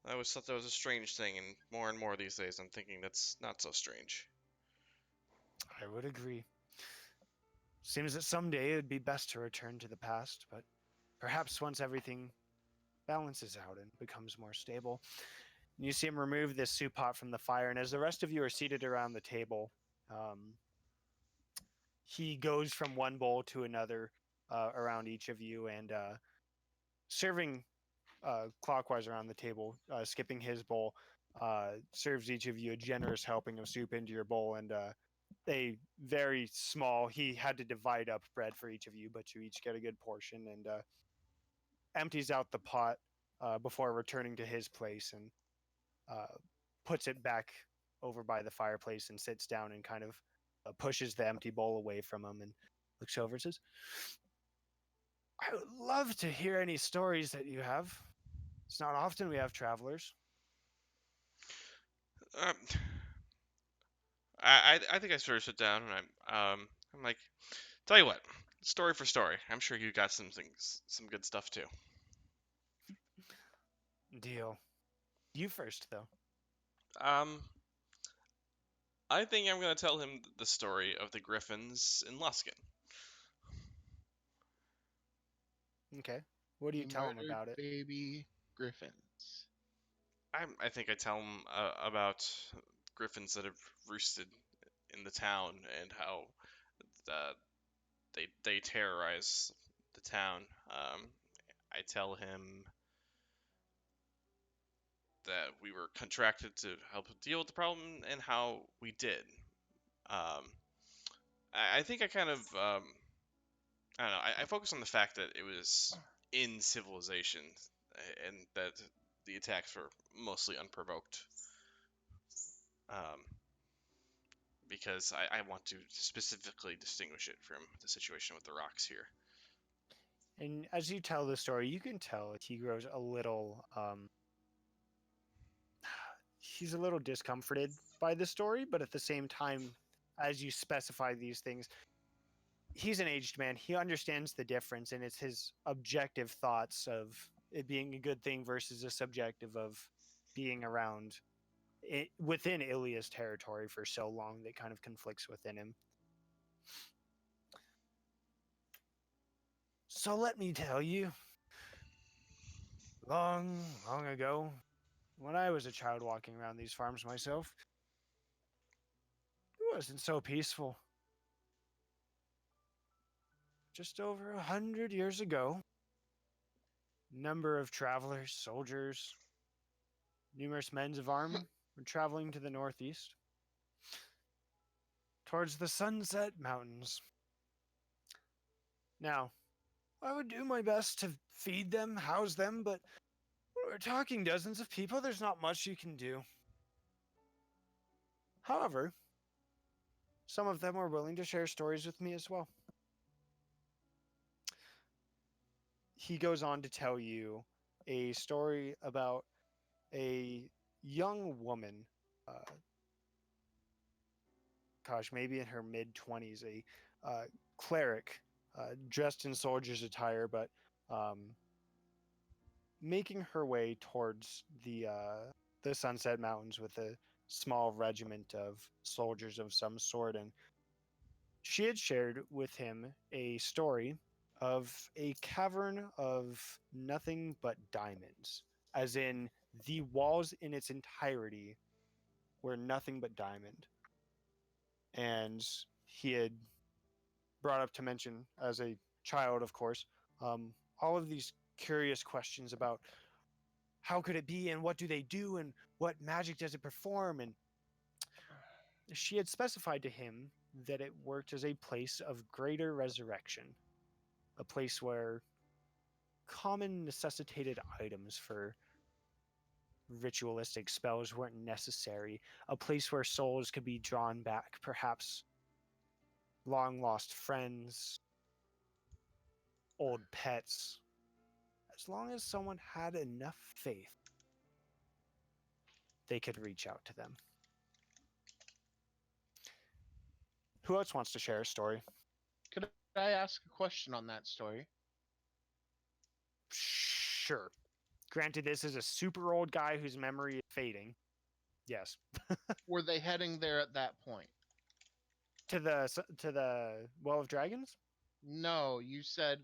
I always thought that was a strange thing, and more these days I'm thinking that's not so strange. I would agree. Seems that someday it would be best to return to the past, but perhaps once everything balances out and becomes more stable. You see him remove this soup pot from the fire, and as the rest of you are seated around the table, he goes from one bowl to another around each of you, and serving clockwise around the table, skipping his bowl, serves each of you a generous helping of soup into your bowl, and a very small, he had to divide up bread for each of you, but you each get a good portion, and empties out the pot before returning to his place, and puts it back over by the fireplace and sits down and kind of pushes the empty bowl away from him and looks over and says, "I would love to hear any stories that you have. It's not often we have travelers." Um, I think I sort of sit down and I'm like, tell you what, story for story. I'm sure you got some good stuff too. Deal. You first, though. Um, I think I'm gonna tell him the story of the Griffins in Luskin. Okay. What do you The tell him murdered about it? baby griffins. I think I tell him about griffins that have roosted in the town and how uh, they terrorize the town. I tell him that we were contracted to help deal with the problem and how we did. Um, I think I kind of I don't know. I focus on the fact that it was in civilization and that the attacks were mostly unprovoked. Um, because I want to specifically distinguish it from the situation with the rocks here. And as you tell the story, you can tell he grows a little he's a little discomforted by the story, but at the same time, as you specify these things, he's an aged man. He understands the difference, and it's his objective thoughts of it being a good thing versus a subjective of being around it, within Ilia's territory for so long that kind of conflicts within him. So let me tell you, long, long ago, when I was a child walking around these farms myself, it wasn't so peaceful. Just over 100 years ago, number of travelers, soldiers, numerous men of arms were traveling to the northeast towards the Sunset Mountains. Now, I would do my best to feed them, house them, but when we're talking dozens of people, there's not much you can do. However, some of them were willing to share stories with me as well. He goes on to tell you a story about a young woman, maybe in her mid-20s, a cleric, dressed in soldier's attire, but making her way towards the Sunset Mountains with a small regiment of soldiers of some sort. And she had shared with him a story of a cavern of nothing but diamonds, as in the walls in its entirety were nothing but diamond. And he had brought up to mention, as a child, of course, all of these curious questions about how could it be and what do they do and what magic does it perform. And she had specified to him that it worked as a place of greater resurrection, a place where common necessitated items for ritualistic spells weren't necessary, a place where souls could be drawn back, perhaps long lost friends, old pets, as long as someone had enough faith, they could reach out to them. Who else wants to share a story? Could I ask a question on that story? Sure. Granted, this is a super old guy whose memory is fading. Yes. Were they heading there at that point? To the Well of Dragons? No, you said.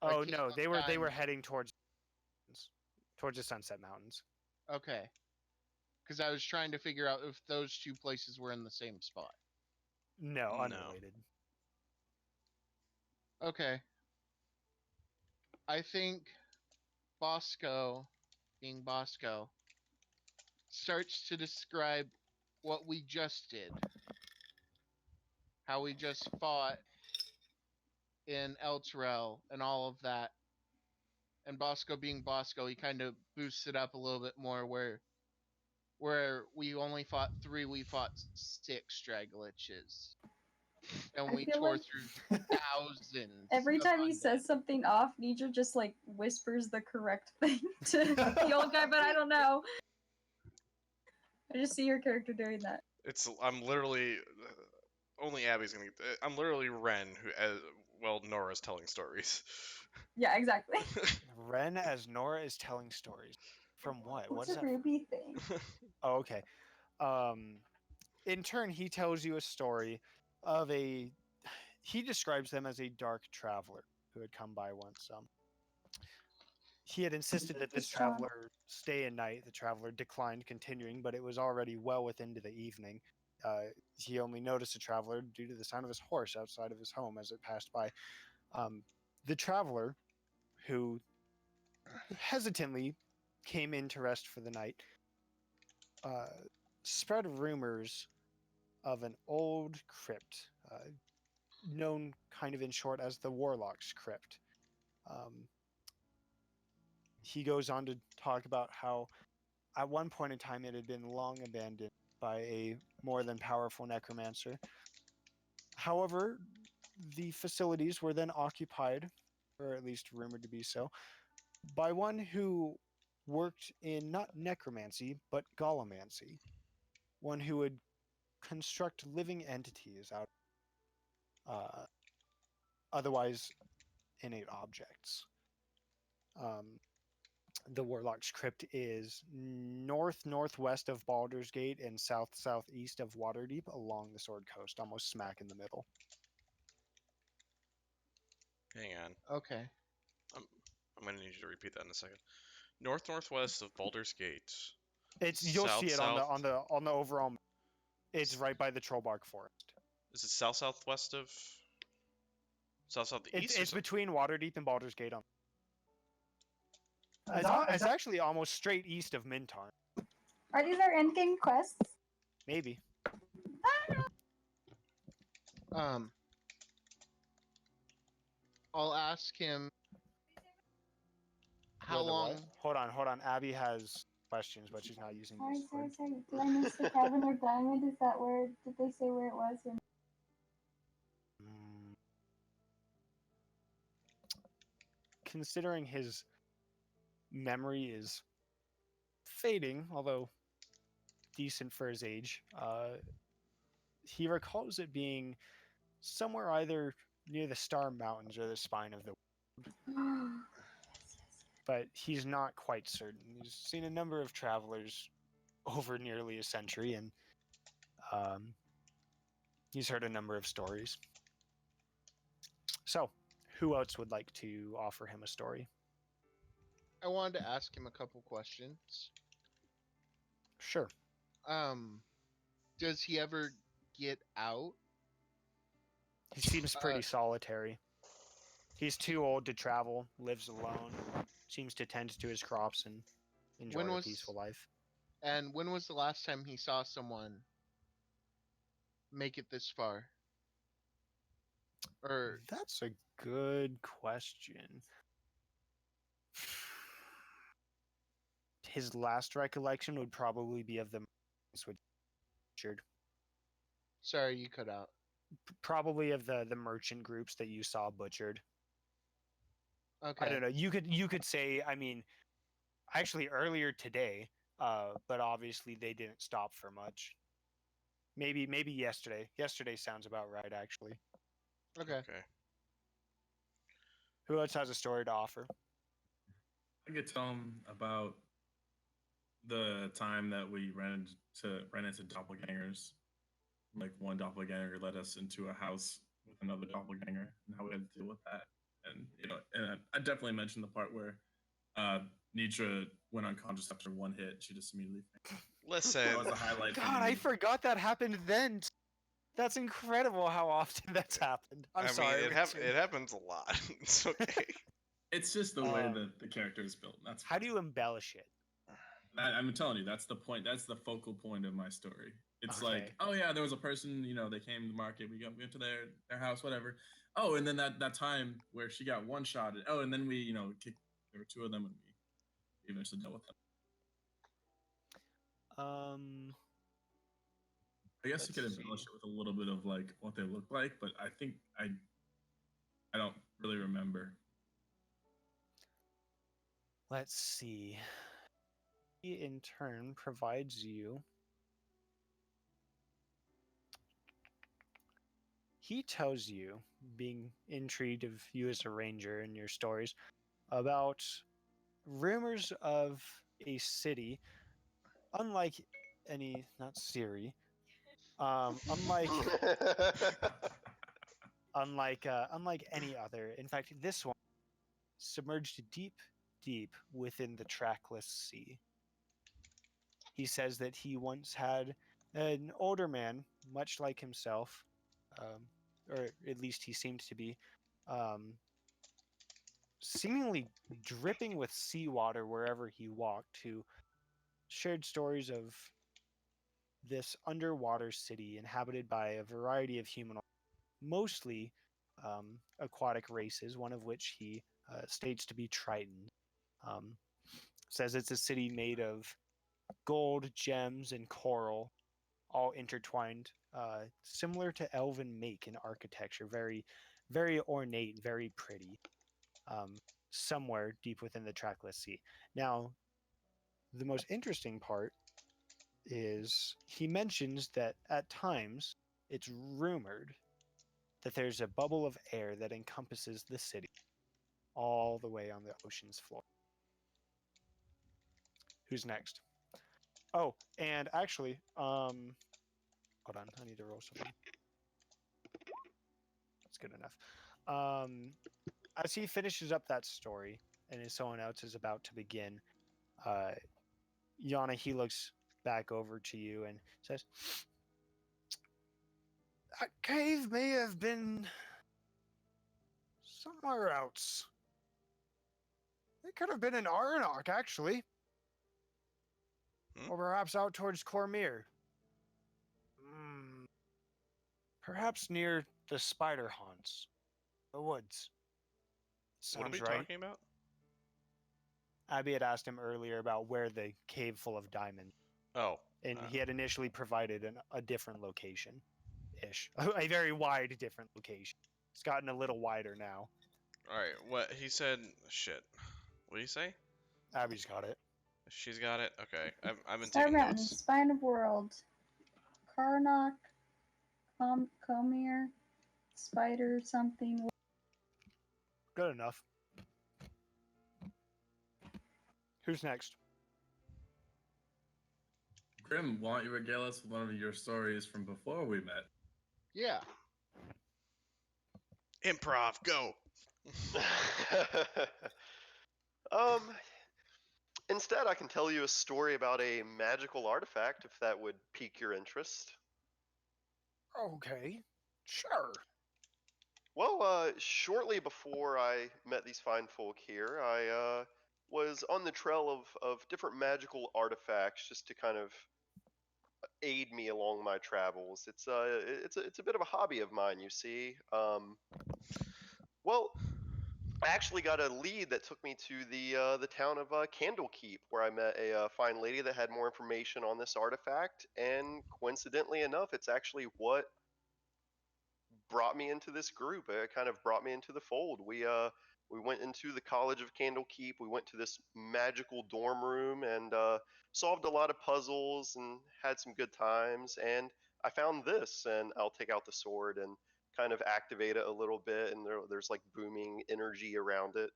Oh came no, up they were time- heading towards the Sunset Mountains. Okay. Because I was trying to figure out if those two places were in the same spot. No, No. unrelated. Okay. I think Bosco, being Bosco, starts to describe what we just did. How we just fought in Elturel and all of that. And Bosco being Bosco, he kind of boosts it up a little bit more where we only fought 3, we fought 6 Dragliches. And I we feel tore like through thousands. every of time he undead. says something off, Nidra just like whispers the correct thing to the old guy, but I don't know. I just see your character doing that. I'm literally only Abby's gonna. I'm literally Ren, Nora's telling stories. Yeah, exactly. Ren as Nora is telling stories. From what? What's What's a that? ruby thing? Oh, okay. In turn, he tells you a story of he describes them as a dark traveler who had come by once. He had insisted that this traveler stay a night. The traveler declined continuing, but it was already well within the evening. He only noticed a traveler due to the sound of his horse outside of his home as it passed by. The traveler, who hesitantly came in to rest for the night, spread rumors of an old crypt, known kind of in short as the Warlock's Crypt. He goes on to talk about how at one point in time it had been long abandoned by a more than powerful necromancer. However, the facilities were then occupied, or at least rumored to be so, by one who worked in not necromancy, but gallomancy. One who would construct living entities out of otherwise innate objects. The Warlock's Crypt is northwest of Baldur's Gate and southeast of Waterdeep along the Sword Coast, almost smack in the middle. Hang on. Okay. I'm gonna need you to repeat that in a second. Northwest of Baldur's Gate. You'll see it South- on the overall map. It's right by the Trollbark Forest. Is it southwest of? Southeast. It's between Waterdeep and Baldur's Gate. It's actually almost straight east of Mintar. Are these our endgame quests? Maybe. I'll ask him how Whether long. what? Hold on. Abby has questions, but she's not using Sorry. Discord. Did I miss the Cavern of Diamond? Is that where? Did they say where it was? Considering his memory is fading, although decent for his age, he recalls it being somewhere either near the Star Mountains or the spine of the but he's not quite certain. He's seen a number of travelers over nearly a century, and he's heard a number of stories. So, who else would like to offer him a story? I wanted to ask him a couple questions. Sure. Does he ever get out? He seems pretty solitary. He's too old to travel, lives alone, seems to tend to his crops and enjoy a peaceful life. And when was the last time he saw someone make it this far? Or That's a good question. His last recollection would probably be of the butchered. sorry, you cut out. Probably of the merchant groups that you saw butchered. Okay. I don't know. You could say, I mean, actually earlier today, but obviously they didn't stop for much. Maybe yesterday. Yesterday sounds about right, actually. Okay. Okay. Who else has a story to offer? I could tell him about the time that we ran into doppelgangers. Like one doppelganger led us into a house with another doppelganger, and how we had to deal with that. And and I definitely mentioned the part where Nitra went unconscious after one hit. She just immediately fainted. Listen. That was a highlight. God, I forgot that happened then. That's incredible how often that's happened. I'm sorry. Mean, Richard. it happens a lot. It's okay. It's just the way that the character is built. That's how do you embellish it? I'm telling you, that's the point. That's the focal point of my story. It's Okay. like, oh yeah, there was a person, they came to the market. We went to their house, whatever. Oh, and then that time where she got one shot. Oh, and then we, kicked. There were two of them, and we eventually dealt with them. I guess you could embellish it with a little bit of like what they look like, but I think I don't really remember. Let's see. He in turn provides you. He tells you, being intrigued of you as a ranger and your stories, about rumors of a city, unlike any, not Siri, unlike any other. In fact, this one submerged deep within the trackless sea. He says that he once had an older man, much like himself, or at least he seemed to be, seemingly dripping with seawater wherever he walked, who shared stories of this underwater city inhabited by a variety of humanoids, mostly aquatic races, one of which he states to be Triton. Says it's a city made of gold, gems, and coral, all intertwined, similar to elven make in architecture, very, very ornate, very pretty, somewhere deep within the trackless sea. Now, the most interesting part is he mentions that at times it's rumored that there's a bubble of air that encompasses the city all the way on the ocean's floor. Who's next? Oh, and actually, hold on, I need to roll something. That's good enough. As he finishes up that story, and as someone else is about to begin, Yana, he looks back over to you and says, "That cave may have been somewhere else. It could have been in Aranok, actually. Or perhaps out towards Cormyr. Perhaps near the spider haunts. The woods. Sounds what are we right. talking about? Abby had asked him earlier about where the cave full of diamonds. Oh. And he had initially provided a different location-ish. A very wide different location. It's gotten a little wider now. Alright, what he said... Shit. What did he say? Abby's got it. She's got it? Okay. I've been Star taking Mountain, notes. Spine of World, Karnak, Comir, Spider something. Good enough. Who's next? Grim, why don't you regale us with one of your stories from before we met? Yeah. Improv, go! Instead, I can tell you a story about a magical artifact, if that would pique your interest. Okay, sure. Well, shortly before I met these fine folk here, I was on the trail of different magical artifacts just to kind of aid me along my travels. It's a bit of a hobby of mine, you see. Well, I actually got a lead that took me to the town of Candlekeep, where I met a fine lady that had more information on this artifact, and coincidentally enough, it's actually what brought me into this group. It kind of brought me into the fold. We went into the College of Candlekeep. We went to this magical dorm room and solved a lot of puzzles and had some good times. And I found this, and I'll take out the sword and kind of activate it a little bit, and there's like booming energy around it,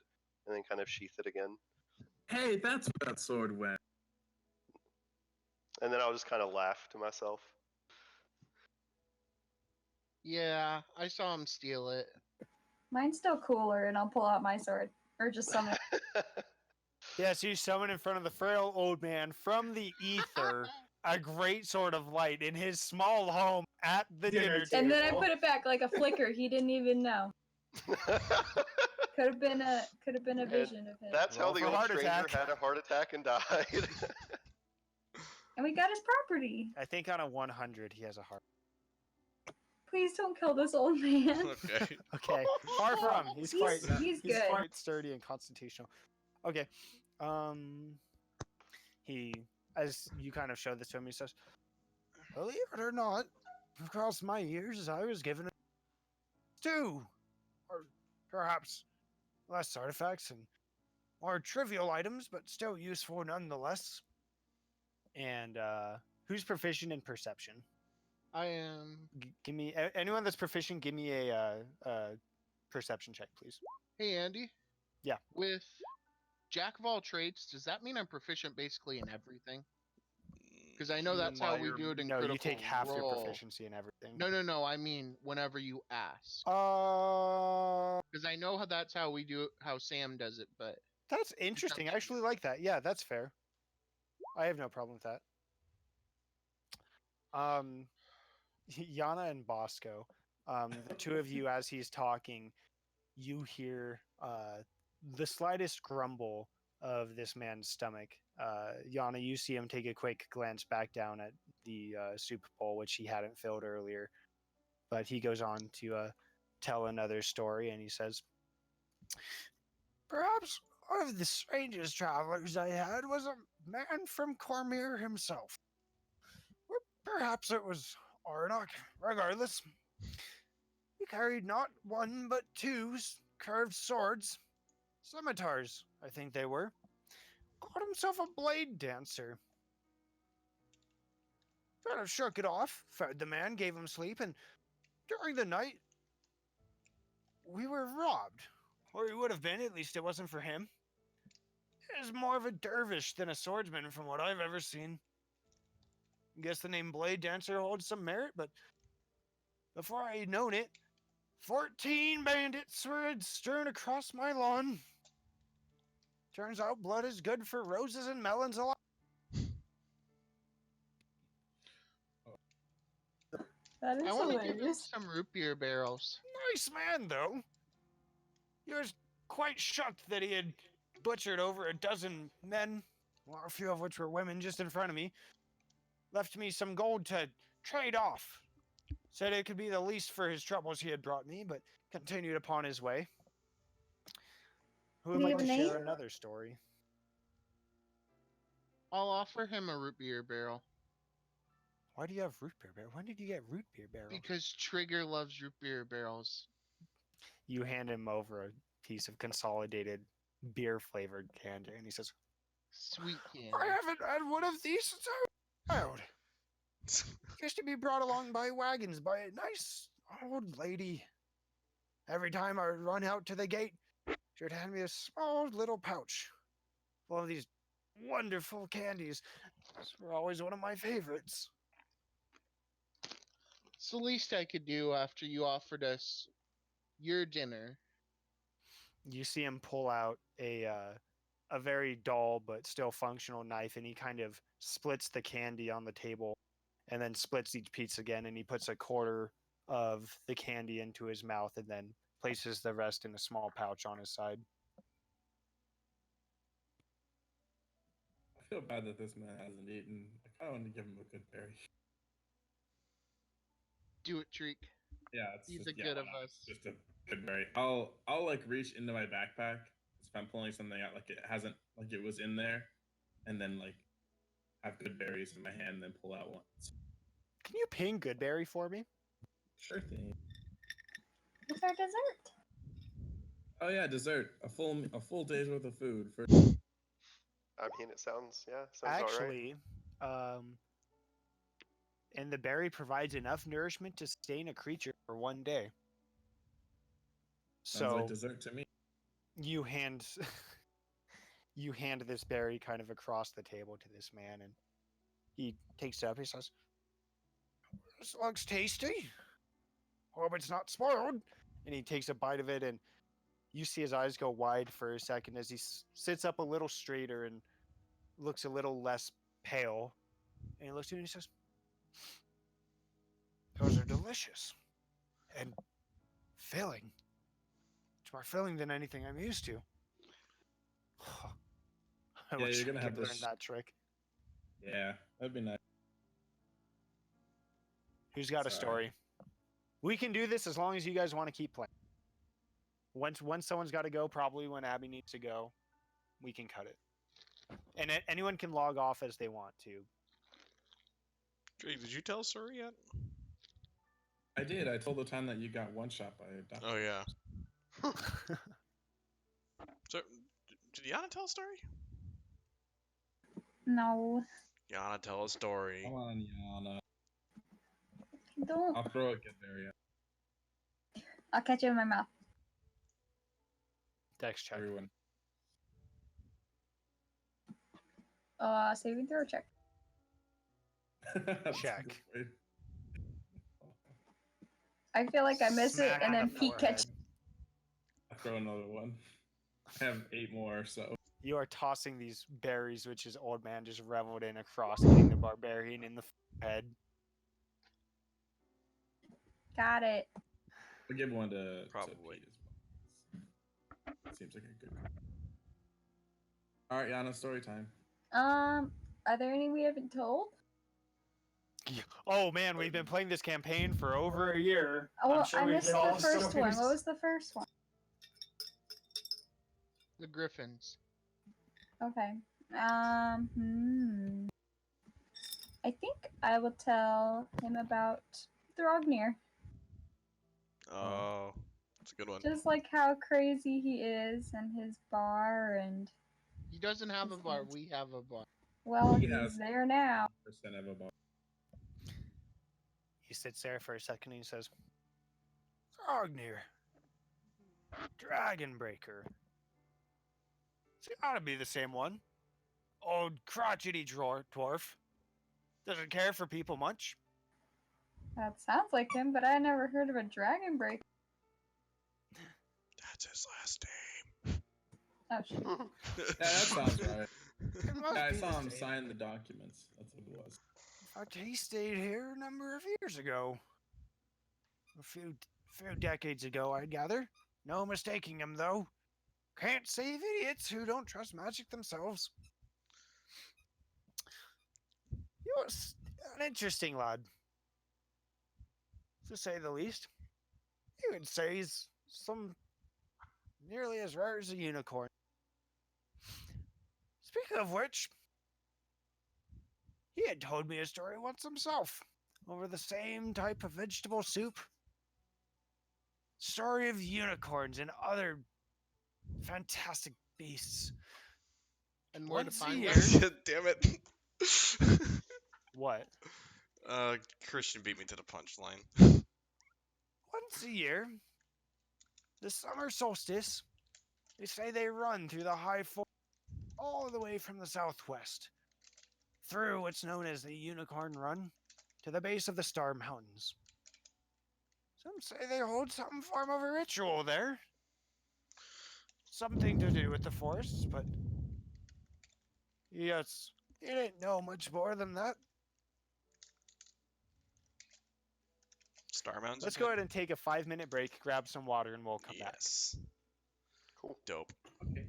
and then kind of sheath it again. Hey, that's where that sword went. And then I'll just kind of laugh to myself. Yeah, I saw him steal it. Mine's still cooler, and I'll pull out my sword. Or just summon. Yeah, so you summon in front of the frail old man from the ether a great sword of light in his small home at the dinner table. And then I put it back like a flicker. He didn't even know. Could have been a vision of him. That's how Roll the for old heart stranger attack. had a heart attack and died. And we got his property. I think on a 100 he has a heart. Please don't kill this old man. Okay. Okay, far from. He's quite He's good. quite sturdy and constitutional. Okay, he, as you kind of show this to him, he says, "Believe it or not, across my years, I was given two, or perhaps less artifacts and more trivial items, but still useful nonetheless." And who's proficient in perception? I am. Give me anyone that's proficient. Give me a perception check, please. Hey, Andy. Yeah. With Jack of all trades, does that mean I'm proficient basically in everything? Because I know that's how we do it in No, Critical you take half your Role. proficiency in everything. No. I mean, whenever you ask. Uh, Because I know how that's how we do it, how Sam does it, but that's interesting. I actually like that. Yeah, that's fair. I have no problem with that. Yana and Bosco, the two of you, as he's talking, you hear the slightest grumble of this man's stomach. Yana, you see him take a quick glance back down at the soup bowl, which he hadn't filled earlier. But he goes on to tell another story, and he says, "Perhaps one of the strangest travelers I had was a man from Cormyr himself. Or perhaps it was Arnok. Regardless, he carried not one but two curved swords, scimitars, I think they were. Called himself a blade dancer. Kind of shook it off, fed the man, gave him sleep, and during the night, we were robbed. Or he would have been, at least it wasn't for him. He is more of a dervish than a swordsman from what I've ever seen. I guess the name Blade Dancer holds some merit, but before I had known it, 14 bandits were strewn across my lawn. Turns out blood is good for roses and melons a lot." That is I want to give him hilarious. some root beer barrels. Nice man, though. He was quite shocked that he had butchered over a dozen men, well, a few of which were women, just in front of me. Left me some gold to trade off. Said it could be the least for his troubles he had brought me, but continued upon his way. Who would Did he like to have a share name? another story? I'll offer him a root beer barrel Why do you have root beer barrel? When did you get root beer barrel? because Trigger loves root beer barrels. You hand him over a piece of consolidated beer-flavored candy, and he says, Sweet candy. "I haven't had one of these since I was a child. Used to be brought along by wagons by a nice old lady. Every time I would run out to the gate, she would hand me a small little pouch full of these wonderful candies. These were always one of my favorites." It's the least I could do after you offered us your dinner. You see him pull out a very dull but still functional knife, and he kind of splits the candy on the table and then splits each piece again, and he puts a quarter of the candy into his mouth and then places the rest in a small pouch on his side. I feel bad that this man hasn't eaten. I kind of want to give him a good berry. Do it, Treek. Yeah, it's He's just, a yeah, good why of not? us. It's just a good berry. I'll like reach into my backpack if I'm pulling something out like it hasn't like it was in there, and then like have good berries in my hand, and then pull out one. Can you ping Goodberry for me? Sure thing. What's our dessert? Oh yeah, dessert. A full day's worth of food for. I mean, it sounds all right. Actually, and the berry provides enough nourishment to sustain a creature for 1 day. Sounds So like dessert to me. you hand you hand this berry kind of across the table to this man, and he takes it up. He says, "This looks tasty. Hope it's not spoiled." And he takes a bite of it, and you see his eyes go wide for a second as he sits up a little straighter and looks a little less pale. And he looks at you and he says, "Those are delicious and filling. It's more filling than anything I'm used to." I Yeah, wish you're gonna I have could learn this- that trick. Yeah, that'd be nice. Who's got a Sorry. story? We can do this as long as you guys want to keep playing. Once someone's got to go, probably when Abby needs to go, we can cut it. And anyone can log off as they want to. Drake, did you tell a story yet? I did. I told the time that you got one shot by a doctor. Oh yeah. So, did Yana tell a story? No, Yana, tell a story. Come on, Yana. don't. I'll throw a good berry at I'll catch it in my mouth. Dex check. everyone. Saving throw check. That's a Check. good way. I feel like I miss it, Smack and on then the Pete catch. forehead. I'll throw another one. I have 8 more, so. You are tossing these berries, which his old man just reveled in across, hitting the barbarian in the head. Got it. I'll give one to Probably. Pete as well. Seems like a good. All right, Yana, story time. Are there any we haven't told? Oh man, we've been playing this campaign for over a year. Oh, I'm sure I we missed get all the first one. stories. What was the first one? The Griffins. Okay. I think I will tell him about Thrognir. Oh, that's a good one. Just like how crazy he is and his bar, and He doesn't have a bar. We have a bar. well, He he's has- there now. Percent of a bar. He sits there for a second and he says, "Thrognir, Dragonbreaker. It's gotta be the same one. Old crotchety dwarf. Doesn't care for people much. That sounds like him, but I never heard of a dragon break. That's his last name. Oh shit. Yeah, that sounds right. It must Yeah, I be the saw him same. sign the documents. That's what it was. In fact, he stayed here a number of years ago. A few decades ago, I gather. No mistaking him, though. Can't save idiots who don't trust magic themselves. He was an interesting lad, to say the least. You could say he's nearly as rare as a unicorn. Speaking of which, he had told me a story once himself, over the same type of vegetable soup. Story of unicorns and other fantastic beasts. And where to Once a find year- them? Damn it. What? Christian beat me to the punchline. Once a year, the summer solstice, they say they run through the high forest all the way from the southwest, through what's known as the Unicorn Run, to the base of the Star Mountains. Some say they hold some form of a ritual there. Something to do with the forests, but yes, you didn't know much more than that. Star Mountains. Let's go ahead and take a 5-minute break, grab some water, and we'll come back. Yes. Cool. Dope. Okay.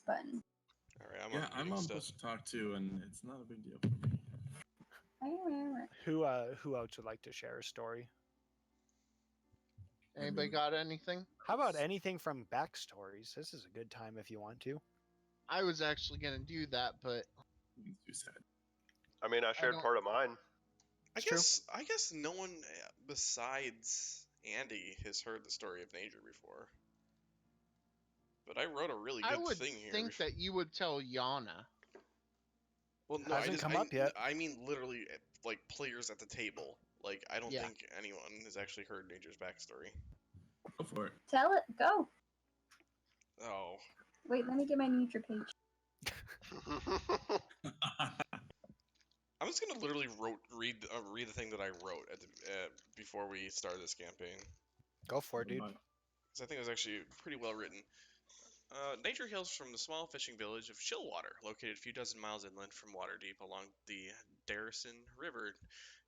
button. All right, I'm Yeah, on I'm reading on stuff. push to talk too, and it's not a big deal for me. Who else would like to share a story? Anybody got anything? How about anything from backstories? This is a good time if you want to. I was actually gonna do that, but It's too sad. I mean, I shared don't- part of mine. It's true. I guess no one besides Andy has heard the story of Nature before. But I wrote a really I good would thing here. think that you would tell Yana. Well, no, Hasn't come up yet. I mean, literally, like players at the table. Like, I don't Yeah. think anyone has actually heard Nature's backstory. Go for it. Tell it. Go. Oh, Wait, let me get my Nature page. I'm just gonna literally read the thing that I wrote at the, before we started this campaign. Go for it, dude. Because I think it was actually pretty well written. Nature hails from the small fishing village of Chillwater, located a few dozen miles inland from Waterdeep along the Darrison River.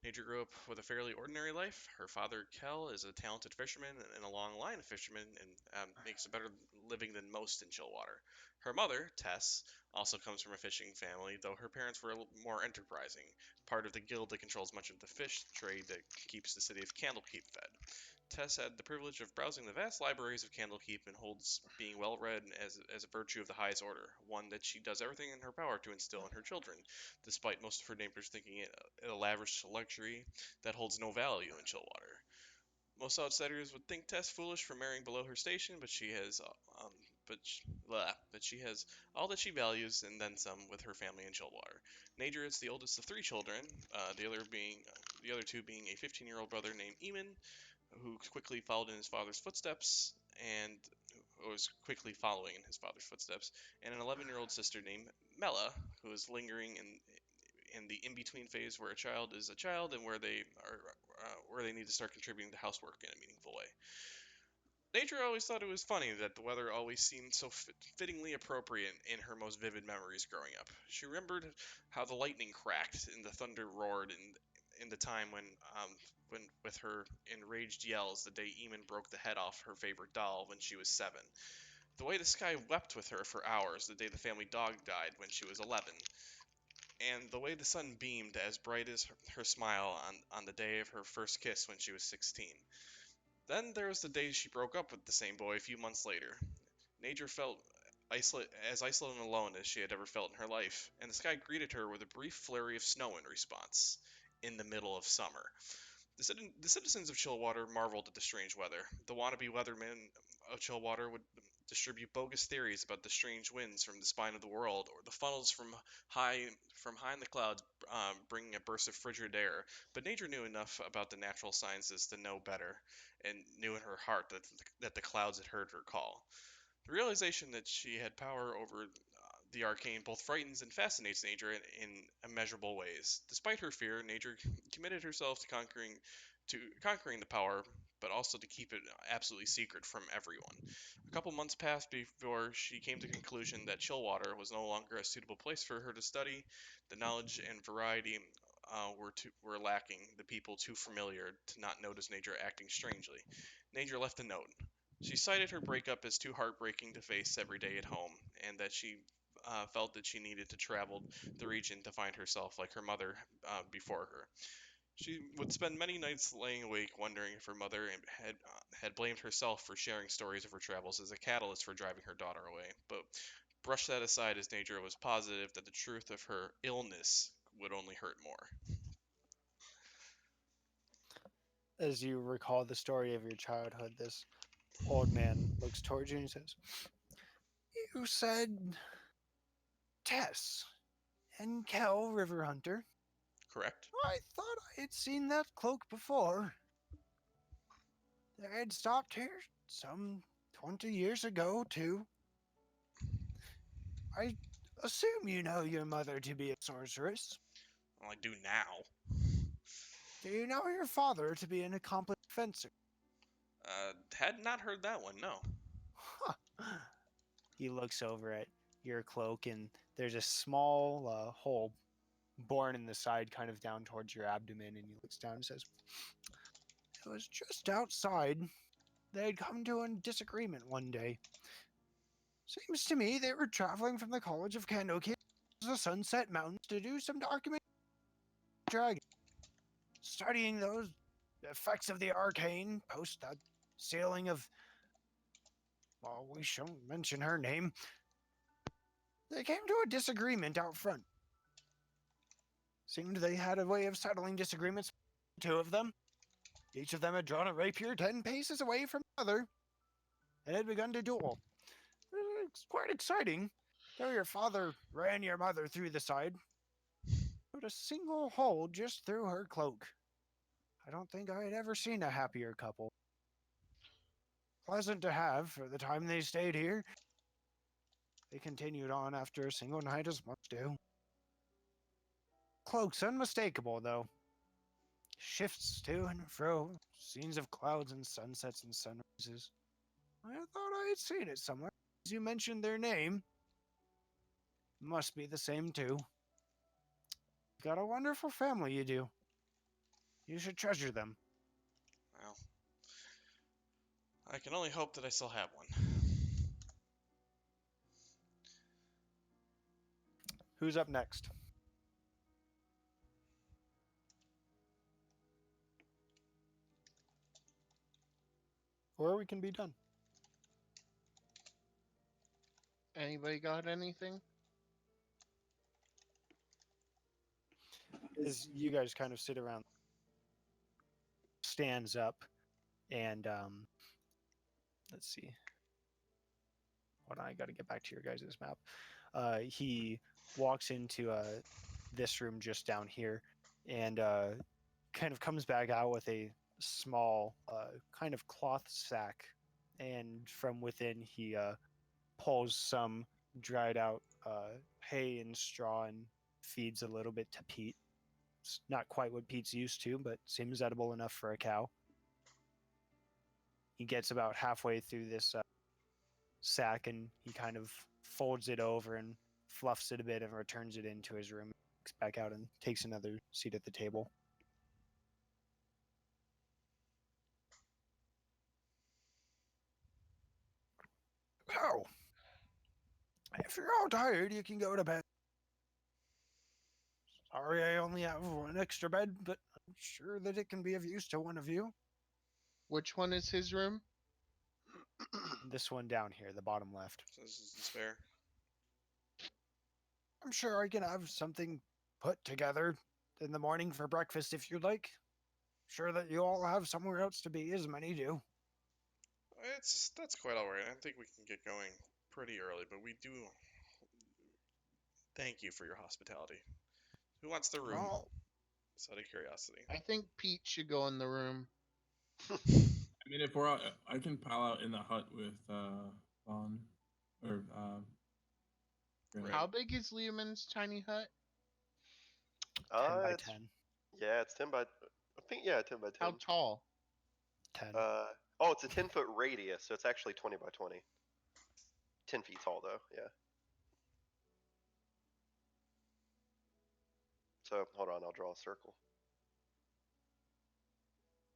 Nature grew up with a fairly ordinary life. Her father, Kel, is a talented fisherman and a long line of fishermen and makes a better living than most in Chillwater. Her mother, Tess, also comes from a fishing family, though her parents were a little more enterprising, part of the guild that controls much of the fish trade that keeps the city of Candlekeep fed. Tess had the privilege of browsing the vast libraries of Candlekeep and holds being well read as a virtue of the highest order, one that she does everything in her power to instill in her children, despite most of her neighbors thinking it a lavish luxury that holds no value in Chillwater. Most outsiders would think Tess foolish for marrying below her station, but she has all that she values and then some with her family in Chillwater. Nature is the oldest of three children, the other two being a 15-year-old brother named Eamon, who quickly followed in his father's footsteps, and was quickly following in his father's footsteps, and an 11-year-old sister named Mela, who is lingering in the in-between phase where a child is a child and where they need to start contributing to housework in a meaningful way. Nature always thought it was funny that the weather always seemed so fittingly appropriate in her most vivid memories growing up. She remembered how the lightning cracked and the thunder roared in the time when with her enraged yells the day Eamon broke the head off her favorite doll when she was 7. The way the sky wept with her for hours the day the family dog died when she was 11. And the way the sun beamed as bright as her smile on the day of her first kiss when she was 16. Then there was the day she broke up with the same boy a few months later. Nature felt isolated and alone as she had ever felt in her life, and the sky greeted her with a brief flurry of snow in response, in the middle of summer. The citizens of Chillwater marveled at the strange weather. The wannabe weathermen of Chillwater would distribute bogus theories about the strange winds from the spine of the world, or the funnels from high in the clouds bringing a burst of frigid air. But Nature knew enough about the natural sciences to know better, and knew in her heart that the clouds had heard her call. The realization that she had power over the arcane both frightens and fascinates Nature in immeasurable ways. Despite her fear, Nature committed herself to conquering the power, but also to keep it absolutely secret from everyone. A couple months passed before she came to the conclusion that Chillwater was no longer a suitable place for her to study. The knowledge and variety were lacking, the people too familiar to not notice Nature acting strangely. Nature left a note. She cited her breakup as too heartbreaking to face every day at home, and that she felt that she needed to travel the region to find herself like her mother before her. She would spend many nights laying awake wondering if her mother had blamed herself for sharing stories of her travels as a catalyst for driving her daughter away, but brushed that aside as Nature was positive that the truth of her illness would only hurt more. As you recall the story of your childhood, this old man looks towards you and says, "You said Tess and Kel River Hunter. Correct? I thought I had seen that cloak before. They had stopped here some 20 years ago, too. I assume you know your mother to be a sorceress. Well, I do now. Do you know your father to be an accomplished fencer?" Had not heard that one, no. Huh. He looks over at your cloak, and there's a small hole born in the side, kind of down towards your abdomen, and he looks down and says, "It was just outside. They had come to a disagreement one day. Seems to me they were traveling from the College of Kandoki to the Sunset Mountains to do some documentation dragon, studying those effects of the arcane post that sailing of. Well, we shall mention her name. They came to a disagreement out front. Seemed they had a way of settling disagreements. Two of them. Each of them had drawn a rapier 10 paces away from the other and had begun to duel. It's quite exciting. Though your father ran your mother through the side, put a single hole just through her cloak. I don't think I had ever seen a happier couple. Pleasant to have for the time they stayed here. They continued on after a single night as much do. Cloak's unmistakable, though. Shifts to and fro, scenes of clouds and sunsets and sunrises. I thought I had seen it somewhere. As you mentioned their name, must be the same too. Got a wonderful family, you do. You should treasure them. Well, I can only hope that I still have one. Who's up next? Or we can be done. Anybody got anything? As you guys kind of sit around, stands up, and let's see. Hold on, I got to get back to your guys' map. He walks into this room just down here, and kind of comes back out with a small kind of cloth sack, and from within he pulls some dried out hay and straw and feeds a little bit to Pete. It's not quite what Pete's used to, but seems edible enough for a cow. He gets about halfway through this sack and he kind of folds it over and fluffs it a bit and returns it into his room, walks back out and takes another seat at the table. Oh, if you're all tired, you can go to bed. Sorry I only have one extra bed, but I'm sure that it can be of use to one of you. Which one is his room? This one down here, the bottom left. So this is the spare. I'm sure I can have something put together in the morning for breakfast if you'd like. Sure that you all have somewhere else to be, as many do. That's quite all right. I think we can get going pretty early, but we do thank you for your hospitality. Who wants the room? Well, Just out of curiosity. I think Pete should go in the room. I mean, if we're out, I can pile out in the hut with Vaughn or Grant. How big is Leoman's tiny hut? 10 by It's, 10. yeah, it's 10 by. I think 10 by 10. How tall? 10. Oh, it's a 10-foot radius, so it's actually 20 by 20. 10 feet tall, though. Yeah. So hold on, I'll draw a circle.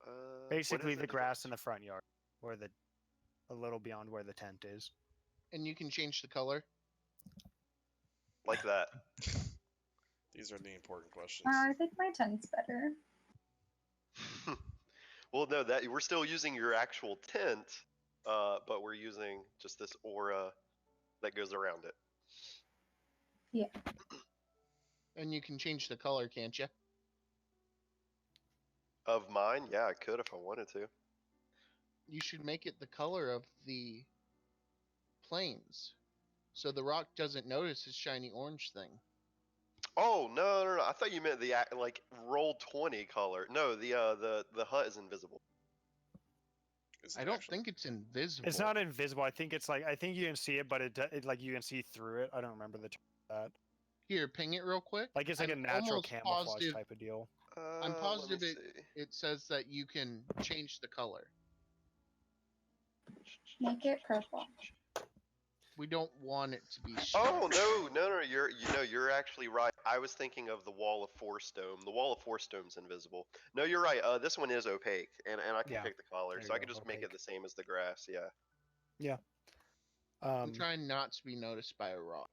What Basically, is the it? grass in the front yard, where a little beyond where the tent is. And you can change the color? Like that. These are the important questions. I think my tent's better. Well, no, that we're still using your actual tent, but we're using just this aura that goes around it. Yeah. And you can change the color, can't you? Of mine, yeah, I could if I wanted to. You should make it the color of the plains. So the rock doesn't notice his shiny orange thing. Oh no! I thought you meant the like roll 20 color. No, the hut is invisible. Is it I don't actually? think it's invisible. It's not invisible. I think it's like I think you can see it, but it like you can see through it. I don't remember the term for that. Here, ping it real quick. Like it's like I'm a natural almost camouflage positive- type of deal. I'm Let positive me it- see. It says that you can change the color. Make it purple. We don't want it to be. Oh no! You're actually right. I was thinking of the Wall of Force Dome. The Wall of Force Dome's invisible. No, you're right. This one is opaque, and I can Yeah, pick the color, there so you I go, can just make it opaque. the same as the grass. Yeah. I'm Um, trying not to be noticed by a rock.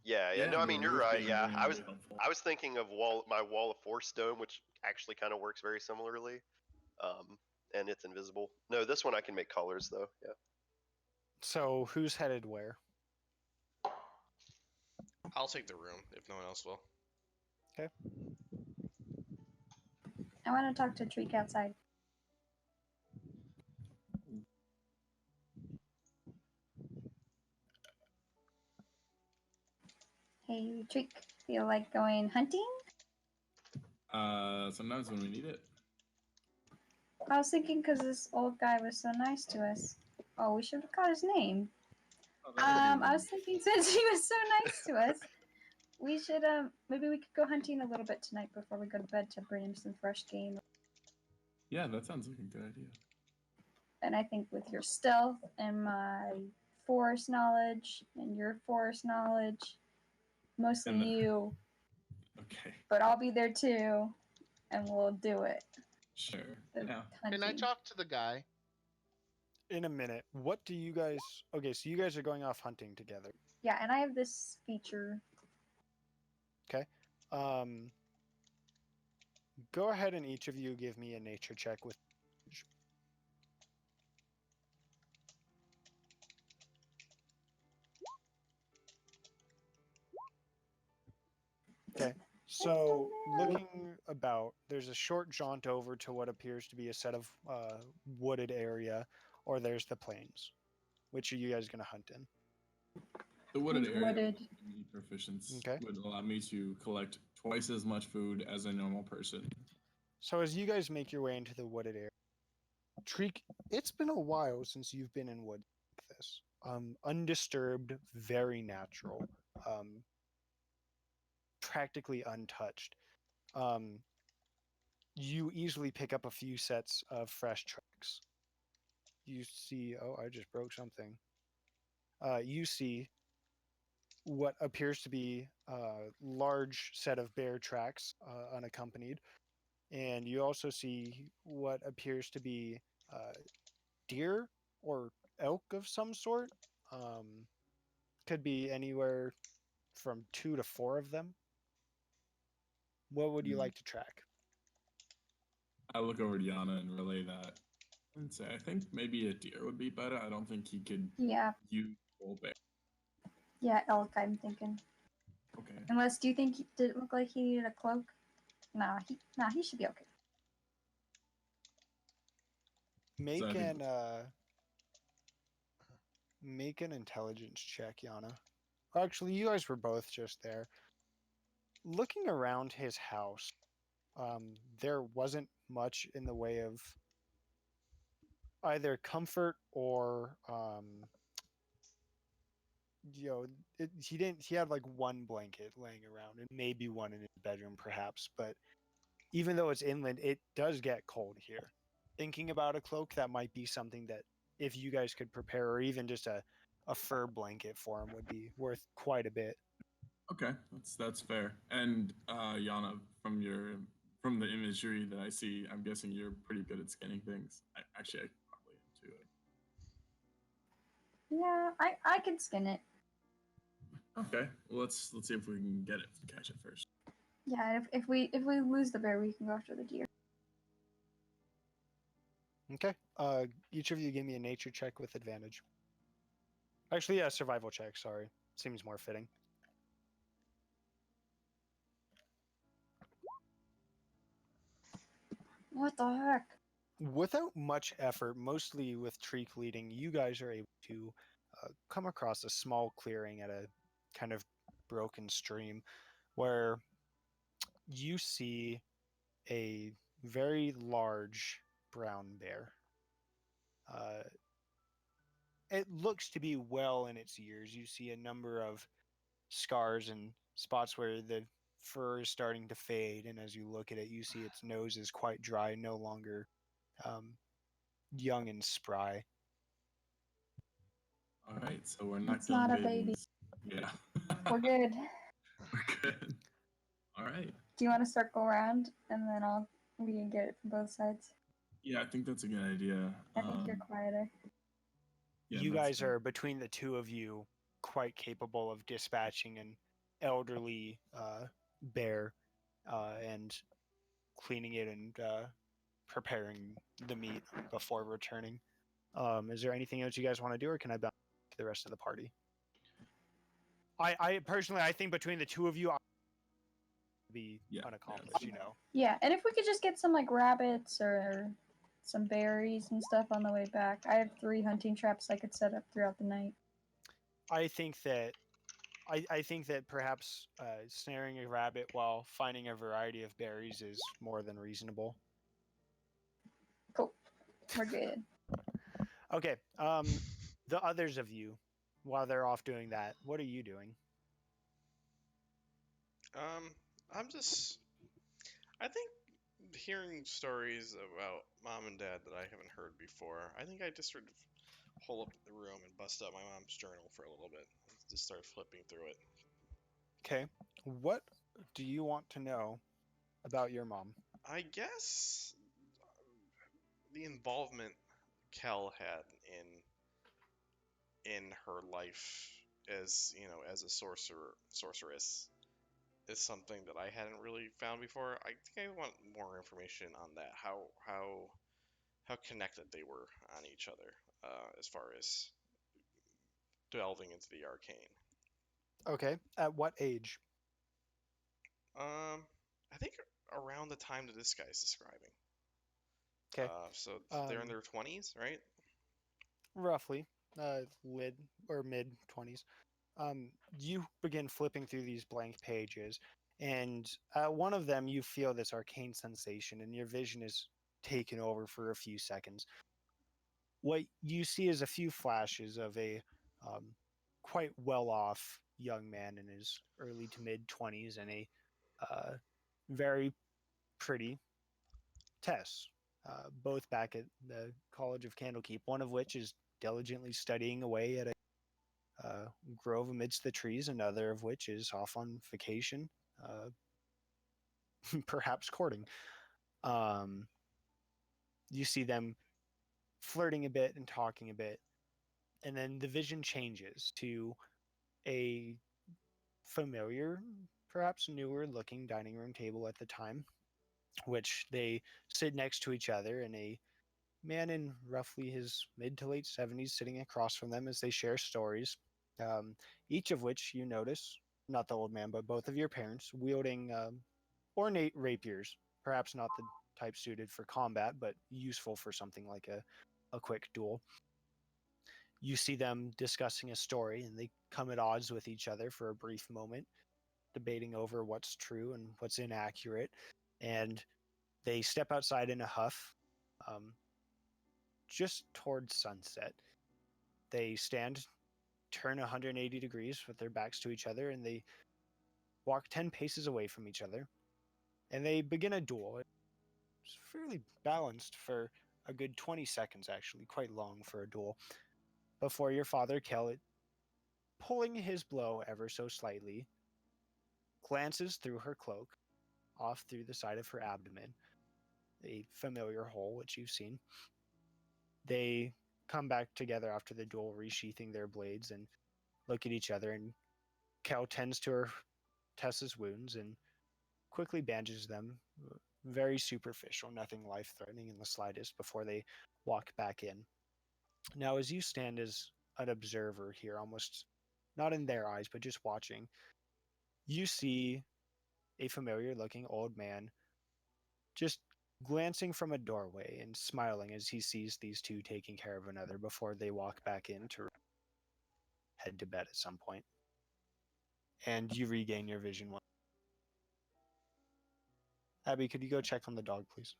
Yeah. No, I mean you're roof right. being Yeah, green I would was be helpful. I was thinking of my wall of force dome, which actually kind of works very similarly. And it's invisible. No, this one I can make colors though. Yeah. so who's headed where? I'll take the room if no one else will. I want to talk to Treek outside. Hey, Treek, feel like going hunting? Sometimes when we need it. I was thinking because this old guy was so nice to us. Oh, we should have caught his name. Oh, that would be I was thinking since he was so nice to us, we should maybe we could go hunting a little bit tonight before we go to bed to bring him some fresh game. Yeah, that sounds like a good idea. And I think with your stealth and my forest knowledge and your forest knowledge, mostly And the- you, Okay, but I'll be there too, and we'll do it. sure. The Yeah. Can I hunting. talk to the guy? In a minute. What do you guys? Okay, so you guys are going off hunting together. Yeah, and I have this feature. Um, go ahead and each of you give me a nature check with. Okay. So, looking about, there's a short jaunt over to what appears to be a set of wooded area, or there's the plains. Which are you guys going to hunt in? The wooded It's area wooded. would give me proficiency Okay. would allow me to collect twice as much food as a normal person. So, as you guys make your way into the wooded area, Treek, it's been a while since you've been in wood like this. Undisturbed, very natural, practically untouched. You easily pick up a few sets of fresh tracks. You see, oh, I just broke something. You see what appears to be a large set of bear tracks unaccompanied. And you also see what appears to be deer or elk of some sort. Could be anywhere from 2 to 4 of them. What would you like to track? I look over to Yana and relay that and say, I think maybe a deer would be better. I don't think he could Yeah, use full bear. yeah, elk. I'm thinking. Okay. Unless, do you think did it look like he needed a cloak? Nah, he should be okay. Make I think- make an intelligence check, Yana. Actually, you guys were both just there. Looking around his house, there wasn't much in the way of either comfort or he had like one blanket laying around and maybe one in his bedroom perhaps, but even though it's inland, it does get cold here. Thinking about a cloak, that might be something that if you guys could prepare, or even just a fur blanket for him would be worth quite a bit. Okay, that's fair. And Yana, from the imagery that I see, I'm guessing you're pretty good at scanning things. I probably am too. Yeah, I can skin it. Okay, well, let's see if we can get it, catch it first. Yeah, if we lose the bear, we can go after the deer. Okay. Each of you give me a nature check with advantage. Actually, yeah, survival check. Sorry, seems more fitting. What the heck? Without much effort, mostly with Treek leading, you guys are able to come across a small clearing at a kind of broken stream where you see a very large brown bear. It looks to be well in its years. You see a number of scars and spots where the fur is starting to fade, and as you look at it, you see its nose is quite dry, no longer young and spry. All right, so we're not It's killing not a baby. babies. Yeah. We're good. We're good. All right. Do you want to circle around and then we can get it from both sides? Yeah, I think that's a good idea. I think you're quieter. Yeah, you that's guys fair. are, between the two of you, quite capable of dispatching an elderly bear and cleaning it and preparing the meat before returning. Is there anything else you guys want to do, or can I bounce to the rest of the party? I personally, I think between the two of you, I'll be Yeah, unaccomplished. You know. Yeah, and if we could just get some like rabbits or some berries and stuff on the way back. I have 3 hunting traps I could set up throughout the night. I think that perhaps snaring a rabbit while finding a variety of berries is more than reasonable. Cool. We're good. Okay. The others of you, while they're off doing that, what are you doing? I think hearing stories about mom and dad that I haven't heard before, I think I just sort of hole up the room and bust out my mom's journal for a little bit. Just start flipping through it. Okay. What do you want to know about your mom? I guess the involvement Kel had in her life as as a sorceress is something that I hadn't really found before. I think I want more information on that. How connected they were on each other as far as delving into the arcane. Okay. At what age? I think around the time that this guy's describing. Okay. So they're in their 20s, right? Roughly. Mid 20s. You begin flipping through these blank pages, and at one of them you feel this arcane sensation, and your vision is taken over for a few seconds. What you see is a few flashes of a quite well-off young man in his early to mid 20s and a very pretty Tess, both back at the College of Candlekeep, one of which is diligently studying away at a grove amidst the trees, another of which is off on vacation, perhaps courting. You see them flirting a bit and talking a bit, and then the vision changes to a familiar, perhaps newer looking dining room table at the time, which they sit next to each other, and a man in roughly his mid to late 70s sitting across from them as they share stories, each of which you notice, not the old man, but both of your parents, wielding ornate rapiers, perhaps not the type suited for combat, but useful for something like a quick duel. You see them discussing a story, and they come at odds with each other for a brief moment, debating over what's true and what's inaccurate, and they step outside in a huff, just towards sunset. They stand, turn 180 degrees with their backs to each other, and they walk 10 paces away from each other, and they begin a duel. It's fairly balanced for a good 20 seconds, actually, quite long for a duel, before your father, Kel, pulling his blow ever so slightly, glances through her cloak, off through the side of her abdomen, a familiar hole which you've seen. They come back together after the duel, resheathing their blades, and look at each other, and Kel tends to Tessa's wounds and quickly bandages them. Very superficial, nothing life-threatening in the slightest, before they walk back in. Now, as you stand as an observer here, almost not in their eyes, but just watching, you see a familiar-looking old man just glancing from a doorway and smiling as he sees these two taking care of another before they walk back in to head to bed at some point. And you regain your vision. Abby, could you go check on the dog, please?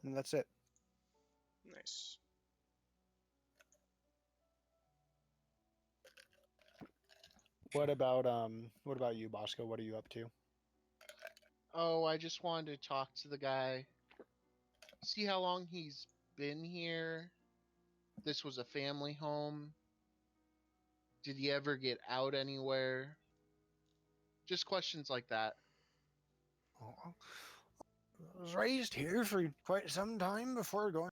And that's it. Nice. What about you, Bosco? What are you up to? Oh, I just wanted to talk to the guy, see how long he's been here. This was a family home. Did he ever get out anywhere? Just questions like that. was raised here for quite some time before going.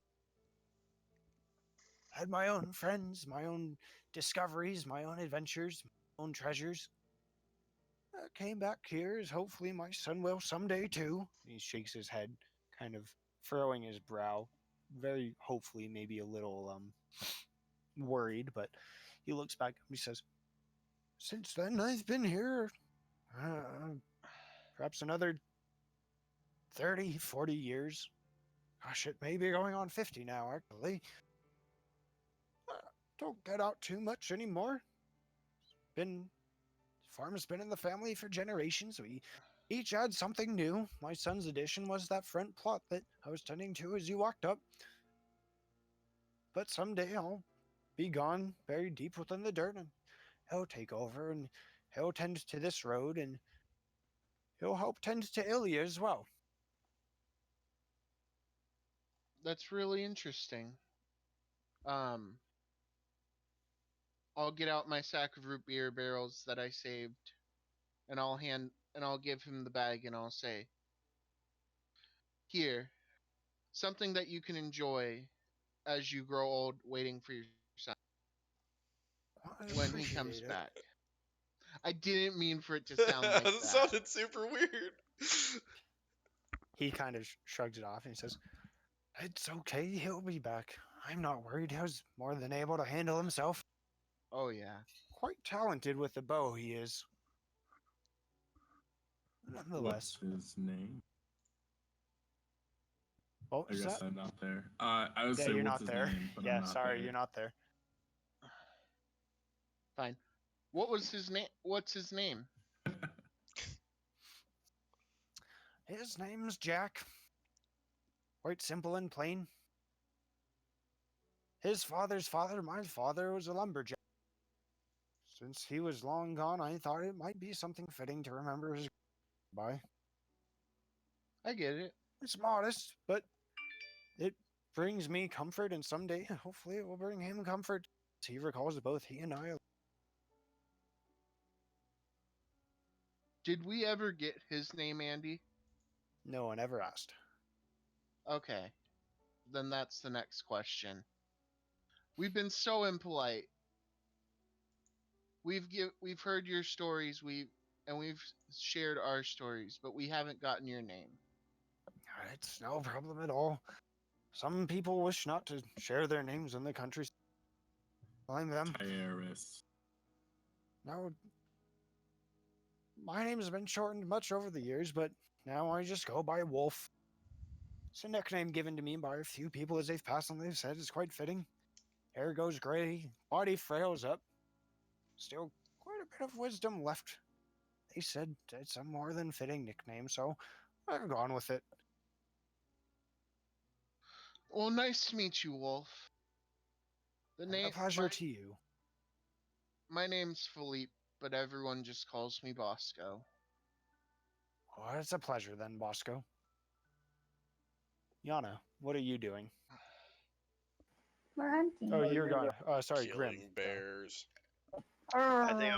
Had my own friends, my own discoveries, my own adventures, my own treasures. Came back here as hopefully my son will someday too. He shakes his head, kind of furrowing his brow, very hopefully, maybe a little worried, but he looks back and he says, "Since then, I've been here perhaps another 30, 40 years. Gosh, it may be going on 50 now, actually. Don't get out too much anymore. Farm's been in the family for generations. We each had something new. My son's addition was that front plot that I was tending to as you walked up. But someday I'll be gone, buried deep within the dirt, and he'll take over, and he'll tend to this road, and he'll help tend to Ilya as well." That's really interesting. I'll get out my sack of root beer barrels that I saved, and I'll give him the bag, and I'll say, "Here, something that you can enjoy as you grow old, waiting for your son when he comes back." I didn't mean for it to sound like It that. sounded super weird. He kind of shrugs it off and he says, "It's okay, he'll be back. I'm not worried. He was more than able to handle himself. Oh yeah. Quite talented with the bow, he is. Nonetheless." What's his name? What I was guess that? I'm not there. I would Yeah, say you're what's not his there. name, but I'm Yeah, not sorry, there. you're not there. Fine. What was his name? What's his name? His name's Jack. Quite simple and plain. His father's father, my father, was a lumberjack. Since he was long gone, I thought it might be something fitting to remember his by. I get it. It's modest, but it brings me comfort, and someday, hopefully, it will bring him comfort. He recalls both he and I. Did we ever get his name, Andy? No one ever asked. Okay. Then that's the next question. We've been so impolite. We've heard your stories, we've shared our stories, but we haven't gotten your name. It's no problem at all. Some people wish not to share their names in the country. Blame them. Tyrus. Now, my name has been shortened much over the years, but now I just go by Wolf. It's a nickname given to me by a few people as they've passed on. They've said it's quite fitting. Hair goes gray, body frails up. Still quite a bit of wisdom left. They said it's a more than fitting nickname, so I've gone with it. Well, nice to meet you, Wolf. The name. A pleasure to you. My name's Philippe, but everyone just calls me Bosco. Oh, it's a pleasure then, Bosco. Yana, what are you doing? We're hunting. Oh, you're gone. Sorry, Grim. Killing bears. I think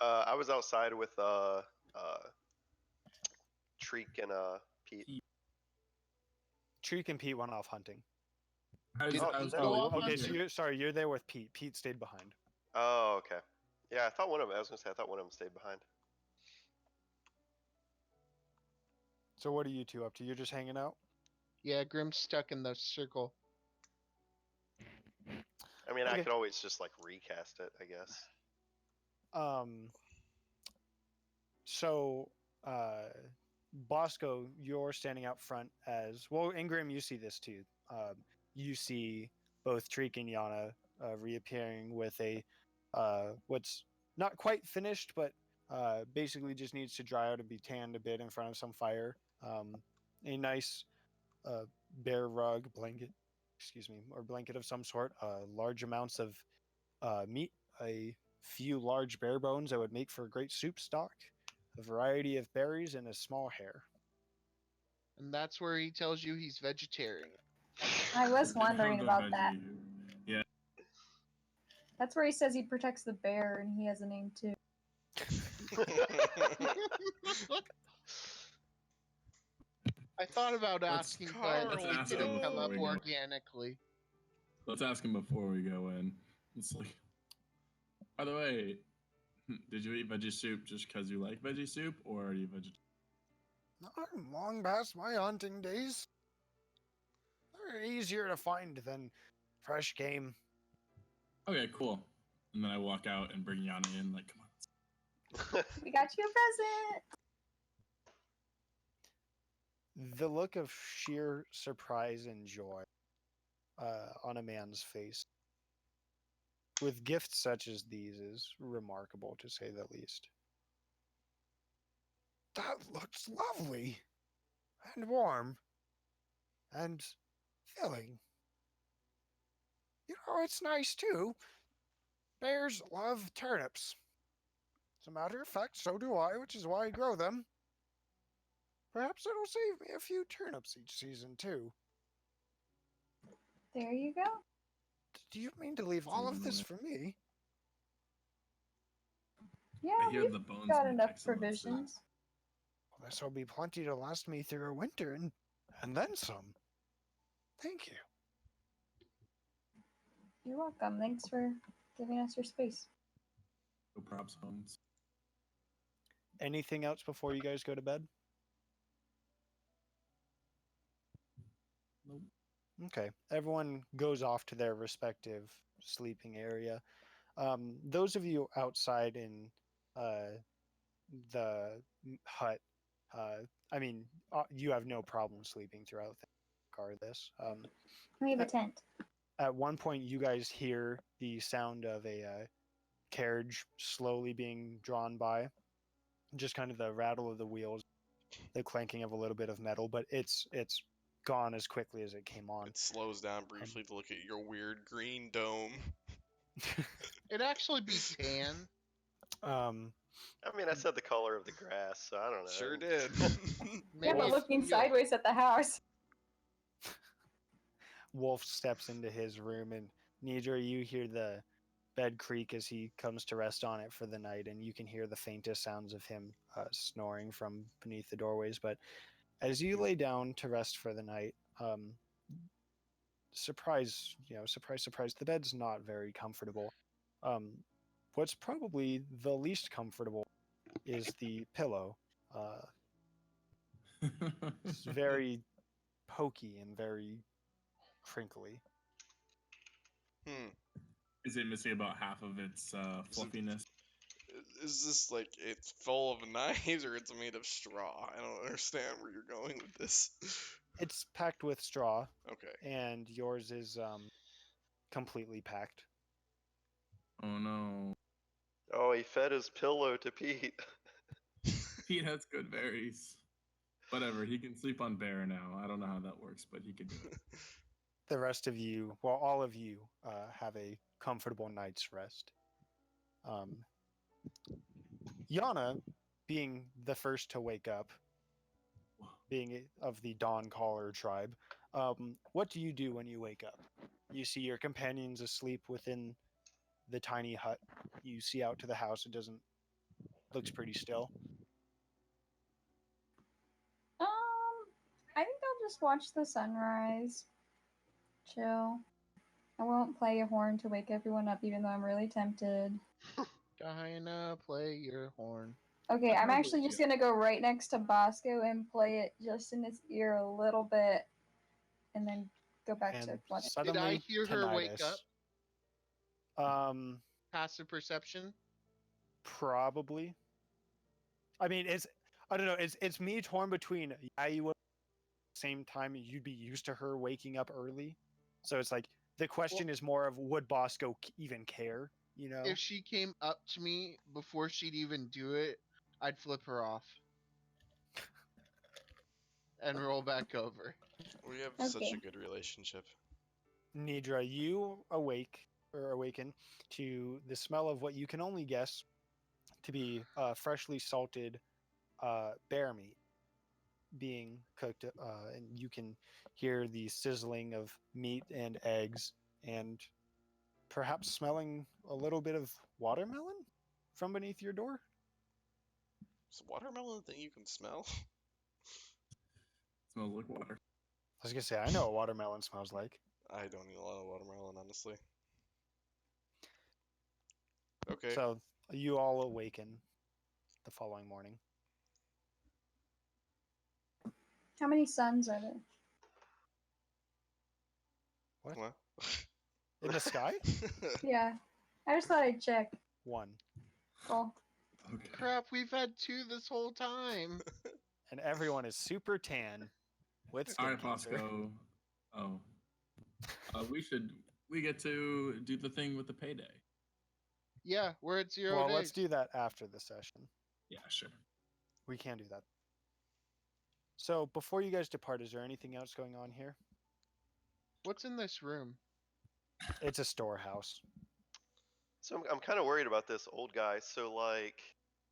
I was outside with Treek and Pete. Treek and Pete went off hunting. I was Okay, so you're there with Pete. Pete stayed behind. Oh, okay. Yeah, I thought one of them. I was gonna say I thought one of them stayed behind. So what are you two up to? You're just hanging out? Yeah, Grim's stuck in the circle. I mean, Okay. I could always just like recast it, I guess. So, Bosco, you're standing out front as well. Ingram, you see this too. You see both Treek and Yana reappearing with a what's not quite finished, but basically just needs to dry out and be tanned a bit in front of some fire. A nice bear rug blanket, or blanket of some sort. Large amounts of meat, a few large bear bones that would make for a great soup stock, a variety of berries, and a small hare. And that's where he tells you he's vegetarian. I was wondering The about that. veggie. Yeah. That's where he says he protects the bear and he has a name too. I thought about Let's- asking, Carl, but let's it ask him didn't come before up we go. organically. Let's ask him before we go in. It's like, by the way, did you eat veggie soup just because you like veggie soup, or are you vegetarian? I'm long past my hunting days. They're easier to find than fresh game. Okay, cool. And then I walk out and bring Yana in, like, come on. We got you a present. The look of sheer surprise and joy on a man's face with gifts such as these is remarkable, to say the least. That looks lovely and warm and filling. You know, it's nice too. Bears love turnips. As a matter of fact, so do I, which is why I grow them. Perhaps it'll save me a few turnips each season too. There you go. Do you mean to leave all of this for me? Yeah, I hear we've the bones got make enough excellent soup. provisions. Well, this will be plenty to last me through a winter and then some. Thank you. You're welcome. Thanks for giving us your space. No props, Holmes. Anything else before you guys go to bed? Nope. Okay. Everyone goes off to their respective sleeping area. Those of you outside in the hut, you have no problem sleeping throughout the regardless. We have a tent. At one point, you guys hear the sound of a carriage slowly being drawn by. Just kind of the rattle of the wheels, the clanking of a little bit of metal, but it's gone as quickly as it came on. It slows down briefly to look at your weird green dome. It'd actually be tan. I mean, I said the color of the grass, so I don't know. Sure did. Yeah, but Maybe looking it's sideways at the house. Wolf steps into his room, and Nidra, you hear the bed creak as he comes to rest on it for the night, and you can hear the faintest sounds of him snoring from beneath the doorways. But as you lay down to rest for the night, surprise, surprise, the bed's not very comfortable. What's probably the least comfortable is the pillow. It's very pokey and very crinkly. Is it missing about half of its fluffiness? Is this like it's full of knives or it's made of straw? I don't understand where you're going with this. It's packed with straw, Okay. and yours is completely packed. Oh no. Oh, he fed his pillow to Pete. Pete has good berries. Whatever, he can sleep on bear now. I don't know how that works, but he can do it. The rest of you, well, all of you, have a comfortable night's rest. Yana, being the first to wake up, being of the Dawn Caller tribe, what do you do when you wake up? You see your companions asleep within the tiny hut. You see out to the house. Looks pretty still. I think I'll just watch the sunrise. Chill. I won't play a horn to wake everyone up, even though I'm really tempted. Dinah, play your horn. Okay, I'm Probably, actually just gonna go right next to Bosco and play it just in his ear a little bit, and then go back And to flooding. Did I suddenly, hear her wake tinnitus. up? Passive perception? Probably. I mean, I don't know. It's me torn between you would same time you'd be used to her waking up early, so it's like the question is more of would Bosco even care? You know, If she came up to me before she'd even do it, I'd flip her off. And roll back over. We have such Okay. a good relationship. Nidra, you awaken to the smell of what you can only guess to be freshly salted bear meat being cooked, and you can hear the sizzling of meat and eggs, and perhaps smelling a little bit of watermelon from beneath your door. Is watermelon a thing you can smell? Smells like water. I was gonna say, I know what watermelon smells like. I don't eat a lot of watermelon, honestly. Okay. So you all awaken the following morning. How many suns are there? What? In the sky? Yeah. I just thought I'd check. 1. Cool. Okay. Crap, we've had 2 this whole time. And everyone is super tan with All skin right, cancer. Bosco. Oh. We get to do the thing with the payday. Yeah, we're at 0 Well, days. let's do that after the session. Yeah, sure. We can do that. So before you guys depart, is there anything else going on here? What's in this room? It's a storehouse. So I'm kind of worried about this old guy. So like,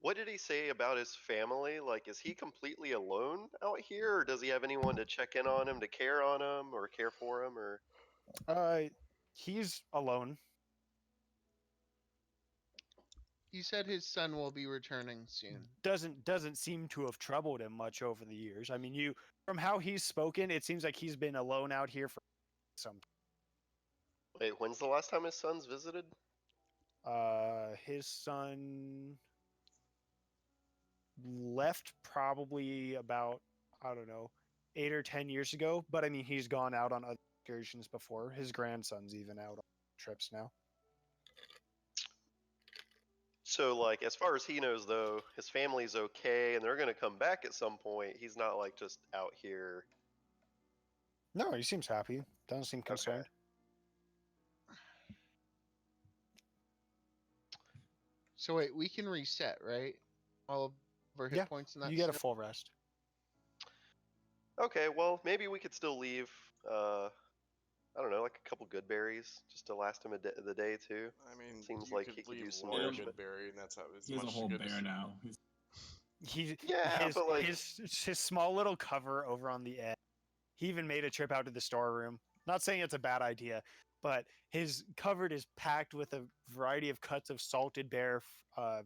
what did he say about his family? Like, is he completely alone out here, or does he have anyone to check in on him, to care on him, or care for him, or? He's alone. He said his son will be returning soon. Doesn't seem to have troubled him much over the years. I mean, from how he's spoken, it seems like he's been alone out here for some time. Wait, when's the last time his son's visited? His son left probably about, I don't know, 8 or 10 years ago. But I mean, he's gone out on other excursions before. His grandson's even out on trips now. So like, as far as he knows, though, his family's okay, and they're gonna come back at some point. He's not like just out here. No, he seems happy. Doesn't seem concerned. Okay. So wait, we can reset, right? All of our hit Yeah, points in that. You get a scenario? full rest. Okay, well, maybe we could still leave. I don't know, like a couple good berries, just to last him the day too. I mean, Seems you like could he could leave use some one nourishment. good berry, and that's how as He has a much whole good bear as... now. Yeah, but like, his small little cover over on the edge. He even made a trip out to the storeroom. Not saying it's a bad idea, but his cupboard is packed with a variety of cuts of salted bear,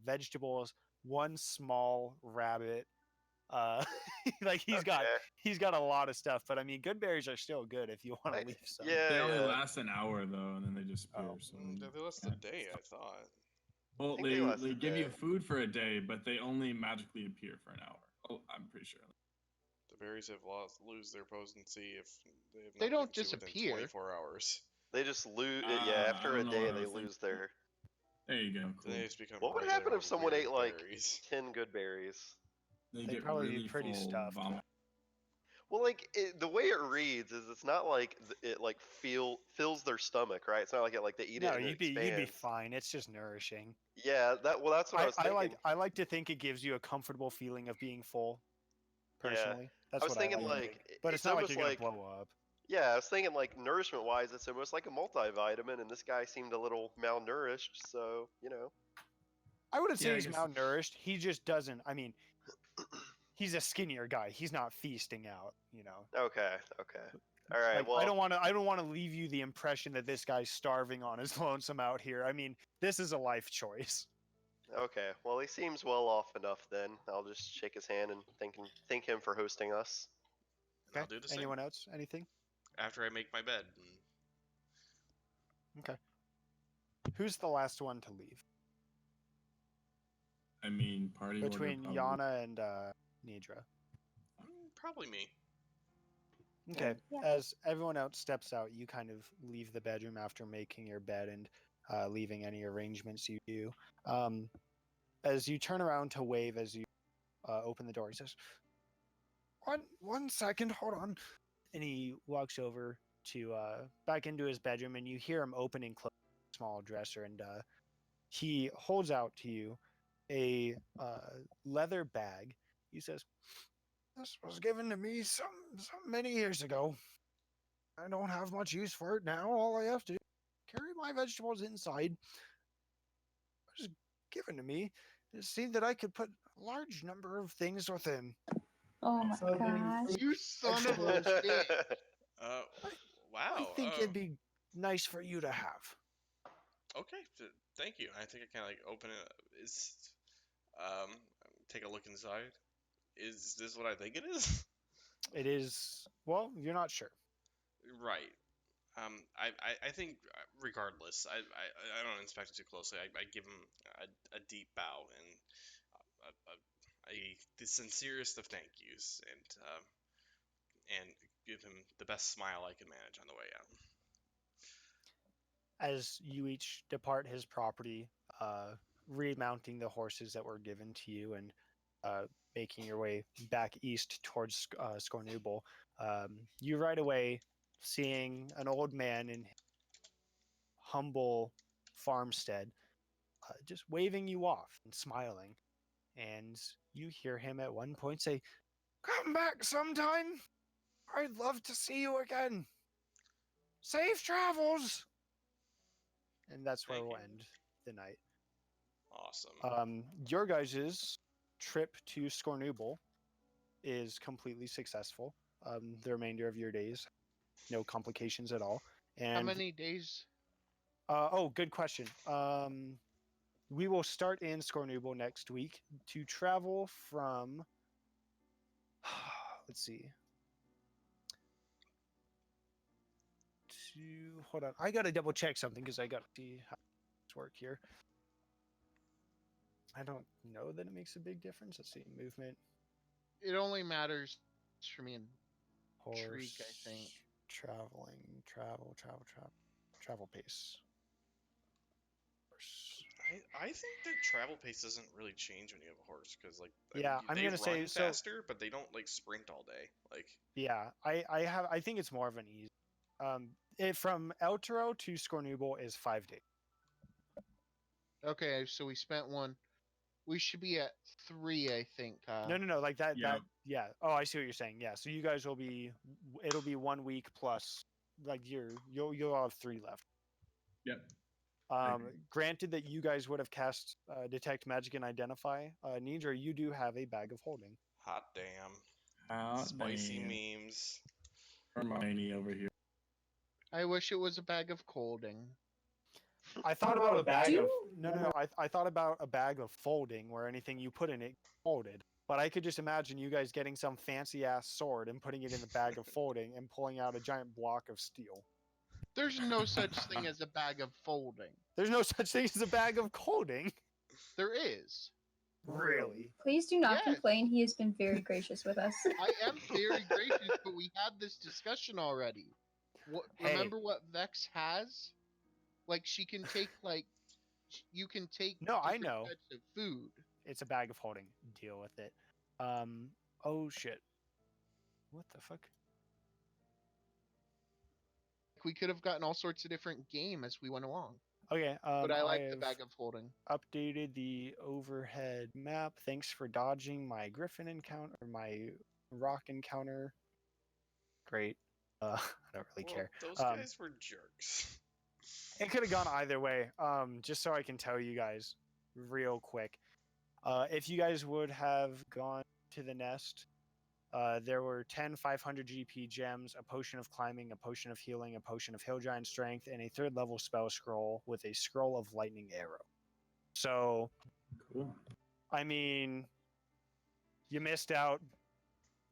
vegetables, one small rabbit. Like he's got a lot of stuff. But I mean, good berries are still good if you want to leave some. yeah, They only yeah. last an hour though, and then they disappear. Oh. So They last a day, I thought. well, think they last they a give you day. food for a day, but they only magically appear for an hour. Oh, I'm pretty sure. The berries have lose their potency if they have They not don't been to within disappear. 24 hours. They just lose. Yeah, I after a don't know day, what I they was lose their. There you go. Cool. They just become. What would regular happen if someone weird ate like berries. 10 good berries? They They'd get probably be really pretty full stuffed. vomit. Well, like the way it reads is, it's not like it like fills their stomach, right? It's not like they eat No, it and you'd it be expands. fine. It's just nourishing. Yeah, that's what I was thinking. I like to think it gives you a comfortable feeling of being full. Yeah. Personally, that's I was what thinking I like. like, But it's not like almost you're gonna blow up. Yeah, I was thinking like nourishment wise, it's almost like a multivitamin, and this guy seemed a little malnourished, so I wouldn't say Yeah, I he's guess- malnourished. He just doesn't. I mean, he's a skinnier guy. He's not feasting out. Okay. All right. Like, Well, I don't want to leave you the impression that this guy's starving on his lonesome out here. I mean, this is a life choice. okay. Well, he seems well off enough then. I'll just shake his hand and thank him for hosting us. I'll do the same. Anyone else? Anything? After I make my bed. Who's the last one to leave? I mean, party order Between probably. Yana and Nidra. Probably me. Okay. Yeah. As everyone else steps out, you kind of leave the bedroom after making your bed and leaving any arrangements you do. As you turn around to wave as you open the door, he says, One second, hold on. And he walks over to back into his bedroom, and you hear him open and close a small dresser, and he holds out to you a leather bag. He says, "This was given to me some many years ago. I don't have much use for it now. All I have to do is carry my vegetables inside. It was given to me. It seemed that I could put a large number of things within. Oh my gosh. You son of a bitch. Wow. I think it'd be nice for you to have." Okay, thank you. I think I kind of like open it. Take a look inside. Is this what I think it is? It is. Well, you're not sure. Right. I think regardless, I don't inspect it too closely. I give him a deep bow and the sincerest of thank yous, and give him the best smile I can manage on the way out. As you each depart his property, remounting the horses that were given to you and making your way back east towards Scornubel, you right away seeing an old man in humble farmstead, just waving you off and smiling. And you hear him at one point say, "Come back sometime. I'd love to see you again. Safe travels." And that's where Thank we'll you. end the night. Awesome. Your guys' trip to Scornubel is completely successful. The remainder of your days, no complications at all. And How many days? good question. We will start in Scornubel next week to travel from. Let's see. Hold on. I gotta double check something because I gotta see how it's work here. I don't know that it makes a big difference. Let's see. Movement. It only matters for me and Horse. Shriek, I think. Travel pace. Horse. I think that travel pace doesn't really change when you have a horse because I'm they gonna say run so. faster, but they don't sprint all day. Yeah, I think it's more of an easy. From El Toro to Scornubel is 5 days. Okay, so we spent one. We should be at 3, I think. No, like that. Yeah. Yeah. Oh, I see what you're saying. Yeah. So you guys will be. It'll be 1 week plus. Like you'll have 3 left. Yep. agree. Granted that you guys would have cast Detect Magic and Identify. Nidra, you do have a bag of holding. Hot damn. Spicy memes. Hermione over here. I wish it was a bag of colding. I thought about a bag Do- of no. I thought about a bag of folding where anything you put in it folded. But I could just imagine you guys getting some fancy ass sword and putting it in the bag of folding and pulling out a giant block of steel. There's no such thing as a bag of folding. There's no such thing as a bag of folding. There is. Really? Please do not Yes. complain. He has been very gracious with us. I am very gracious, but we had this discussion already. Hey. Remember what Vex has? Like she can take you can take No, I different know. types of food. It's a bag of holding. Deal with it. Oh shit. What the fuck? We could have gotten all sorts of different game as we went along. Okay. But I like the have bag of holding. updated the overhead map. Thanks for dodging my griffin encounter or my rock encounter. Great. I don't really care. Those guys were jerks. It could have gone either way. Just so I can tell you guys real quick. If you guys would have gone to the nest, there were 10 500 GP gems, a potion of climbing, a potion of healing, a potion of hill giant strength, and a 3rd level spell scroll with a scroll of lightning arrow. So, Cool. I mean, you missed out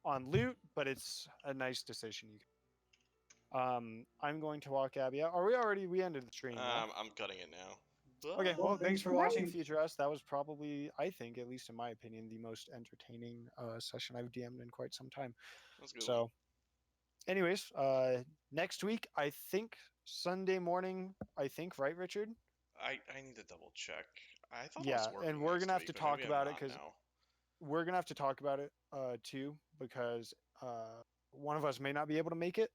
on loot, but it's a nice decision. I'm going to walk Abby out. We ended the stream. yeah? I'm cutting it now. Okay, well, thanks for Bye. watching Future Us. That was probably, I think, at least in my opinion, the most entertaining session I've DM'd in quite some time. That's a good one. So, anyways, next week, I think Sunday morning, right, Richard? I need to double check. I thought I Yeah, was working and we're next gonna have week, to but talk maybe I'm about it not 'cause now. We're going to have to talk about it too, because one of us may not be able to make it.